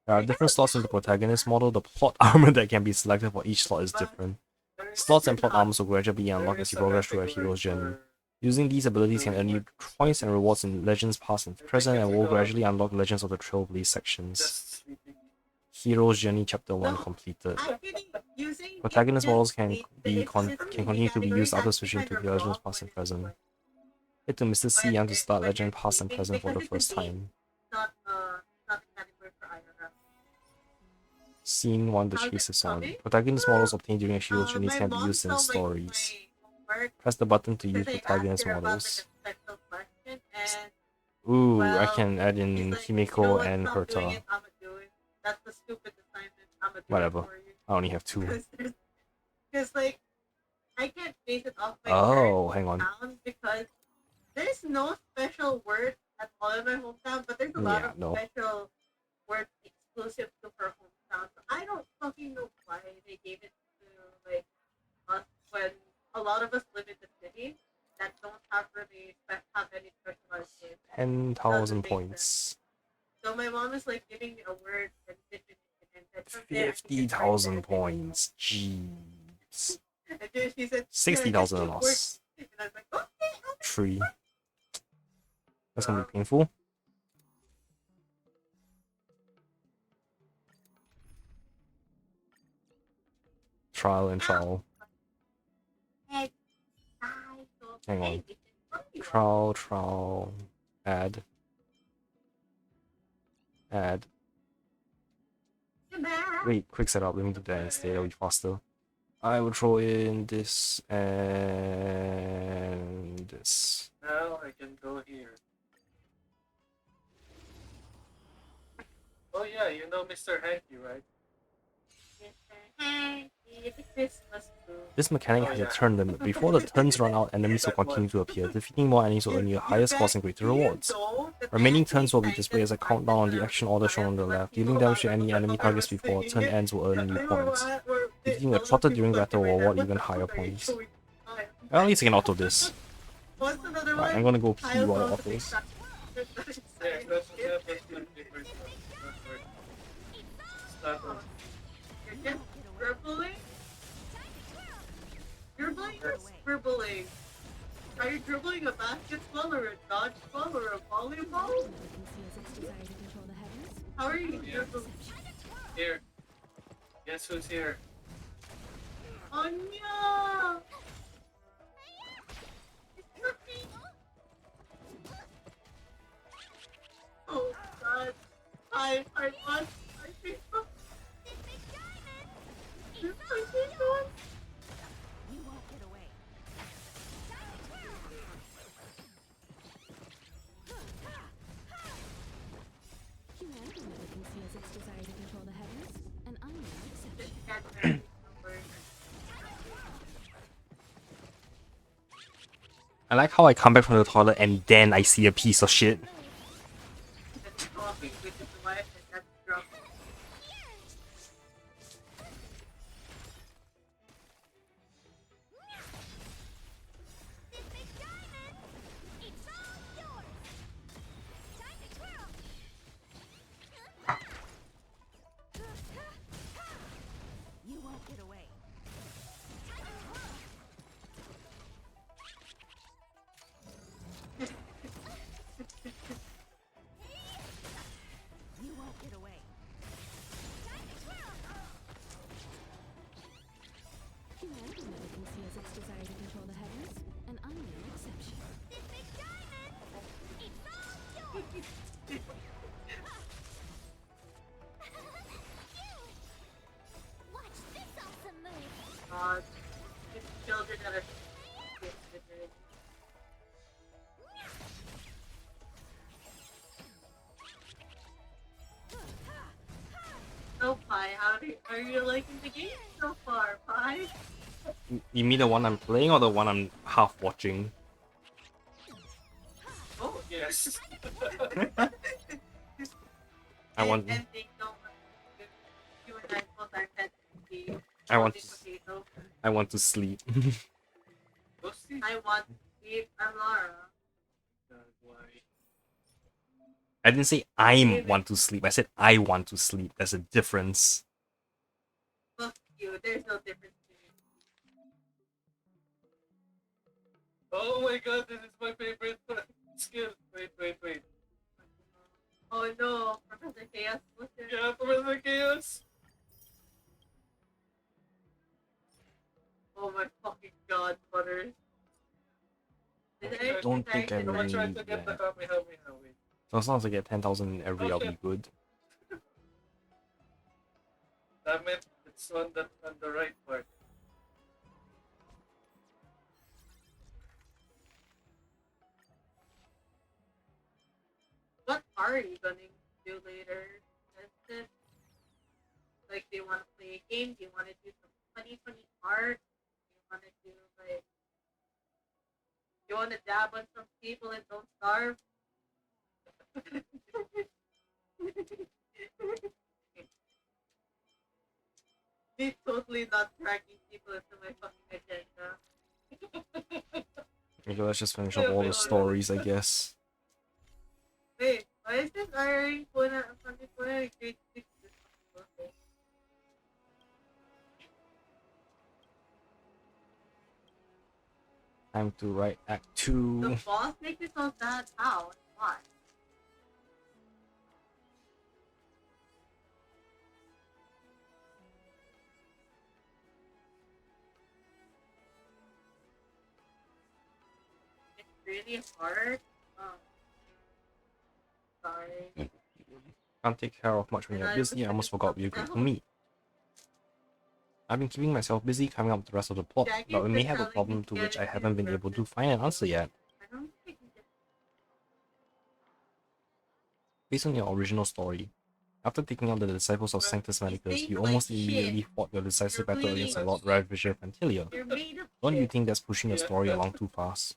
There are different slots in the protagonist model. The plot armor that can be selected for each slot is different. Slots and plot armors will gradually be unlocked as you progress through a hero's journey. Using these abilities can earn you points and rewards in Legends Past and Present, and will gradually unlock Legends of the Trailblaze sections. Hero's Journey Chapter 1 completed. Protagonist models can continue to be used after switching to Legends Past and Present. Hit to Mr. Xian to start Legend Past and Present for the first time. Scene 1, The Chase is on. Protagonist models obtained during a hero's journey can be used in stories. Press the button to use protagonist models. Ooh, I can add in Himeko and Herta. Whatever. I only have 2. Because, like, I can't base it off my hang on. hometown because there's no special word at all in my hometown, but there's a lot of special words exclusive to her hometown. So I don't fucking know why they gave it to lot of us live in the city that don't have any specialized games. 10,000 points. So my mom is like giving me a word and pitching it, and from 50,000 points. Jeez. And then she said 60,000 "Yeah, just loss. keep working." And I was like, okay. 3. That's gonna be painful. Trial and trial. Hang on. Trial. Add. Wait, quick setup. Let me do that instead. That'll be faster. I will throw in this and this. Now I can go here. Oh yeah, you know Mr. Hanky, right? This mechanic has a turn limit. Before the turns run out, enemies will continue to appear. Defeating more enemies will earn you higher scores and greater rewards. Remaining turns will be displayed as a countdown on the action order shown on the left. Dealing damage to any enemy targets before turn ends will earn new points. Defeating a trotter during battle will award even higher points. At least I can auto this. Right, I'm gonna go P while autos. Dribbling or scribbling? Are you dribbling a basketball or a dodgeball or a volleyball? How are you dribbling? Here. Guess who's here? Oh no! It's Cookie! Oh god. I want my people. You won't get away. Humanity never can see as its desire to control the heavens, and I'm no exception. I like how I come back from the toilet and then I see a piece of shit. You won't get away. You won't get away. Humanity never can see as its desire to control the heavens, and I'm no exception. Watch this awesome move. It's children that are So Pi, are you liking the game so far, Pi? You mean the one I'm playing or the one I'm half watching? Oh yes. I want. And they don't you and I both are pet the I want. potato. I want to sleep. Go see. I want to sleep. I'm Lara. God, why? I didn't say I want to sleep. I said I want to sleep. There's a difference. Fuck you. There's no difference. Oh my god, this is my favorite skill. Wait. Oh no, Professor Chaos. What's it? Yeah, Professor Chaos. Oh my fucking god, Butters. I don't think I I'm really trying need to get the that. Kamehameha. Wait. So as long as I get 10,000 in every, I'll be good. That meant it's on the right part. What are you gonna do later? Is it like, do you want to play a game? Do you want to do some funny art? Do you want to do like? You want to dab on some people and don't starve? Me totally not tracking people into my fucking agenda. Okay, let's just finish up all the stories, I guess. Wait, why is this iron going at grade 6? Time to write Act The 2. boss makes it so bad. How? Why? It's really hard. Sorry. Can't take care of much when you're busy. I almost forgot you're great to me. I've been keeping myself busy coming up with the rest of the plot, but we may have a problem to which I haven't been able to find an answer yet. I don't think you Based on your original story, after taking out the disciples of Sanctus Medicus, you almost immediately fought your decisive battle against the Lord Ravishing Fantilia. You're made of Don't you shit. think that's pushing the story along too fast?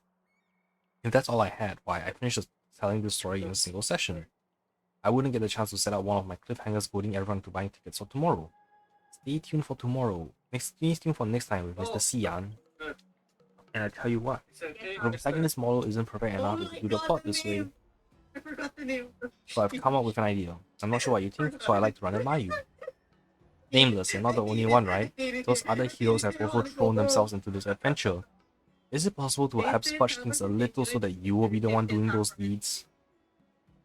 If that's all I had, why, I finished telling this story in a single session. I wouldn't get a chance to set out one of my cliffhangers voting everyone to buying tickets for tomorrow. Stay tuned for tomorrow. Stay tuned for next time with Mr. Xian. And I tell you what, the protagonist model isn't perfect enough to do the plot this way. I forgot the name. So I've come up with an idea. I'm not sure what you think, so I like to run it by you. Nameless, you're not the only one, right? Those other heroes have also thrown themselves into this adventure. Is it possible to hopscotch things a little so that you will be the one doing those deeds?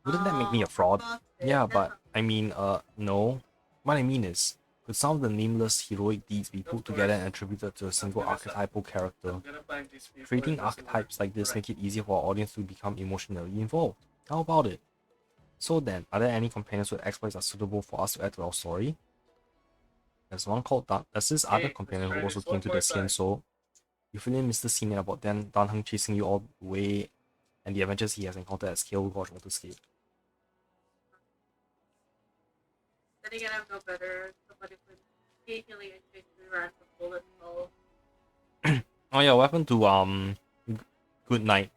Wouldn't that make me a fraud? Yeah, but I mean, no. What I mean is, could some of the nameless heroic deeds be put together and attributed to a single archetypal character? Creating archetypes like this make it easier for our audience to become emotionally involved. How about it? So then, are there any companions with exploits that are suitable for us to add to our story? There's one called There's this other companion who also came to the Xian Soul. You fill in Mr. Senior about Dan Heng chasing you all the way and the adventures he has encountered at Scalegorge Waterscape. Then again, I'm no better. Somebody could occasionally expect me run the bullet hole. Oh yeah, what happened to Good Night?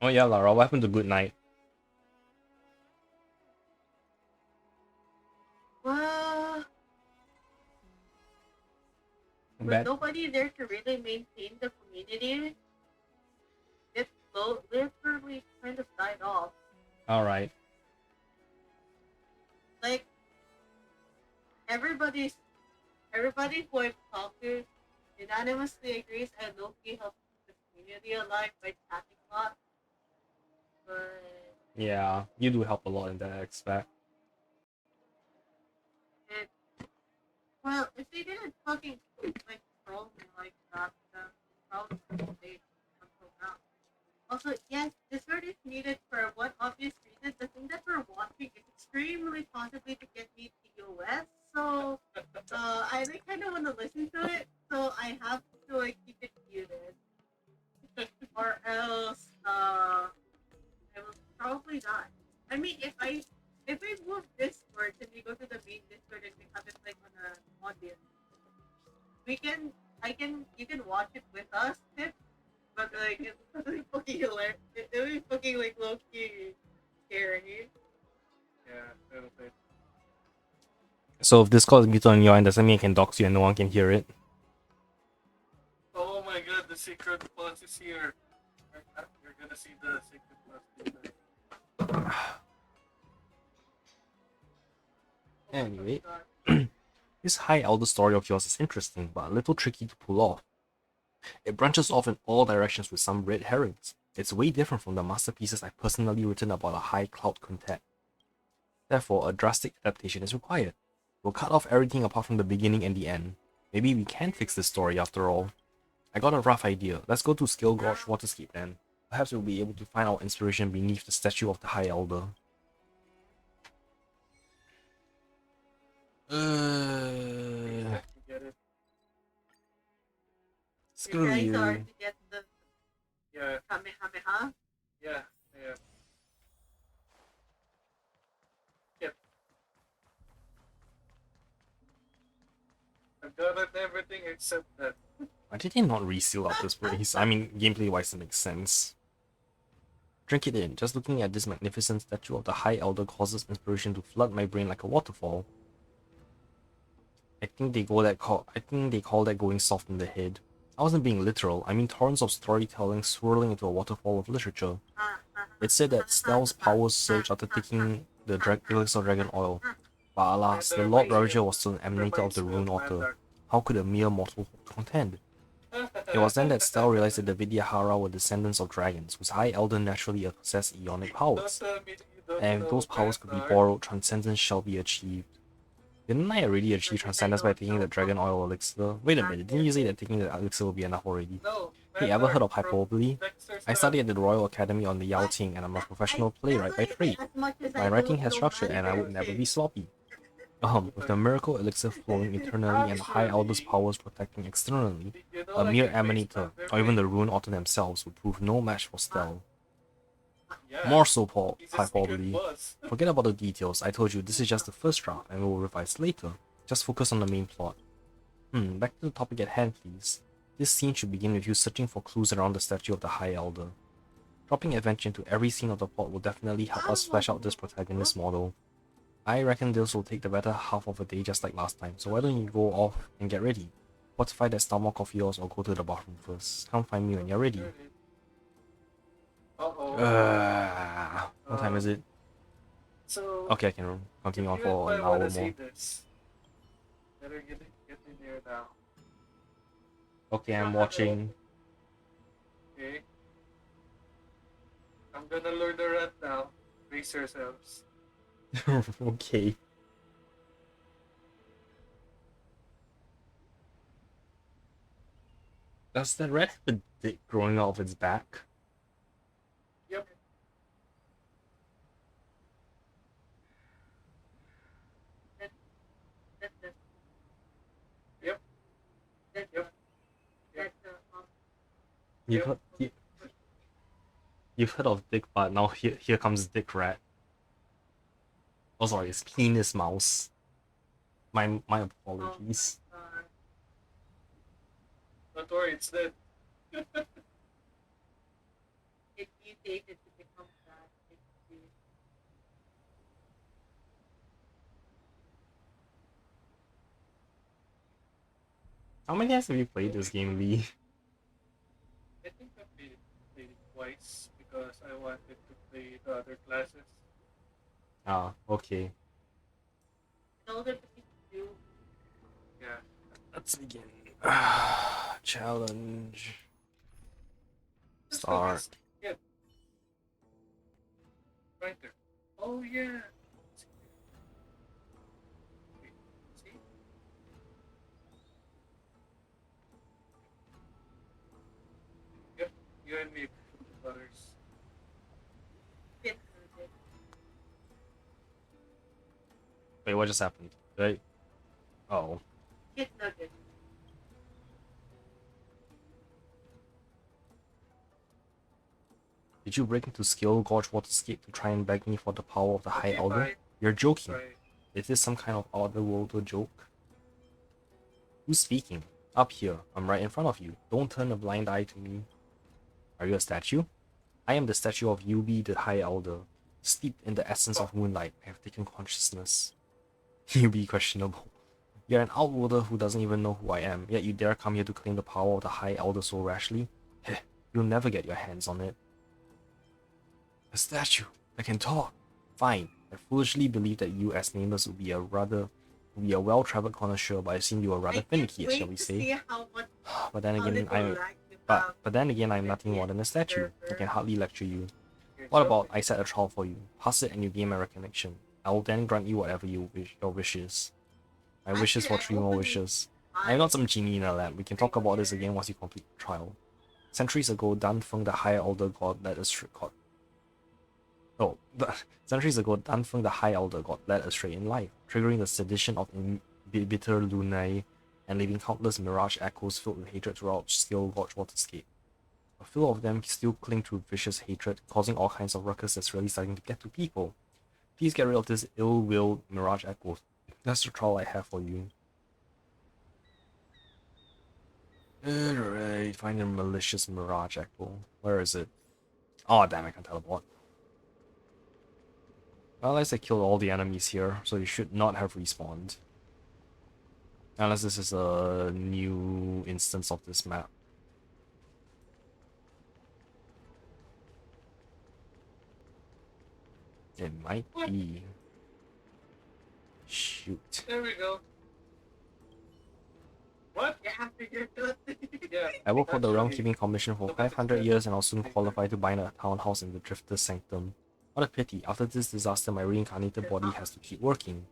Oh yeah, Lara, what happened to Good Night? Well, with nobody there to really maintain the community, it literally kind of died off. Alright. Like, everybody who I've talked to unanimously agrees I low-key helped keep the community alive by chatting a lot. But Yeah, you do help a lot in that aspect. well, if they didn't fucking like troll me like that, then probably wouldn't stay until now. Also, yes, Discord is needed for one obvious reason. The thing that we're watching is extremely possibly to get me TOS, so I like kind of want to listen to it, so I have to like keep it muted, or else I will probably die. I mean, if I move Discord and we go to the main Discord and we have it like on an audience, you can watch it with us, Tip, but like it's really fucking hilarious. It'll be fucking like low key scary. Yeah, a little bit. So if Discord is muted on your end, doesn't mean I can dox you and no one can hear it. Oh my god, the secret plus is here. You're gonna see the secret plus. Anyway, this High Elder story of yours is interesting, but a little tricky to pull off. It branches off in all directions with some red herrings. It's way different from the masterpieces I've personally written about a high cloud quintet. Therefore, a drastic adaptation is required. We'll cut off everything apart from the beginning and the end. Maybe we can fix this story after all. I got a rough idea. Let's go to Scalegorge Waterscape then. Perhaps we'll be able to find our inspiration beneath the statue of the High Elder. Screw you. Guys are you. to get the Yeah. Kamehameha. Yeah. Yep. I've done everything except that. Why did they not reseal up this place? I mean, gameplay-wise it makes sense. Drink it in. Just looking at this magnificent statue of the High Elder causes inspiration to flood my brain like a waterfall. I think they call that going soft in the head. I wasn't being literal. I mean torrents of storytelling swirling into a waterfall of literature. It said that Stell's powers surged after taking the elixir of dragon oil. But alas, the Lord Ravager was still an emanator of the Rune Otter. How could a mere mortal hope to contend? It was then that Stell realized that the Vidyahara were descendants of dragons, whose High Elder naturally possessed Ionic powers. And if those powers could be borrowed, transcendence shall be achieved. Didn't I already achieve transcendence by taking the dragon oil elixir? Wait a minute, didn't you say that taking the elixir will be enough already? Hey, ever heard of hyperbole? I studied at the Royal Academy on the Yao-Ting and I'm a professional playwright by trade. My writing has structure and I would never be sloppy. With the miracle elixir flowing eternally and High Elder's powers protecting externally, a mere emanator, or even the Rune Otter themselves, would prove no match for Stell. More so, hyperbole. Forget about the details, I told you this is just the first draft and we will revise later. Just focus on the main plot. Back to the topic at hand please. This scene should begin with you searching for clues around the statue of the High Elder. Dropping adventure into every scene of the plot will definitely help us flesh out this protagonist model. I reckon this will take the better half of a day just like last time, so why don't you go off and get ready? Fortify that stomach of yours or go to the bathroom first. Come find me when you're ready. What time is it? So Okay, I can continue on for an hour more. Better get in there now. Okay, I'm watching. Okay. I'm gonna learn the rant now. Brace yourselves. Okay. Does that rat have a dick growing out of its back? Yep. Yep. Yep. You've heard of Dick, but now here comes Dick Rat. Oh sorry, it's Penis Mouse. My apologies. Don't worry, it's dead. It mutated to become that. How many times have you played this game, Lee? I think I played it twice because I wanted to play the other classes. Ah, okay. In order to be two, Yeah. Let's begin. Challenge. Start. Yeah. Right there. Oh yeah. See? Yep. You and me, brothers. fit Wait, what just happened? Right? Oh. Kid nugget. Did you break into Scalegorge Waterscape to try and beg me for the power of the High Elder? Fine. You're joking. Right. Is this some kind of otherworldly joke? Who's speaking? Up here. I'm right in front of you. Don't turn a blind eye to me. Are you a statue? I am the statue of Yubi the High Elder. Steeped in the essence of moonlight, I have taken consciousness. Yubi questionable. You're an outworlder who doesn't even know who I am, yet you dare come here to claim the power of the High Elder so rashly? Heh, you'll never get your hands on it. A statue that can talk. Fine. I foolishly believed that you as nameless would be a well-traveled connoisseur, but I assume you were rather finicky, shall we say? But then again, I'm nothing more than a statue. I can hardly lecture you. What about I set a trial for you? Pass it and you gain my recognition. I will then grant you whatever your wish is. My wishes for 3 more wishes. I am not some genie in a lamp. We can talk about this again once you complete the trial. Centuries ago, Danfeng the High Elder God led astray. Centuries ago, Danfeng the High Elder God led astray in life, triggering the sedition of bitter lunae and leaving countless mirage echoes filled with hatred throughout Scalegorge Waterscape. A few of them still cling to vicious hatred, causing all kinds of ruckus that's really starting to get to people. Please get rid of this ill-willed mirage echoes. That's the trial I have for you. Alright, find a malicious mirage echo. Where is it? Oh damn, I can't teleport. Well, at least I killed all the enemies here, so you should not have respawned. Unless this is a new instance of this map. It might be. Shoot. There we go. What? Yeah, after you're done. Yeah. I worked for the that's Realm really- Keeping Commission for 500 years and I'll soon qualify to bind a townhouse in the Drifter's Sanctum. What a pity, after this disaster my reincarnated body has to keep working.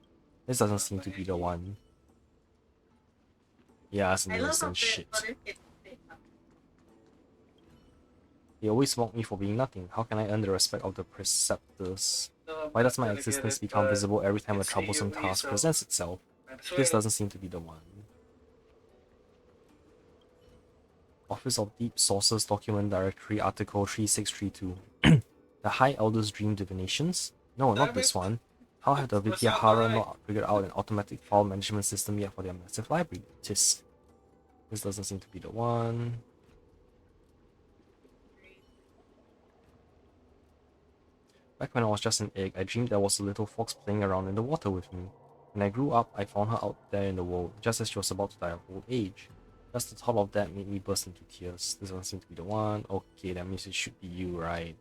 This doesn't seem to be the one. Yeah, it's an I love how innocent shit. other kids say something. They always mock me for being nothing. How can I earn the respect of the preceptors? No, I'm Why not does my gonna get existence it, become but visible every time a it's troublesome CUE, task so presents itself? I'm This swinging. doesn't seem to be the one. Office of Deep Sources Document Directory Article 3632. The High Elder's Dream Divinations? No, not this one. How have the What's up, Vidyahara alright? not figured out an automatic file management system yet for their massive library? Tisk. This doesn't seem to be the one. Back when I was just an egg, I dreamed there was a little fox playing around in the water with me. When I grew up, I found her out there in the world, just as she was about to die of old age. Just the thought of that made me burst into tears. This doesn't seem to be the one. Okay, that means it should be you, right?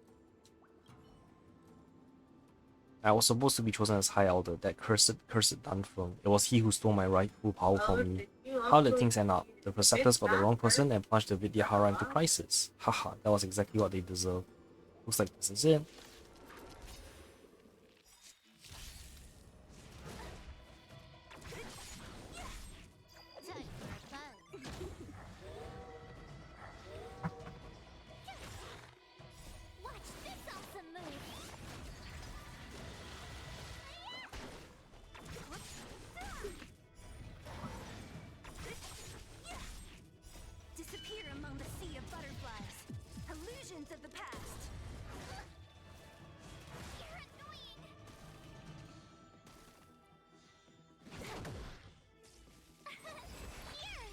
I was supposed to be chosen as High Elder, that cursed Dunfeng. It was he who stole my rightful power from me. How did things end up? The Preceptors got the wrong person and plunged the Vidyahara into crisis. Haha, that was exactly what they deserved. Looks like this is it. Time for a buzz. Watch this awesome move. Disappear among the sea of butterflies. Illusions of the past. You're annoying. Here.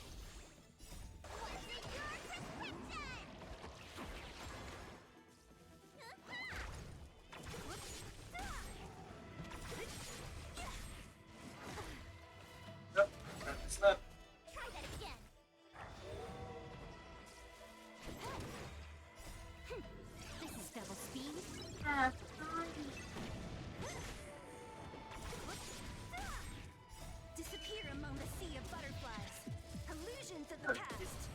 What's in your prescription? Nope, that's not. Try that again. This is double speed. Yeah, Disappear among the sea of butterflies. Illusions of the past.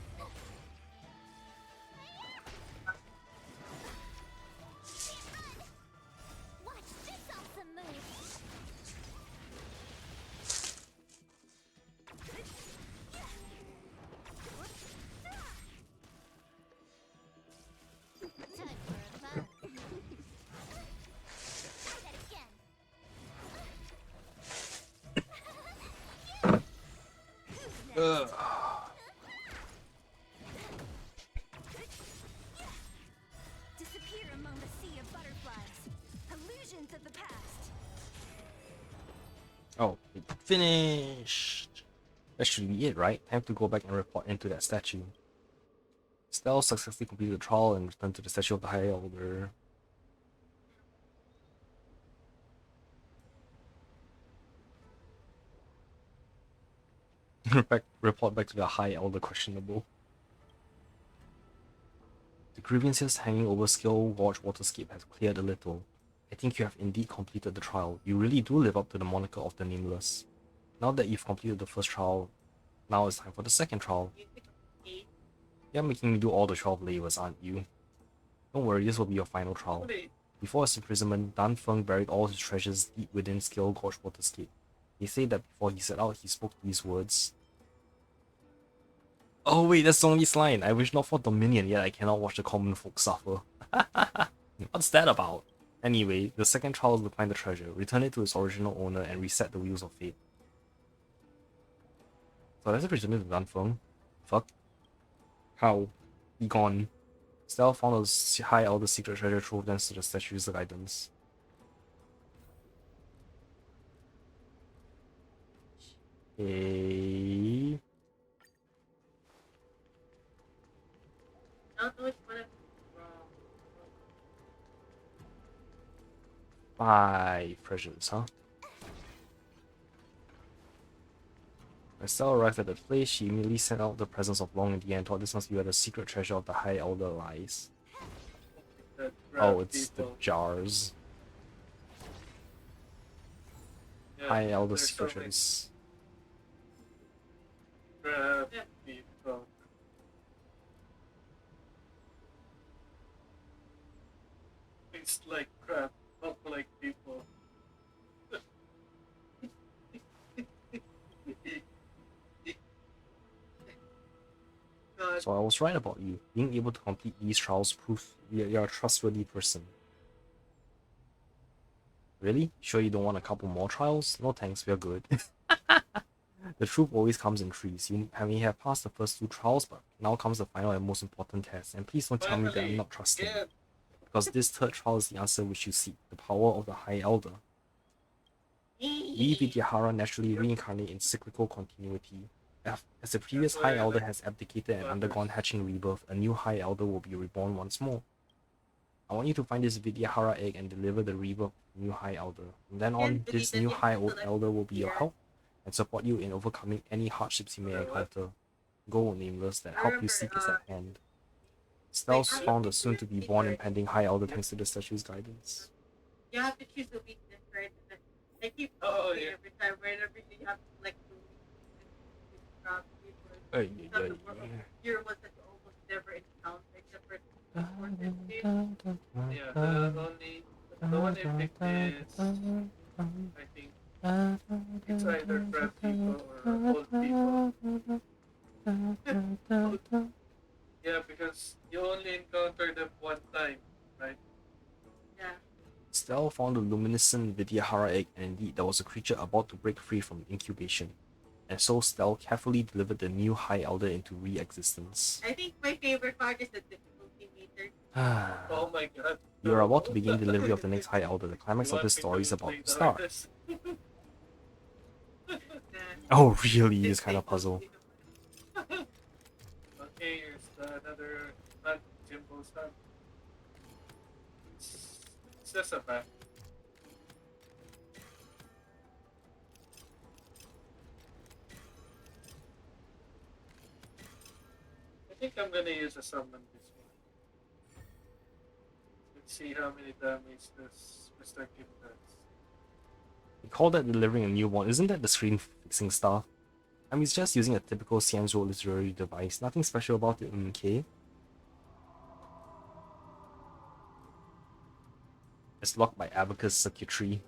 Watch this awesome move. Time for a buzz. Try that again. Ugh. Disappear among the sea of butterflies. Illusions of the past. Oh, it finished. That should be it, right? Time to go back and report into that statue. Stell successfully completed the trial and returned to the statue of the High Elder. Report back to the High Elder questionable. The grievances hanging over Scalegorge Waterscape has cleared a little. I think you have indeed completed the trial. You really do live up to the moniker of the Nameless. Now that you've completed the first trial, now it's time for the second trial. You're making me do all the 12 labors, aren't you? Don't worry, this will be your final trial. Before his imprisonment, Dunfeng buried all his treasures deep within Scalegorge Waterscape. They say that before he set out, he spoke these words. Oh wait, that's Zhongli's line. I wish not for Dominion, yet I cannot watch the common folk suffer. What's that about? Anyway, the second trial is to find the treasure, return it to its original owner, and reset the wheels of fate. So that's a presented to Dunfeng. Fuck. How? Be gone. Stell found a High Elder secret treasure trove thanks to the statue's guidance. Okay. I don't know which one I'm wrong. 5 treasures, huh? When Stella arrived at the place, she immediately sent out the presence of Long in the end, thought this must be where the secret treasure of the High Elder lies. That Oh, grab it's people. the jars. Yeah, High Elder there's secret so many treasures. grab people. It's like crap, not like people. God. So I was right about you. Being able to complete these trials proves you're a trustworthy person. Really? Sure you don't want a couple more trials? No thanks, we're good. The truth always comes in threes. You may have passed the first 2 trials, but now comes the final and most important test. And please don't tell me that I'm not trusting. Yeah. Because this 3rd trial is the answer which you seek, the power of the High Elder. We Vidyahara naturally reincarnate in cyclical continuity. As the previous That's why High I Elder like has abdicated and Waters. undergone hatching rebirth, a new High Elder will be reborn once more. I want you to find this Vidyahara egg and deliver the rebirth of the new High Elder. From then on, this new High Elder will be your help and support you in overcoming any hardships you may encounter. Go, Nameless, that help you seek is at hand. Stell's found the soon-to-be-born impending High Elder thanks to the statue's guidance. You have to choose a weakness, right? And I keep Oh, saying yeah. every time, right? Every day you have to select the weakness. Drop people. Ay, You have ay, the world ay. here was that you almost never encounter except for Yeah, the one I picked is, I think, it's either crab people or old people. Yeah, because you only encounter them one time, right? yeah. Stell found a luminescent Vidyahara egg, and indeed there was a creature about to break free from incubation. And so Stell carefully delivered the new High Elder into re-existence. I think my favorite part is the difficulty meter. Oh my god. You are about to begin delivery of the next High Elder. The climax of this story is about to start. Oh, really? This kind of puzzle. Okay, here's another Jimbo's hug. It's just a map. I think I'm gonna use a summon this one. Let's see how many damage this Mr. Kim does. You call that delivering a newborn, isn't that the screen fixing stuff? I mean, it's just using a typical Xianzhou literary device, nothing special about it, okay? It's locked by abacus circuitry.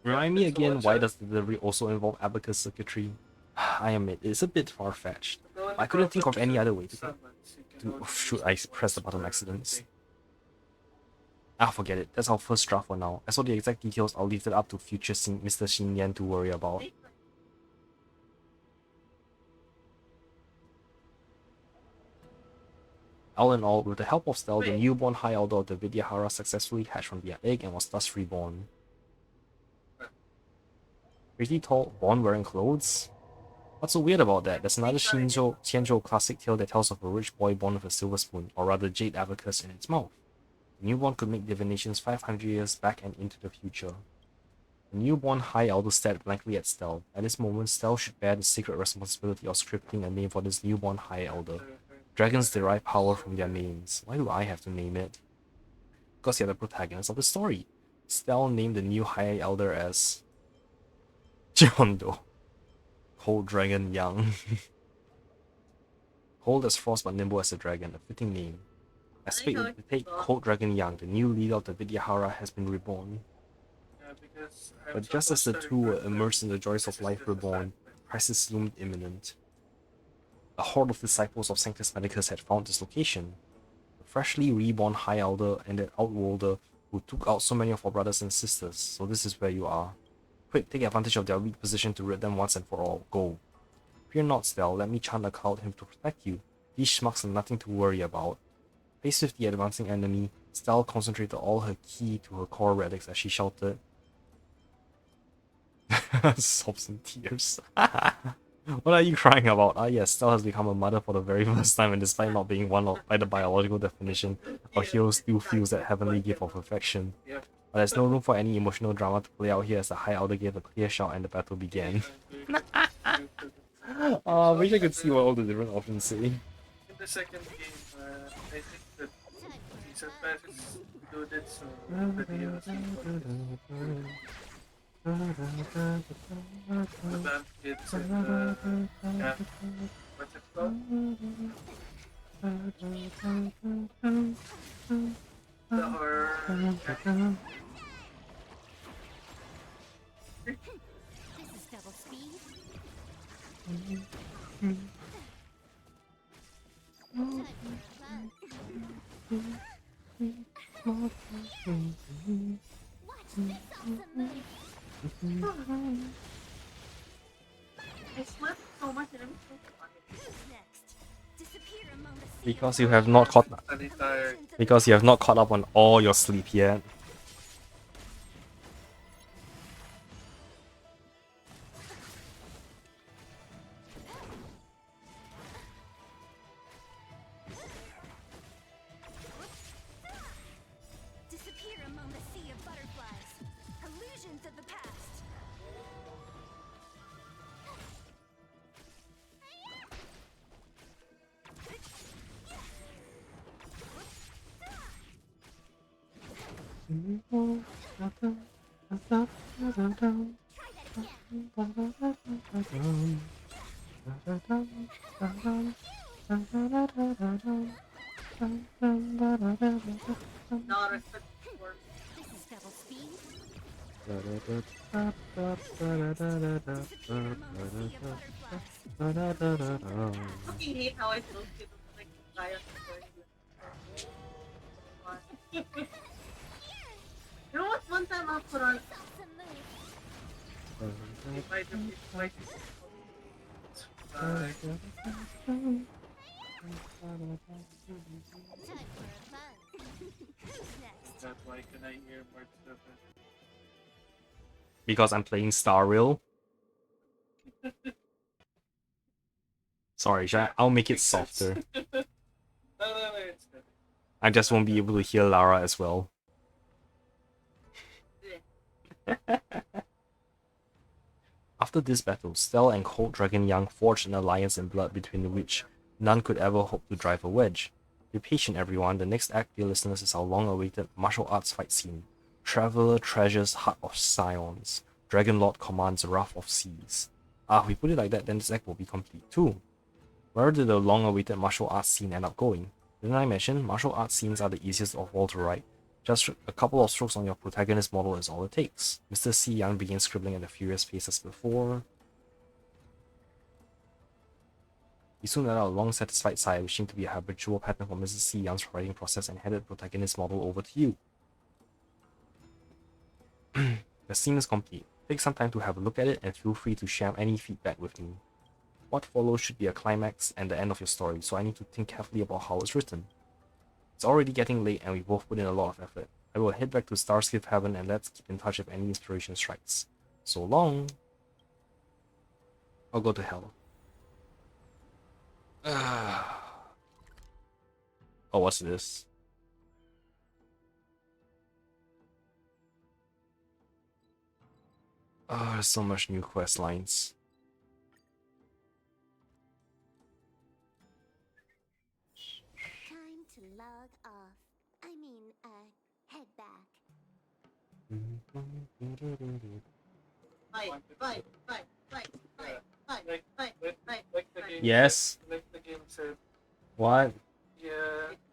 Remind me again, why does delivery also involve abacus circuitry? I admit, it's a bit far-fetched. I couldn't think of any other way to shoot, I pressed the button on accident. Ah, forget it. That's our first draft for now. As for the exact details, I'll leave it up to future Mr. Xin Yan to worry about. All in all, with the help of Stell, the newborn High Elder of the Vidyahara successfully hatched from their egg and was thus reborn. Pretty tall, born wearing clothes? What's so weird about that? There's another Xianzhou classic tale that tells of a rich boy born with a silver spoon, or rather jade abacus, in its mouth. The newborn could make divinations 500 years back and into the future. The newborn High Elder stared blankly at Stell. At this moment, Stell should bear the sacred responsibility of scripting a name for this newborn High Elder. Dragons derive power from their names. Why do I have to name it? Because you're the protagonist of the story. Stell named the new High Elder as John Doe. Cold Dragon Young. Cold as frost but nimble as a dragon, a fitting name. As fate would dictate, Cold Dragon Young, the new leader of the Vidyahara, has been reborn. But just as the two were immersed in the joys of life reborn, crisis loomed imminent. A horde of disciples of Sanctus Medicus had found this location. The freshly reborn High Elder and an Outworlder who took out so many of our brothers and sisters, so this is where you are. Quick, take advantage of their weak position to rid them once and for all. Go. Fear not, Stell, let me chant a cloud hymn to protect you. These schmucks are nothing to worry about. Faced with the advancing enemy, Stell concentrated all her ki to her core relics as she shouted. Sobs and tears. What are you crying about? Ah yes, Stell has become a mother for the very first time, and despite not being one by the biological definition, our hero still feels that heavenly gift of affection. But there's no room for any emotional drama to play out here as the High Elder gave a clear shout and the battle began. Oh, I wish I could see what all the different options say. In the second game, I think that season pass is included, so the DLC the band kids and camp, what's it called? The horror camp. This is double speed. Watch this awesome move. I slept so much and I'm so tired. Who's next? Disappear among the sea Because of you have not caught Study tired. because you have not caught up on all your sleep yet. Disappear among the sea of butterflies. Illusions of the past. Not respect for This is double speed. Da-da-da-da-da-da-da-da-da. Disappear among the sea of butterflies. I fucking hate how I feel people like die on the story. You know what? One time I'll put on Awesome move. if I do like Time for a fun. Who's next? That's why can I hear more stuff? Because I'm playing Star Rail. Sorry, I'll make it Makes sense. softer. No, it's good. I just won't be able to hear Lara as well. After this battle, Stell and Cold Dragon Young forged an alliance in blood between which none could ever hope to drive a wedge. Be patient, everyone. The next act, dear listeners, is our long-awaited martial arts fight scene. Traveler treasures Heart of Scions. Dragon Lord commands Wrath of Seas. Ah, if we put it like that, then this act will be complete too. Where did the long-awaited martial arts scene end up going? Didn't I mention, martial arts scenes are the easiest of all to write. Just a couple of strokes on your protagonist model is all it takes. Mr. C. Young begins scribbling at the furious pace as before. He soon let out a long satisfied sigh, wishing to be a habitual pattern for Mrs. C. Young's writing process, and handed the protagonist model over to you. The scene is complete. Take some time to have a look at it and feel free to share any feedback with me. What follows should be a climax and the end of your story, so I need to think carefully about how it's written. It's already getting late and we both put in a lot of effort. I will head back to Starskip Heaven and let's keep in touch if any inspiration strikes. So long! I'll go to hell. Oh, what's this? Oh, there's so much new quest lines. Time to log off. I mean, head back. fight, fight, fight, fight, fight, fight, Like, fight, like, fight, like the fight. game. Yes? Like the game said. What? Yeah.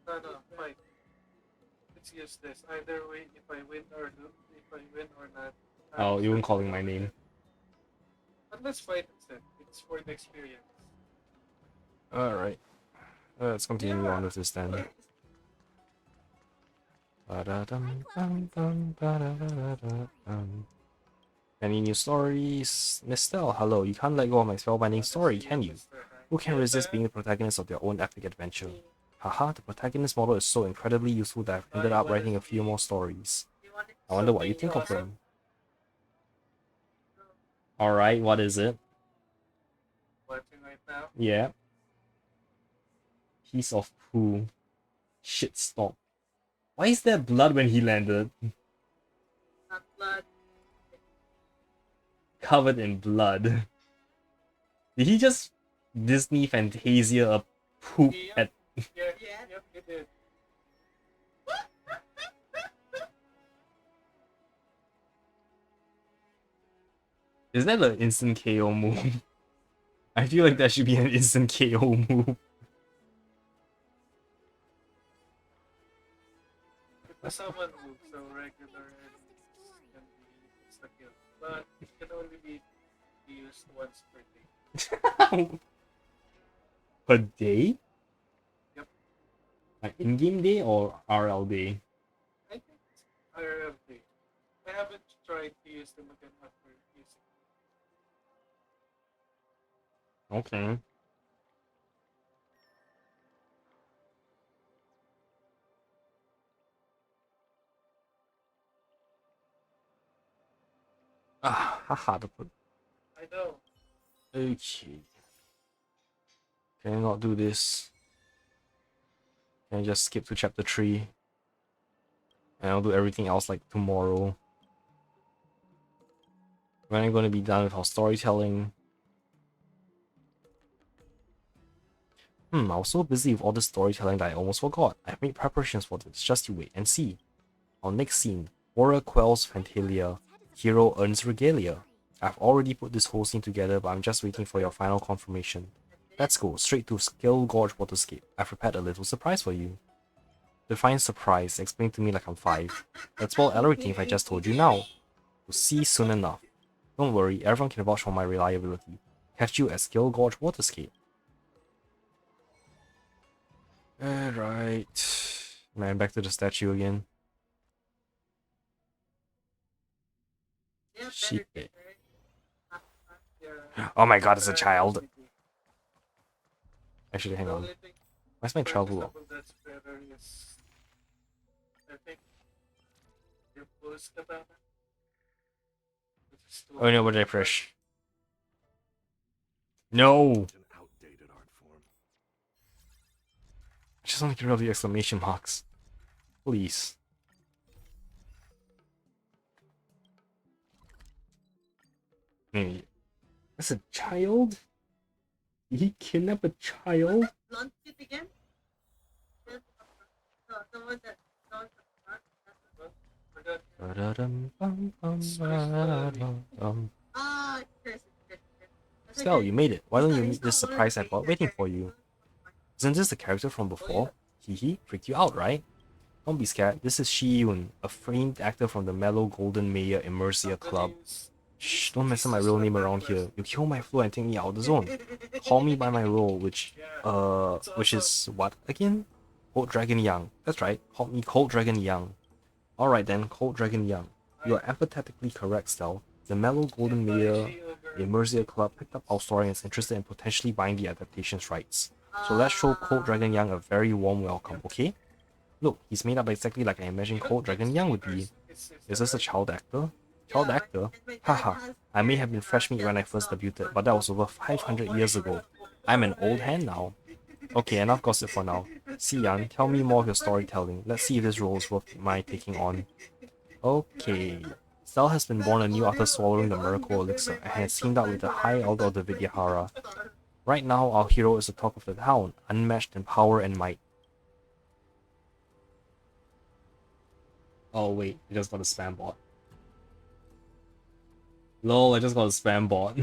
No, fight. It's useless. Either way, if I win or lose, if I win or not. Oh, you weren't calling my name. But let's fight instead. It's for the experience. Alright. Let's continue on with this then. Any new stories? Miss Stell, hello. You can't let go of my spellbinding story, can you? Who can resist being the protagonist of their own epic adventure? Haha, the protagonist model is so incredibly useful that I've ended up writing a few more stories. I wonder what you think of them. Alright, what is it? Watching right now. Yeah. Piece of poo. Shit, stop. Why is there blood when he landed? blood. Covered in blood. Did he just Disney Fantasia a poop Yeah. at... Yeah, Yeah. yep, it did. Is that an instant KO move? I feel like that should be an instant KO move. If the summon move, so regular enemies can be insta-kill. But it can only be used once per day. Per day? Yep. Like in-game day or RL day? I think it's IRL day. I haven't tried to use them again after using Okay. Ah, haha. I know. Okay. Can I not do this? Can I just skip to chapter 3? And I'll do everything else like tomorrow. When are we going to be done with our storytelling? I was so busy with all this storytelling that I almost forgot. I've made preparations for this, just you wait and see. Our next scene, Warrior quells Fantalia, Hero earns regalia. I've already put this whole scene together, but I'm just waiting for your final confirmation. Let's go, straight to Scalegorge Waterscape. I've prepared a little surprise for you. Define surprise, explain to me like I'm 5. Let's spoil everything if I just told you now. You'll see soon enough. Don't worry, everyone can vouch for my reliability. Catch you at Scalegorge Waterscape. Alright. Man, back to the statue again. Yeah, Shit. better, Yeah. Oh my god, it's a I child. usually do. Actually, hang The on. only thing Why's my for travel? example that's better is I think your post katana. Which is too Oh no, what did I push? No! An outdated art form. I just want to get rid of the exclamation marks. Please. Maybe. That's a child? Did he kidnap a child? Blunt it again? No, the one that. Ah, Chris. Stell, you made it. Why don't you meet this surprise I brought waiting for you? Isn't this the character from before? Hehe, freaked you out, right? Don't be scared. This is Shi-Yun, a famed actor from the Mellow Golden Mayor Immersia Club. Shh, don't mess up my real name around here. You kill my flow and take me out of the zone. Call me by my role, which is what again? Cold Dragon Young. That's right, call me Cold Dragon Young. Alright then, Cold Dragon Young. You are empathetically correct, Stell. The Mellow Golden Mayor Immersia Club picked up our story and is interested in potentially buying the adaptation's rights. So let's show Cold Dragon Young a very warm welcome, okay? Look, he's made up exactly like I imagined Cold Dragon Young would be. Is this a child actor? Child actor? Haha, I may have been fresh meat when I first debuted, but that was over 500 years ago. I'm an old hand now. Okay, enough gossip for now. Xian, tell me more of your storytelling. Let's see if this role is worth my taking on. Okay. Stell has been born anew after swallowing the miracle elixir and has teamed up with the High Elder of the Vidyahara. Right now, our hero is the talk of the town, unmatched in power and might. Oh wait, I just got a spam bot. Lol, I just got a spam bot.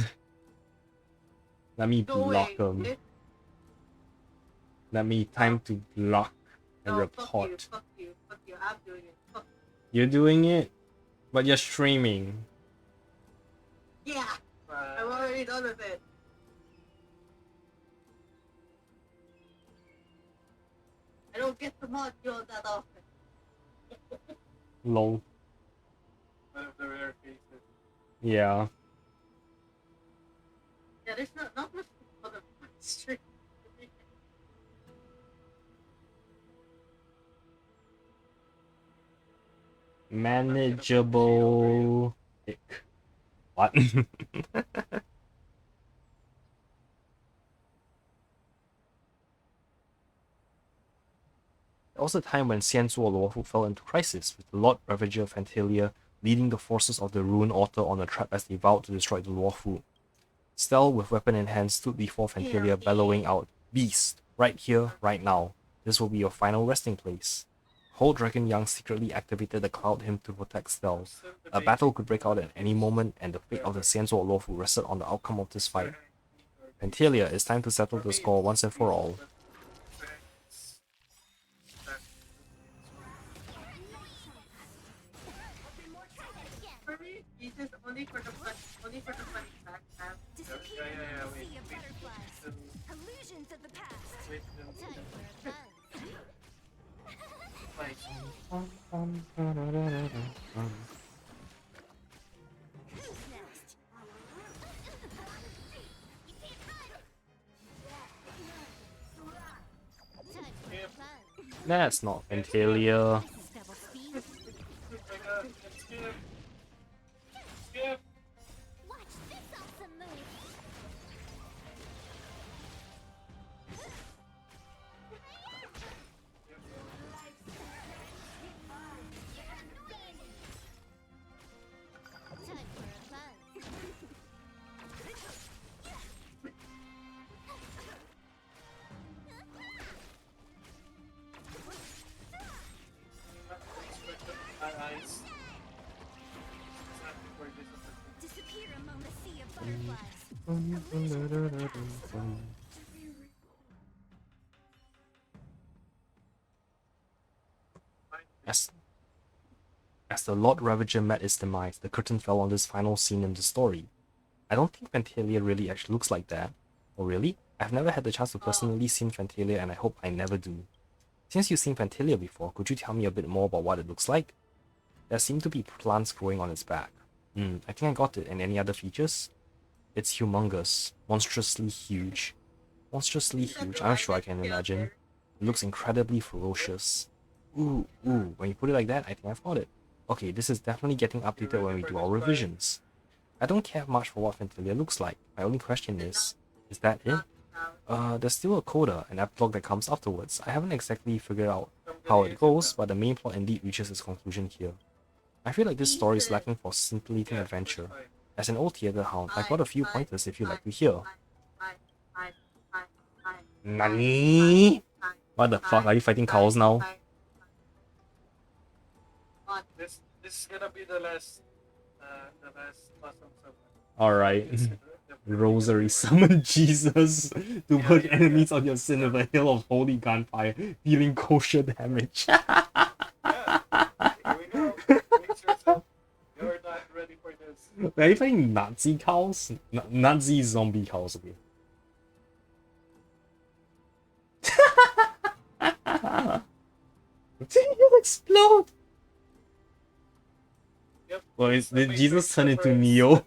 Let me block him. Let me time to block and report. Fuck you, I'm doing it. Fuck You're doing it? But you're streaming. you. Yeah, I'm already done with it. I don't get to mod you all that often. Lol. one of the rare cases. Yeah. Yeah, there's not much for the stream. Manageable. Ick. What? There was a time when Xian Zuoluo fell into crisis, with the Lord Ravager Fantalia leading the forces of the Ruin Altar on a trap as they vowed to destroy the Lawful. Stel, with weapon in hand, stood before Phantalia, bellowing out, "Beast, right here, right now. This will be your final resting place." Whole Dragon Young secretly activated the Cloud Hymn to protect Stel. A battle could break out at any moment, and the fate of the Xianzhou Lawful rested on the outcome of this fight. Phantalia, it's time to settle the score once and for all. For me, it's just only for the funny fact that Disappearing among the sea of butterflies. Illusions of the past. Time for a fun. Who's next? Time for fun. That's not Phantalia. This is double speed. Skip! Watch this awesome move. Time for fun. My eyes. Exactly where this is. Disappear among the sea of butterflies. Illusions of the past. As the Lord Ravager met its demise, the curtain fell on this final scene in the story. I don't think Phantalia really actually looks like that. Oh really? I've never had the chance to personally see Phantalia, and I hope I never do. Since you've seen Phantalia before, could you tell me a bit more about what it looks like? There seem to be plants growing on its back. I think I got it. And any other features? It's humongous. Monstrously huge. Monstrously huge, I'm sure I can imagine. It looks incredibly ferocious. Ooh, when you put it like that, I think I've got it. Okay, this is definitely getting updated when we do our revisions. I don't care much for what Phantalia looks like. My only question is that it? There's still a coda, an epilogue that comes afterwards. I haven't exactly figured out how it goes, but the main plot indeed reaches its conclusion here. I feel like this story is lacking for scintillating adventure. As an old theater hound, I've got a few pointers if you'd like to hear. Nani? What the fuck, are you fighting cows now? This is gonna be the last awesome summon. Alright. Rosary summon Jesus to put enemies on your sin with a hill of holy gunfire, dealing kosher damage. Here we go. Brace yourself. You're not ready for this. Are you fighting Nazi cows? Nazi zombie cows, okay. Did he explode? Yep. Well, did Jesus turn into Neo?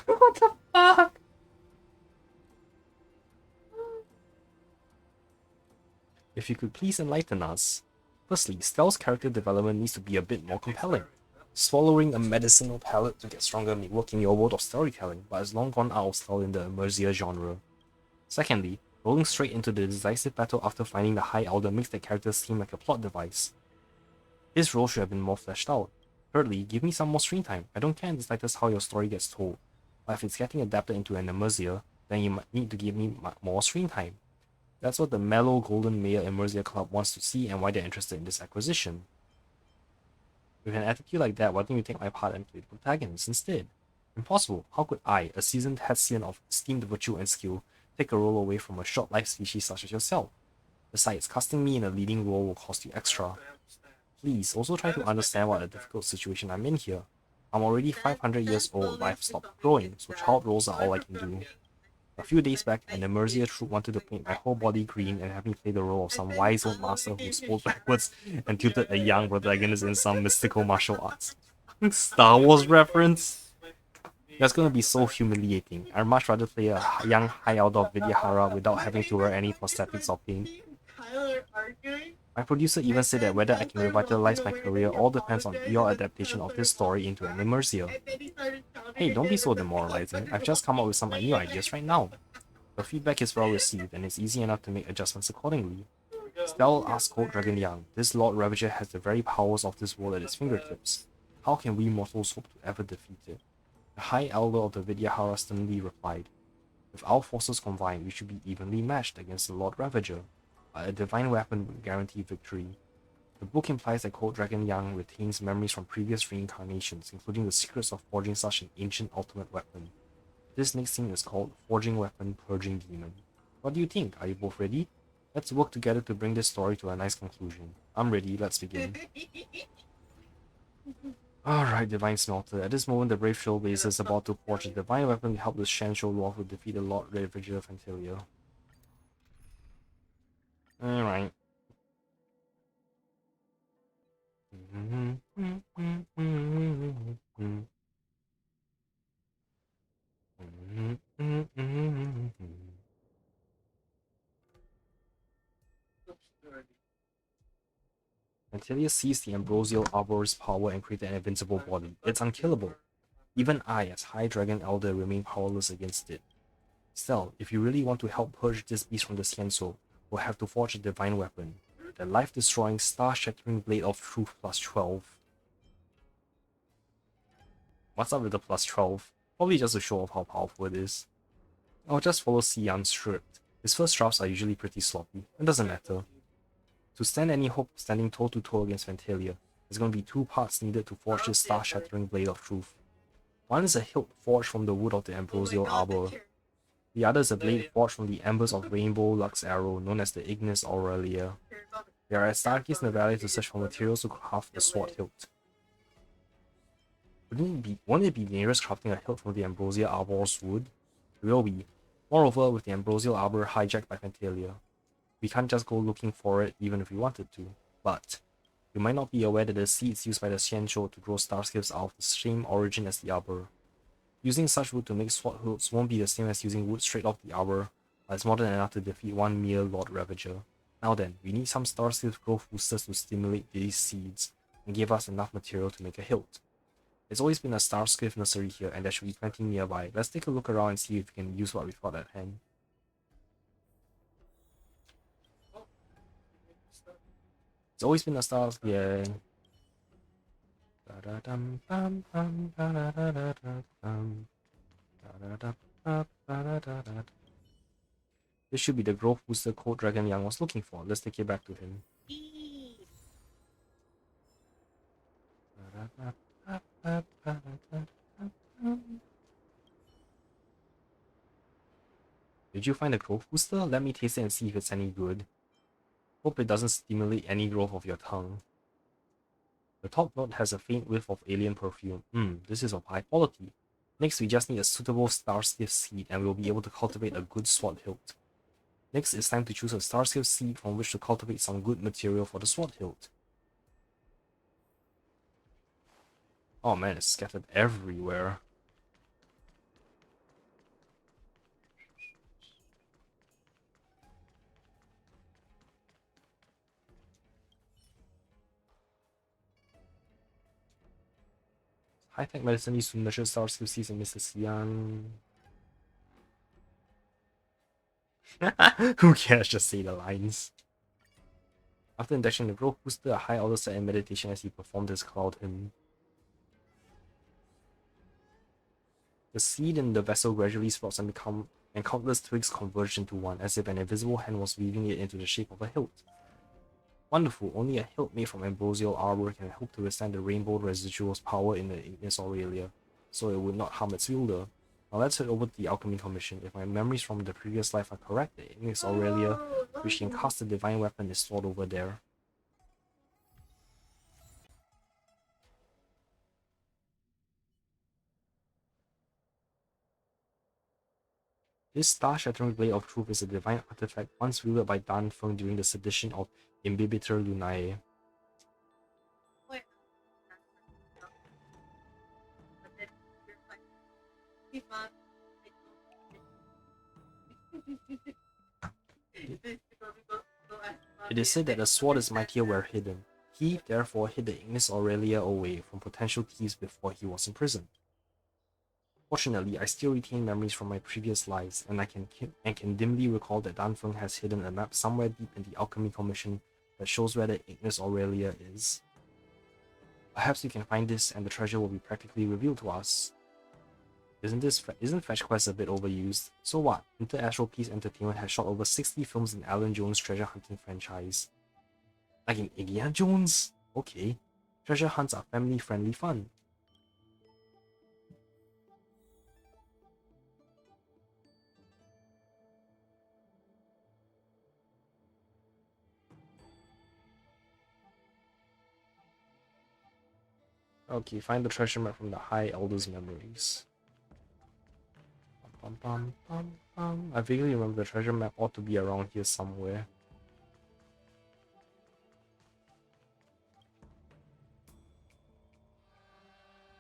What the fuck? If you could please enlighten us. Firstly, Stel's character development needs to be a bit more compelling. Swallowing a medicinal pellet to get stronger may work in your world of storytelling, but has long gone out of style in the Immersia genre. Secondly, rolling straight into the decisive battle after finding the High Elder makes the character seem like a plot device. His role should have been more fleshed out. Thirdly, give me some more screen time. I don't care in the slightest how your story gets told, but if it's getting adapted into an Immersia, then you might need to give me more screen time. That's what the mellow Golden Mayor Immersia Club wants to see and why they're interested in this acquisition. With an attitude like that, why don't you take my part and play the protagonist instead? Impossible. How could I, a seasoned Hessian of esteemed virtue and skill, take a role away from a short-lived species such as yourself? Besides, casting me in a leading role will cost you extra. Please, also try to understand what a difficult situation I'm in here. I'm already 500 years old, but I've stopped growing, so child roles are all I can do. A few days back, an Immersia troop wanted to paint my whole body green and have me play the role of some wise old master who spoke backwards and tutored a young protagonist in some mystical martial arts. Star Wars reference? That's gonna be so humiliating. I'd much rather play a young High Elder of Vidyahara without having to wear any prosthetics or paint. My producer even said that whether I can revitalize my career all depends on your adaptation of this story into an Immersia. Hey, don't be so demoralizing. I've just come up with some new ideas right now. The feedback is well received and it's easy enough to make adjustments accordingly. Stell asked Cold Dragon Young, this Lord Ravager has the very powers of this world at its fingertips. How can we mortals hope to ever defeat it? The High Elder of the Vidyahara sternly replied, if our forces combine, we should be evenly matched against the Lord Ravager. A divine weapon would guarantee victory. The book implies that Cold Dragon Young retains memories from previous reincarnations, including the secrets of forging such an ancient ultimate weapon. This next scene is called Forging Weapon, Purging Demon. What do you think? Are you both ready? Let's work together to bring this story to a nice conclusion. I'm ready, let's begin. Alright, Divine Smelter. At this moment, the brave Trailblazer is about to forge a divine weapon to help the Shansho Lord to defeat the Lord Ravager of Antilia. Alright. Antilia seized the ambrosial arbor's power and created an invincible body. It's unkillable. Even I, as High Dragon Elder, remain powerless against it. Still, if you really want to help purge this beast from the Xianso, we'll have to forge a divine weapon. The life-destroying, star-shattering Blade of Truth plus 12. What's up with the plus 12? Probably just to show off how powerful it is. I'll just follow Xian's script. His first drafts are usually pretty sloppy. It doesn't matter. To stand any hope of standing toe-to-toe against Ventalia, there's going to be 2 parts needed to forge this star-shattering Blade of Truth. One is a hilt forged from the wood of the ambrosial arbor. The other is a blade forged from the embers of Rainbow Lux Arrow, known as the Ignis Aurelia. They are at Stargaze in the valley to search for materials to craft the sword hilt. Won't it be dangerous crafting a hilt from the ambrosial arbor's wood? It will be. Moreover, with the ambrosial arbor hijacked by Ventalia, we can't just go looking for it even if we wanted to. But you might not be aware that the seeds used by the Xianzhou to grow starskips are of the same origin as the arbor. Using such wood to make sword hilts won't be the same as using wood straight off the arbor, but it's more than enough to defeat one mere Lord Ravager. Now then, we need some starskip growth boosters to stimulate these seeds, and give us enough material to make a hilt. There's always been a starskip nursery here, and there should be plenty nearby. Let's take a look around and see if we can use what we've got at hand. It's always been a starskip, yeah. This should be the growth booster Cold Dragon Young was looking for. Let's take it back to him. Did you find the growth booster? Let me taste it and see if it's any good. Hope it doesn't stimulate any growth of your tongue. The top note has a faint whiff of alien perfume. This is of high quality. Next, we just need a suitable starskip seed and we'll be able to cultivate a good sword hilt. Next, it's time to choose a starskip seed from which to cultivate some good material for the sword hilt. Oh man, it's scattered everywhere. High-tech medicine needs to nurture starskip seeds and Mr. Xian. Who cares? Just say the lines. After injection the growth booster, a high elder sat in meditation as he performed his cloud hymn. The seed in the vessel gradually sprouts and countless twigs converge into one, as if an invisible hand was weaving it into the shape of a hilt. Wonderful, only a hilt made from ambrosial arbor can hope to withstand the rainbow residual's power in the Ignis Aurelia, so it would not harm its wielder. Now let's head over to the Alchemy Commission. If my memories from the previous life are correct, the Ignis Aurelia, which can cast a divine weapon, is stored over there. This star-shattering Blade of Truth is a divine artifact once wielded by Dan Feng during the sedition of Imbibitor Lunae. It is said that the sword is mightier where hidden. He, therefore, hid the Ignis Aurelia away from potential thieves before he was imprisoned. Fortunately, I still retain memories from my previous lives, and I can dimly recall that Danfeng has hidden a map somewhere deep in the Alchemy Commission that shows where the Ignis Aurelia is. Perhaps we can find this, and the treasure will be practically revealed to us. Isn't Fetch Quest a bit overused? So what? Inter-Astral Peace Entertainment has shot over 60 films in Alan Jones' treasure hunting franchise. Like in Indiana Jones? Okay. Treasure hunts are family-friendly fun. Okay, find the treasure map from the High Elder's memories. I vaguely remember the treasure map ought to be around here somewhere.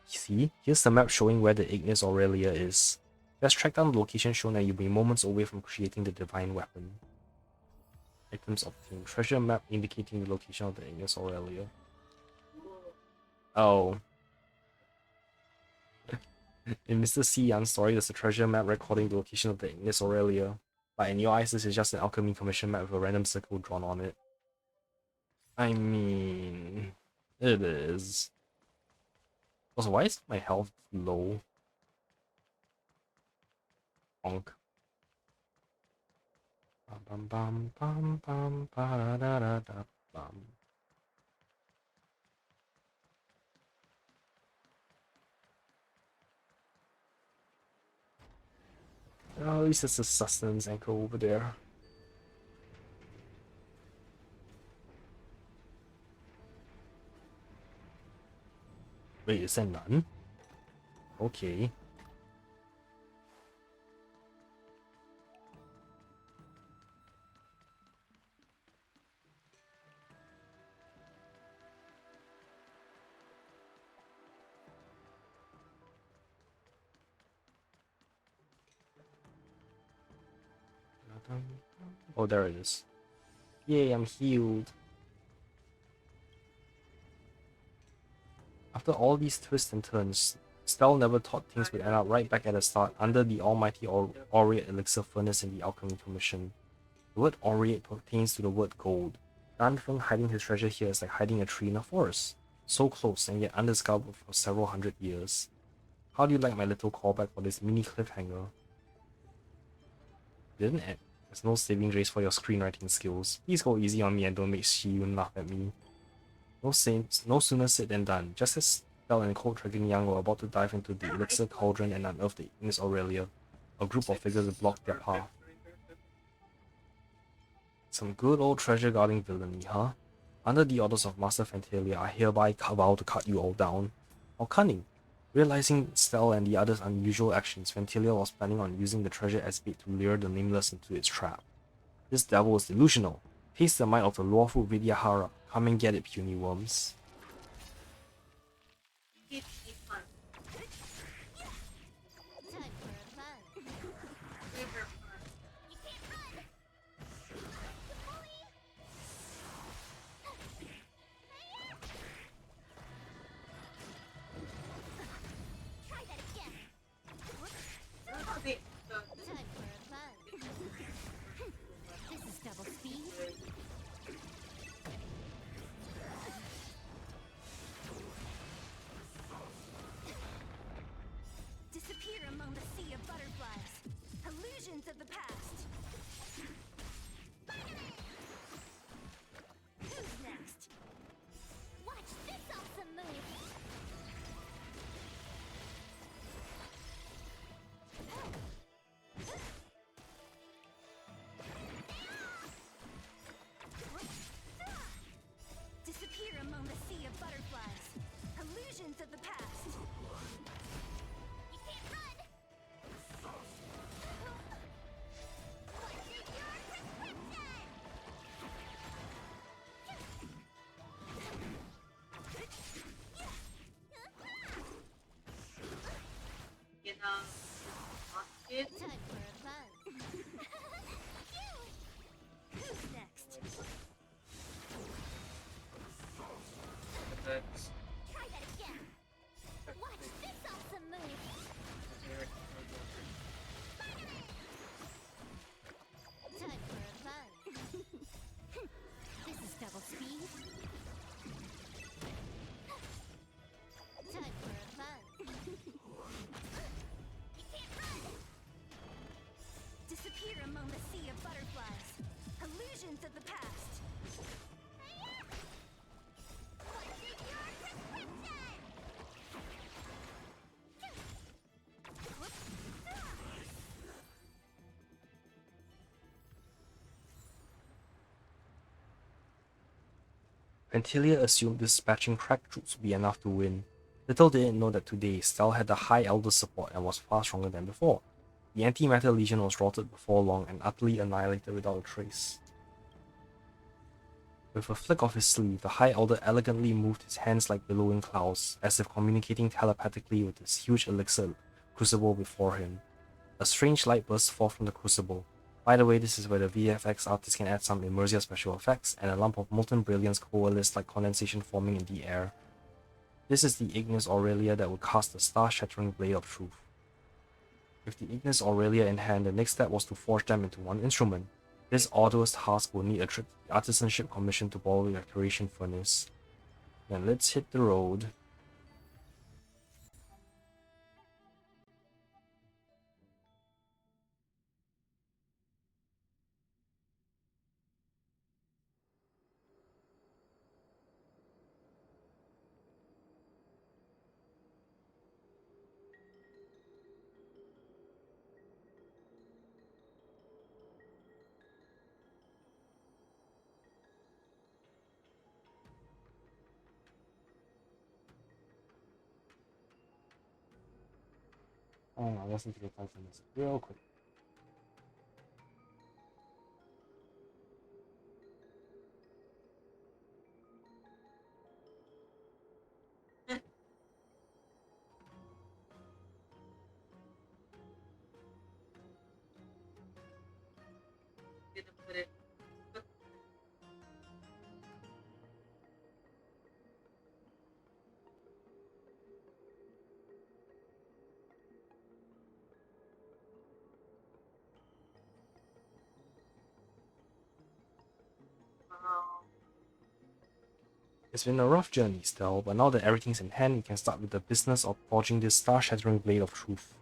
See, here's the map showing where the Ignis Aurelia is. Let's track down the location shown and you'll be moments away from creating the divine weapon. Items obtained. Treasure map indicating the location of the Ignis Aurelia. Oh. In Mr. C Yan's story, there's a treasure map recording the location of the Ignis Aurelia. But in your eyes, this is just an Alchemy Commission map with a random circle drawn on it. I mean... it is. Also, why is my health low? Bonk. Bum bum bum bum ba da da da bum. Oh, at least it's a sustenance anchor over there. Wait, is there none? Okay. Oh, there it is. Yay, I'm healed. After all these twists and turns, Stell never thought things would end up right back at the start under the almighty Aureate Elixir Furnace in the Alchemy Commission. The word Aureate pertains to the word gold. Danfeng hiding his treasure here is like hiding a tree in a forest. So close and yet undiscovered for several hundred years. How do you like my little callback for this mini cliffhanger? Didn't end. There's no saving grace for your screenwriting skills. Please go easy on me and don't make Shiyun laugh at me. No sooner said than done. Just as Bell and Cold Dragon Young were about to dive into the Elixir Cauldron and unearth the Ignis Aurelia, a group of figures blocked their path. Some good old treasure guarding villainy, huh? Under the orders of Master Fantalia, I hereby vow to cut you all down. How cunning! Realizing Stell and the others' unusual actions, Fantalia was planning on using the treasure as bait to lure the Nameless into its trap. This devil is delusional. Taste the might of the lawful Vidyahara. Come and get it, puny worms. Of the past. Who's next? Watch this awesome move! Disappear among the sea of butterflies. Illusions of the past. You can't run! What's in your prescription? Get it? Time for a fun. Who's next? And that's Try that again. Watch this awesome move. here Ventilia assumed dispatching crack troops would be enough to win. Little did it know that today, Stel had the High Elder's support and was far stronger than before. The Antimatter Legion was routed before long and utterly annihilated without a trace. With a flick of his sleeve, the High Elder elegantly moved his hands like billowing clouds, as if communicating telepathically with his huge elixir crucible before him. A strange light burst forth from the crucible. By the way, this is where the VFX artist can add some Immersia special effects, and a lump of molten brilliance coalesced like condensation forming in the air. This is the Ignis Aurelia that would cast the star-shattering blade of truth. With the Ignis Aurelia in hand, the next step was to forge them into one instrument. This arduous task will need a trip to the Artisanship Commission to borrow the Activation Furnace. Then let's hit the road. Oh, listen to the Titans real quick. Gonna put it. It's been a rough journey still, but now that everything's in hand, we can start with the business of forging this star-shattering blade of truth.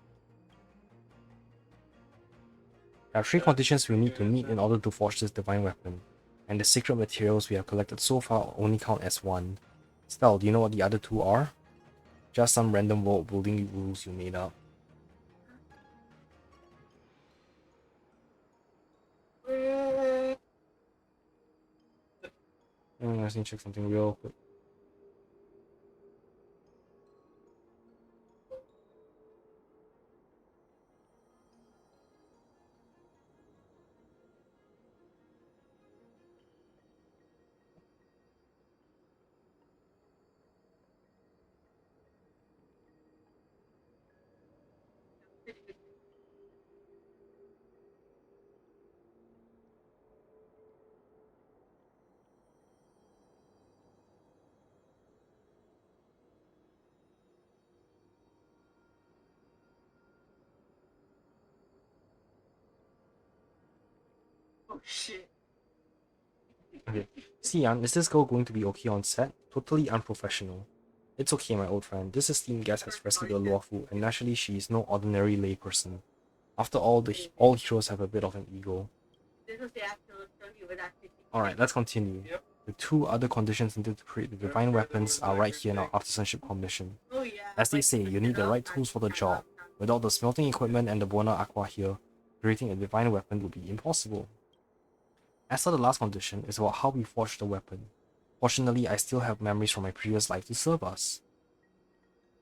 There are 3 conditions we need to meet in order to forge this divine weapon, and the sacred materials we have collected so far only count as 1. Stel, do you know what the other 2 are? Just some random world building rules you made up. I just need to check something real quick. Oh shit. Okay. Xian, is this girl going to be okay on set? Totally unprofessional. It's okay, my old friend. This esteemed guest has rescued a Luofu, and naturally she is no ordinary layperson. After all, all heroes have a bit of an ego. This is the actual story with actually. Alright, let's continue. Yep. The 2 other conditions needed to create the divine weapons are right here in our Artisanship Commission. Oh yeah. As they say, you need the right tools for the job. Without the smelting equipment and the Buona Aqua here, creating a divine weapon would be impossible. As for the last condition, it's about how we forge the weapon. Fortunately, I still have memories from my previous life to serve us.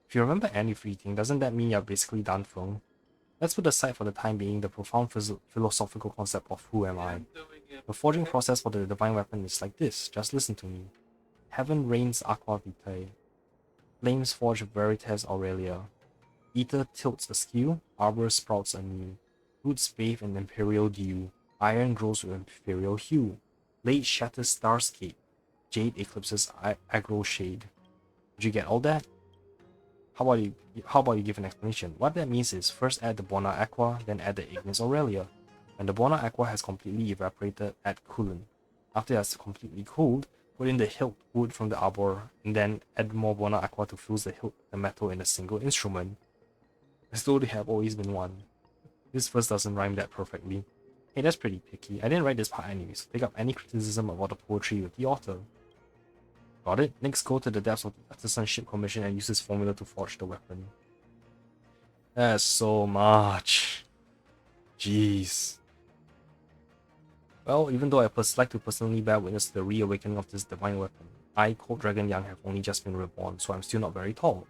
If you remember everything, doesn't that mean you're basically done Feng? Let's put aside for the time being the profound philosophical concept of who am I. The forging process for the divine weapon is like this, just listen to me. Heaven reigns aqua vitae. Flames forge veritas aurelia. Ether tilts askew, arbor sprouts anew. Roots bathe in imperial dew. Iron grows with imperial hue. Blade shatters starscape. Jade eclipses aggro shade. Did you get all that? How about you give an explanation? What that means is first add the Buona Aqua, then add the Ignis Aurelia. When the Buona Aqua has completely evaporated, add coolant. After it has completely cooled, put in the hilt wood from the arbor, and then add more Buona Aqua to fuse the hilt and metal in a single instrument. As though they have always been one. This verse doesn't rhyme that perfectly. Hey, that's pretty picky. I didn't write this part anyway, so pick up any criticism about the poetry with the author. Got it? Next, go to the depths of the Artisanship Commission and use this formula to forge the weapon. That's so much. Jeez. Well, even though I like to personally bear witness to the reawakening of this divine weapon, I, Cold Dragon Young, have only just been reborn, so I'm still not very tall.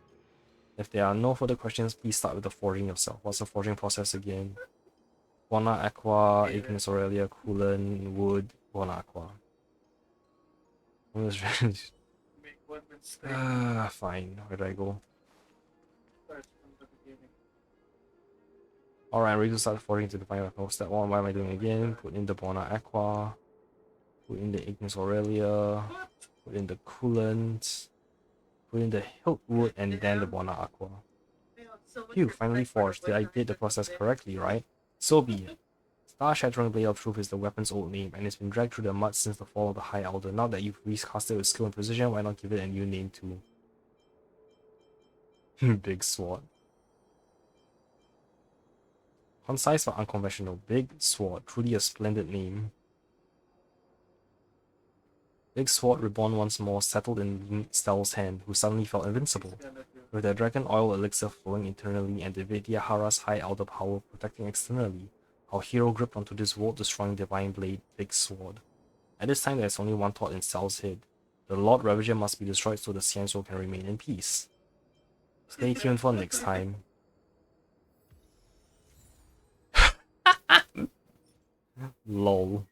If there are no further questions, please start with the forging yourself. What's the forging process again? Bona Aqua, Ignis Aurelia, Coolant, Wood, Bona Aqua. Make one mistake. Fine. Where do I go? Start from the beginning. Alright, I'm ready to start forging to define weapon. Step 1, what am I doing again? Put in the Bona Aqua. Put in the Ignis Aurelia. Put in the Coolant. Put in the Hilt Wood and then the Bona Aqua. Phew, finally forged. I did the process correctly, right? So be it. Star Shattering Blade of Truth is the weapon's old name, and it's been dragged through the mud since the fall of the High Elder. Now that you've recast it with skill and precision, why not give it a new name too? Big Sword. Concise but unconventional. Big Sword. Truly a splendid name. Big Sword, reborn once more, settled in Stell's hand, who suddenly felt invincible. With the dragon oil elixir flowing internally and the Vidyahara's high elder power protecting externally, our hero gripped onto this world-destroying divine blade, Big Sword. At this time, there is only one thought in Stell's head. The Lord Ravager must be destroyed so the Xianzhou can remain in peace. Stay tuned for next time. LOL.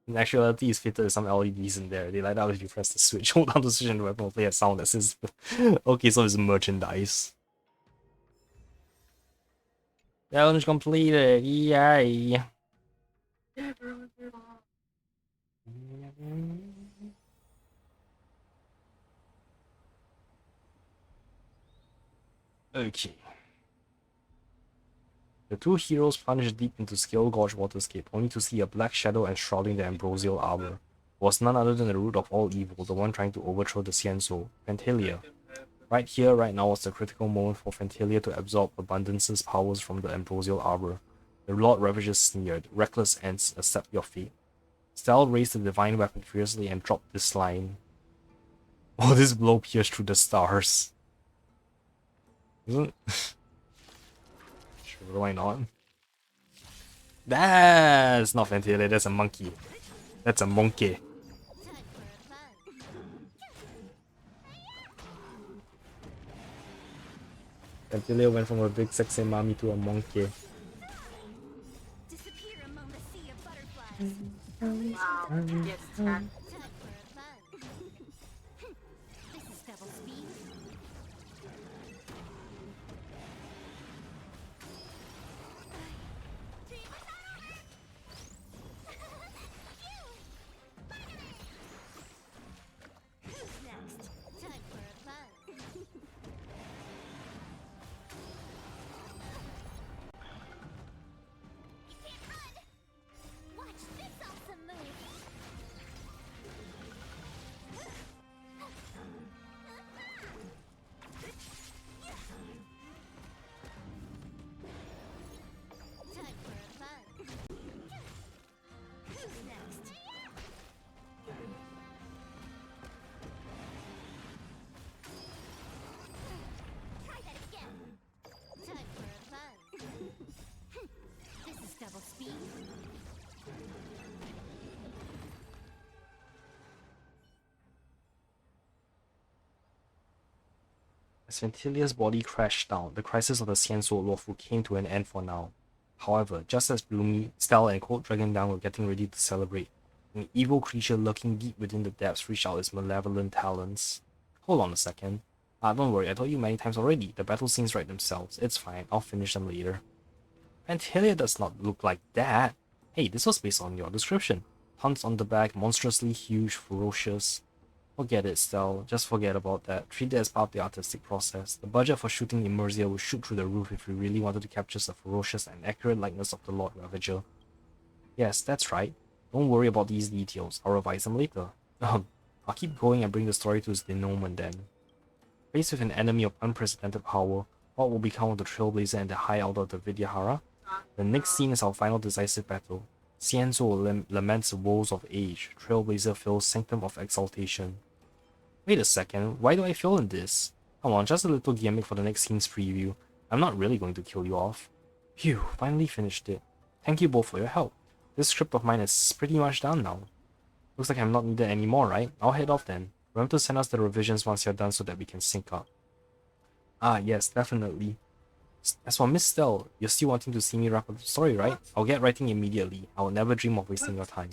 In actuality, it's fitted with some LEDs in there. They light up if you press the switch. Hold down to switch and the weapon will play a sound that says... Okay, so it's merchandise. Challenge completed! Yay! Okay. The two heroes plunged deep into Scalegorge Waterscape, only to see a black shadow enshrouding the ambrosial arbor. It was none other than the root of all evil, the one trying to overthrow the Xianzhou, Phantalia. Right here, right now was the critical moment for Phantalia to absorb Abundance's powers from the ambrosial arbor. The Lord Ravager sneered, "Reckless ants, accept your fate." Stel raised the divine weapon fiercely and dropped this line. Oh, this blow pierced through the stars. Isn't... Sure, why not? That's not Phantalia, that's a monkey. That's a monkey. Phantalia went from a big sexy mommy to a monkey. Disappear among the sea of butterflies. Wow. Yes, cat. This is double speed. Who's next? Time for a fun. You can't run! Watch this awesome move! Time for a fun. Who's next? Try that again. Time for a fun. This is double speed. As Phantalia's body crashed down, the crisis of the Xianzhou Luofu came to an end for now. However, just as Bloomy, Stel, and Cold Dragon Down were getting ready to celebrate, an evil creature lurking deep within the depths reached out its malevolent talons. Hold on a second. Don't worry, I told you many times already, the battle scenes write themselves. It's fine, I'll finish them later. Phantalia does not look like that. Hey, this was based on your description. Hunts on the back, monstrously huge, ferocious. Forget it, Stel. Just forget about that. Treat it as part of the artistic process. The budget for shooting Immersia would shoot through the roof if we really wanted to capture the ferocious and accurate likeness of the Lord Ravager. Yes, that's right. Don't worry about these details. I'll revise them later. I'll keep going and bring the story to its denouement then. Faced with an enemy of unprecedented power, what will become of the Trailblazer and the High Elder of the Vidyahara? The next scene is our final decisive battle. Xianzhou laments the woes of age. Trailblazer fills Sanctum of Exaltation. Wait a second, why do I feel in this? Come on, just a little gimmick for the next scene's preview. I'm not really going to kill you off. Phew, finally finished it. Thank you both for your help. This script of mine is pretty much done now. Looks like I'm not needed anymore, right? I'll head off then. Remember to send us the revisions once you're done so that we can sync up. Ah, yes, definitely. As for Miss Stell, you're still wanting to see me wrap up the story, right? I'll get writing immediately. I will never dream of wasting your time.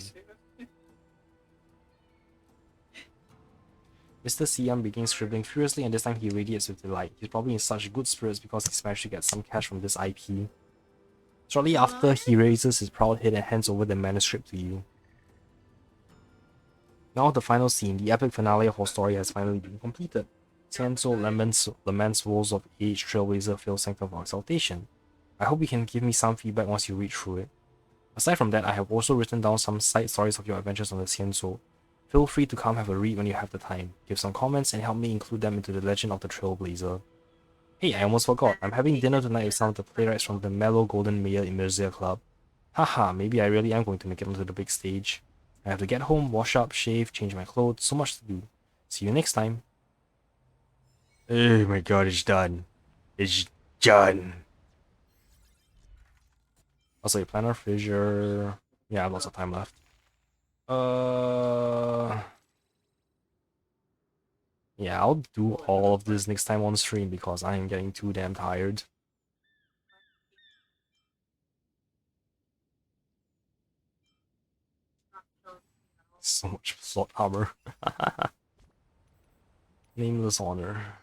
Mr. Siam begins scribbling furiously and this time he radiates with delight. He's probably in such good spirits because he's managed to get some cash from this IP. Shortly after, he raises his proud head and hands over the manuscript to you. Now the final scene, the epic finale of our story has finally been completed. Tianzhou laments woes of age trailblazer failed sanctum of exaltation. I hope you can give me some feedback once you read through it. Aside from that, I have also written down some side stories of your adventures on the Tianzhou. Feel free to come have a read when you have the time. Give some comments and help me include them into the legend of the Trailblazer. Hey, I almost forgot. I'm having dinner tonight with some of the playwrights from the Mellow Golden Mayor Immersia Club. Haha, maybe I really am going to make it onto the big stage. I have to get home, wash up, shave, change my clothes, so much to do. See you next time. Oh my god, it's done. It's done. Also, a planner fissure. Yeah, I have lots of time left. Yeah, I'll do all of this next time on stream because I am getting too damn tired. So much plot armor. Nameless honor.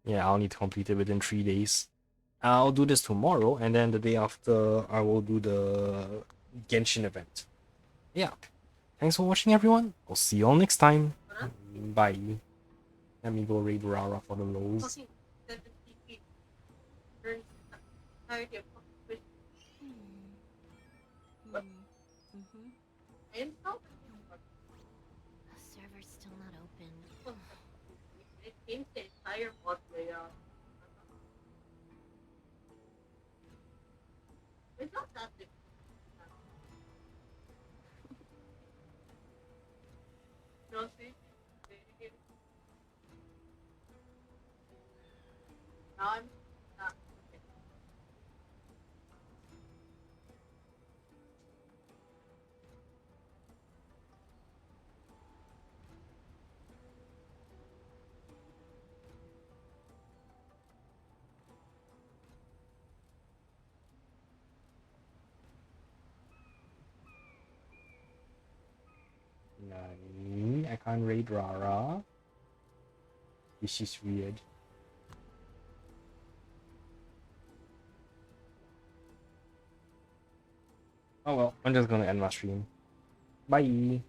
Yeah, I'll need to complete it within 3 days. I'll do this tomorrow, and then the day after, I will do the Genshin event. Yeah. Thanks for watching, everyone. I'll see you all next time. Bye. Let me go raid Rara for the lows. The server's still not open. It came to entire bot layout. It's not that difficult. No, see? Now I'm not. Nani? I can't raid Rara. This is weird. Oh well, I'm just gonna end my stream. Bye.